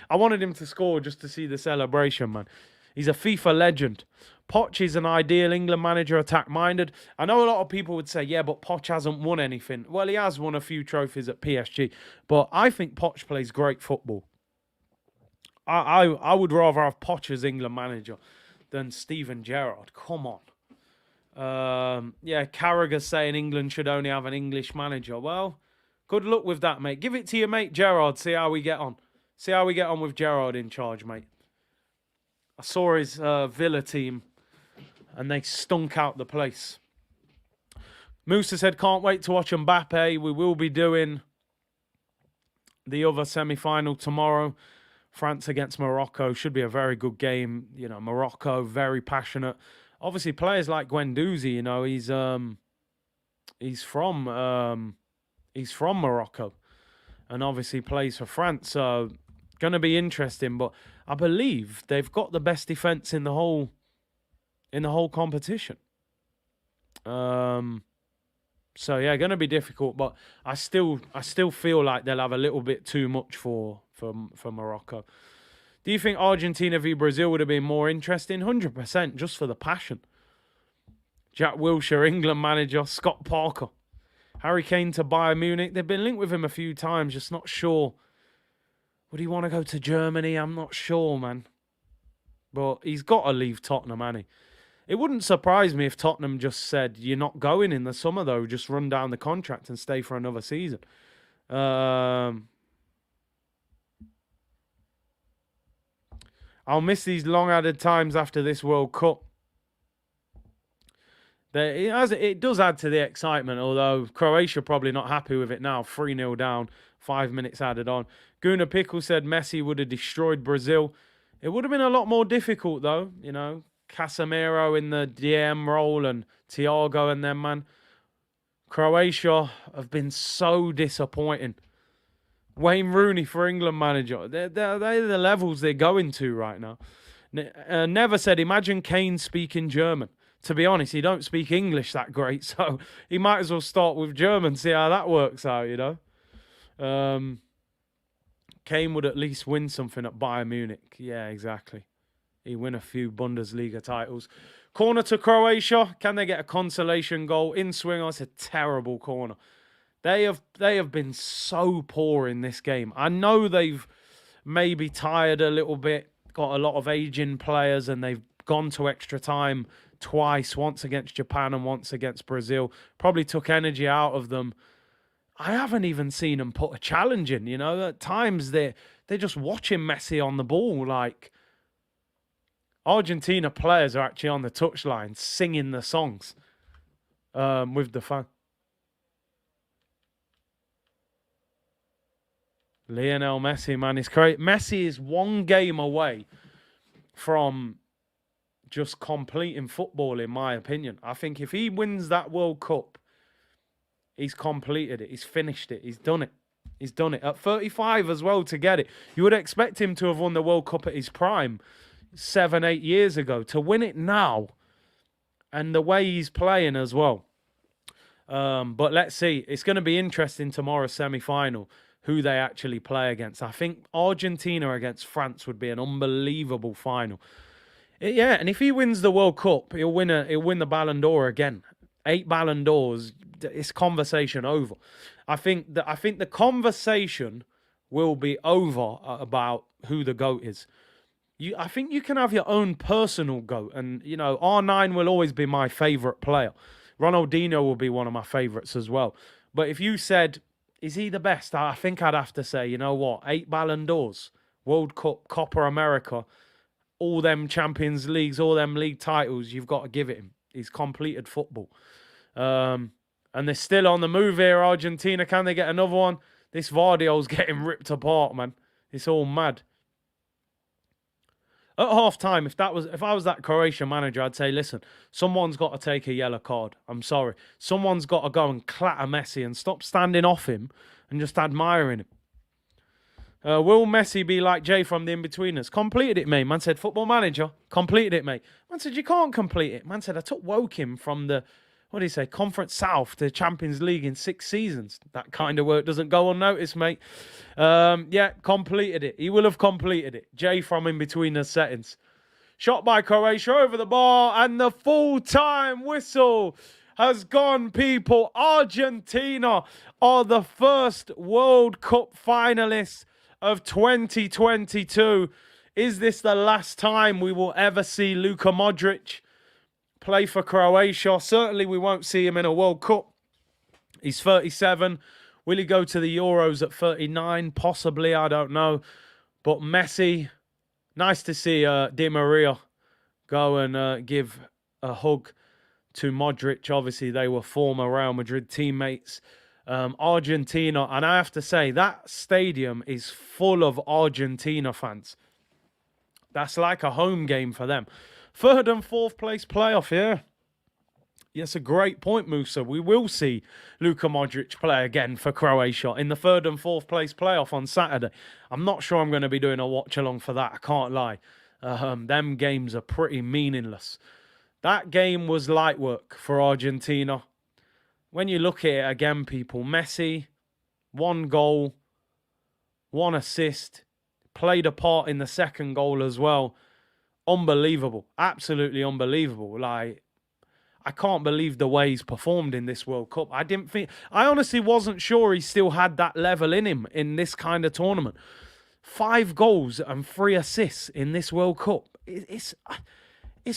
I wanted him to score just to see the celebration, man. He's a FIFA legend. Poch is an ideal England manager, attack-minded. I know a lot of people would say, yeah, but Poch hasn't won anything. Well, he has won a few trophies at PSG. But I think Poch plays great football. I would rather have Poch as England manager than Steven Gerrard. Come on. Yeah, Carragher's saying England should only have an English manager. Well, good luck with that, mate. Give it to your mate Gerrard. See how we get on. See how we get on with Gerrard in charge, mate. I saw his Villa team, and they stunk out the place. Musa said, can't wait to watch Mbappe. We will be doing the other semi-final tomorrow. France against Morocco. Should be a very good game. You know, Morocco, very passionate. Obviously, players like Guendouzi, you know, he's from Morocco, and obviously plays for France. So, going to be interesting. But I believe they've got the best defense in the whole competition. So yeah, going to be difficult. But I still feel like they'll have a little bit too much for Morocco. Do you think Argentina v Brazil would have been more interesting? 100%, just for the passion. Jack Wilshere, England manager. Scott Parker. Harry Kane to Bayern Munich. They've been linked with him a few times, just not sure. Would he want to go to Germany? I'm not sure, man. But he's got to leave Tottenham, hasn't he? It wouldn't surprise me if Tottenham just said, you're not going in the summer, though. Just run down the contract and stay for another season. I'll miss these long added times after this World Cup. It does add to the excitement, although Croatia probably not happy with it now. 3-0 down, 5 minutes added on. Guna Pickle said Messi would have destroyed Brazil. It would have been a lot more difficult, though. You know, Casemiro in the DM role and Thiago and them, man. Croatia have been so disappointing. Wayne Rooney for England manager. They're the levels they're going to right now. Never said, imagine Kane speaking German. To be honest, he don't speak English that great, so he might as well start with German, see how that works out, you know. Kane would at least win something at Bayern Munich. Yeah, exactly. He'd win a few Bundesliga titles. Corner to Croatia. Can they get a consolation goal? In swing, it's a terrible corner. They have been so poor in this game. I know they've maybe tired a little bit, got a lot of aging players, and they've gone to extra time twice, once against Japan and once against Brazil. Probably took energy out of them. I haven't even seen them put a challenge in, you know. At times they're just watching Messi on the ball. Like, Argentina players are actually on the touchline singing the songs with the fans. Lionel Messi, man, is crazy. Messi is one game away from just completing football, in my opinion. I think if he wins that World Cup, he's completed it. He's finished it. He's done it. He's done it. At 35 as well to get it. You would expect him to have won the World Cup at his prime 7, 8 years ago. To win it now, and the way he's playing as well. But let's see. It's going to be interesting tomorrow's semi-final, who they actually play against. I think Argentina against France would be an unbelievable final. Yeah, and if he wins the World Cup, he'll win the Ballon d'Or again. 8 Ballon d'Ors. It's conversation over. I think the conversation will be over about who the GOAT is. I think you can have your own personal GOAT, and R9 will always be my favourite player. Ronaldinho will be one of my favourites as well. But if you said, is he the best? I think I'd have to say, you know what? 8 Ballon d'Ors, World Cup, Copa America, all them Champions Leagues, all them league titles, you've got to give it him. He's completed football. And they're still on the move here, Argentina. Can they get another one? This Vardyol's getting ripped apart, man. It's all mad. At half-time, if I was that Croatia manager, I'd say, listen, someone's got to take a yellow card. I'm sorry. Someone's got to go and clatter Messi and stop standing off him and just admiring him. Will Messi be like Jay from the In-Betweeners? Completed it, mate. Man said, football manager, completed it, mate. Man said, you can't complete it. Man said, I took Woking from the, what do you say, Conference South to Champions League in 6 seasons. That kind of work doesn't go unnoticed, mate. Yeah, completed it. He will have completed it. Jay from In-Betweeners settings. Shot by Croatia over the bar, and the full-time whistle has gone, people. Argentina are the first World Cup finalists of 2022. Is this the last time we will ever see Luka Modric play for Croatia? Certainly we won't see him in a World Cup. He's 37. Will he go to the Euros at 39? Possibly, I don't know. But Messi, nice to see Di Maria go and give a hug to Modric. Obviously, they were former Real Madrid teammates. Argentina, and I have to say, that stadium is full of Argentina fans. That's like a home game for them. 3rd and 4th place playoff, yeah. Yes, a great point, Musa. We will see Luka Modric play again for Croatia in the 3rd and 4th place playoff on Saturday. I'm not sure I'm going to be doing a watch-along for that, I can't lie. Them games are pretty meaningless. That game was light work for Argentina. When you look at it again, people, Messi, 1 goal, 1 assist, played a part in the 2nd goal as well. Unbelievable. Absolutely unbelievable. Like, I can't believe the way he's performed in this World Cup. I honestly wasn't sure he still had that level in him in this kind of tournament. 5 goals and 3 assists in this World Cup. It's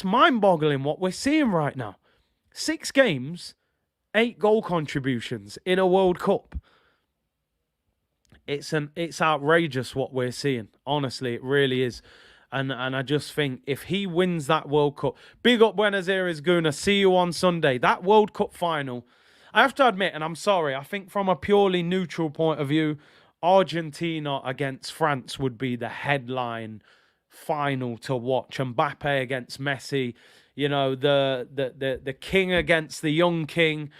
mind-boggling what we're seeing right now. 6 games, 8 goal contributions in a World Cup. It's outrageous what we're seeing. Honestly, it really is. And I just think if he wins that World Cup, big up Buenos Aires, Guna. See you on Sunday. That World Cup final, I have to admit, and I'm sorry, I think from a purely neutral point of view, Argentina against France would be the headline final to watch. Mbappe against Messi, the king against the young king.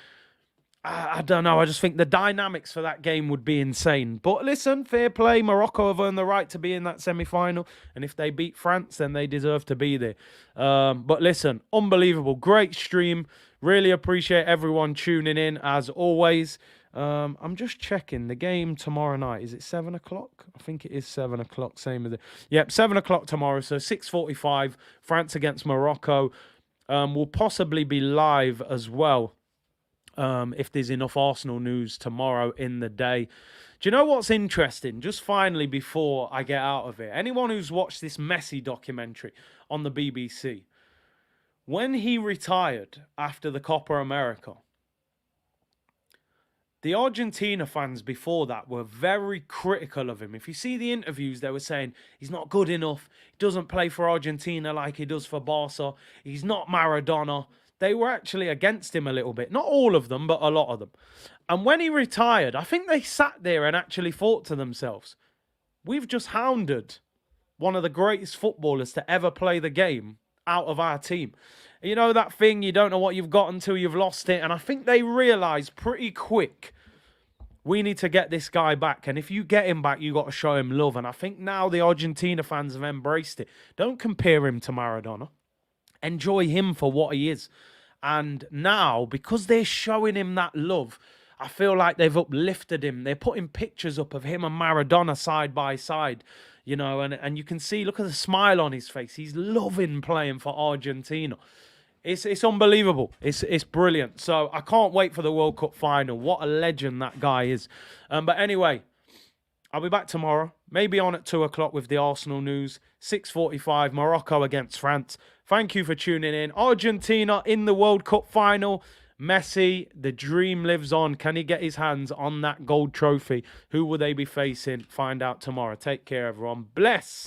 I don't know. I just think the dynamics for that game would be insane. But listen, fair play. Morocco have earned the right to be in that semi-final. And if they beat France, then they deserve to be there. But listen, unbelievable. Great stream. Really appreciate everyone tuning in, as always. I'm just checking the game tomorrow night. Is it 7 o'clock? I think it is 7 o'clock. Same as it. Yep, 7 o'clock tomorrow. So 6:45, France against Morocco. Will possibly be live as well. If there's enough Arsenal news tomorrow in the day. Do you know what's interesting? Just finally, before I get out of it, anyone who's watched this Messi documentary on the BBC, when he retired after the Copa America, the Argentina fans before that were very critical of him. If you see the interviews, they were saying he's not good enough. He doesn't play for Argentina like he does for Barca. He's not Maradona. they were actually against him a little bit. Not all of them, but a lot of them. And when he retired, I think they sat there and actually thought to themselves, we've just hounded one of the greatest footballers to ever play the game out of our team. You know that thing, you don't know what you've got until you've lost it. And I think they realised pretty quick, we need to get this guy back. And if you get him back, you got to show him love. And I think now the Argentina fans have embraced it. Don't compare him to Maradona. Enjoy him for what he is. And now, because they're showing him that love, I feel like they've uplifted him. They're putting pictures up of him and Maradona side by side, you know, and you can see, look at the smile on his face. He's loving playing for Argentina. It's unbelievable. It's brilliant. So I can't wait for the World Cup final. What a legend that guy is. But anyway, I'll be back tomorrow, maybe on at 2 o'clock with the Arsenal news. 6:45, Morocco against France. Thank you for tuning in. Argentina in the World Cup final. Messi, the dream lives on. Can he get his hands on that gold trophy? Who will they be facing? Find out tomorrow. Take care, everyone. Bless.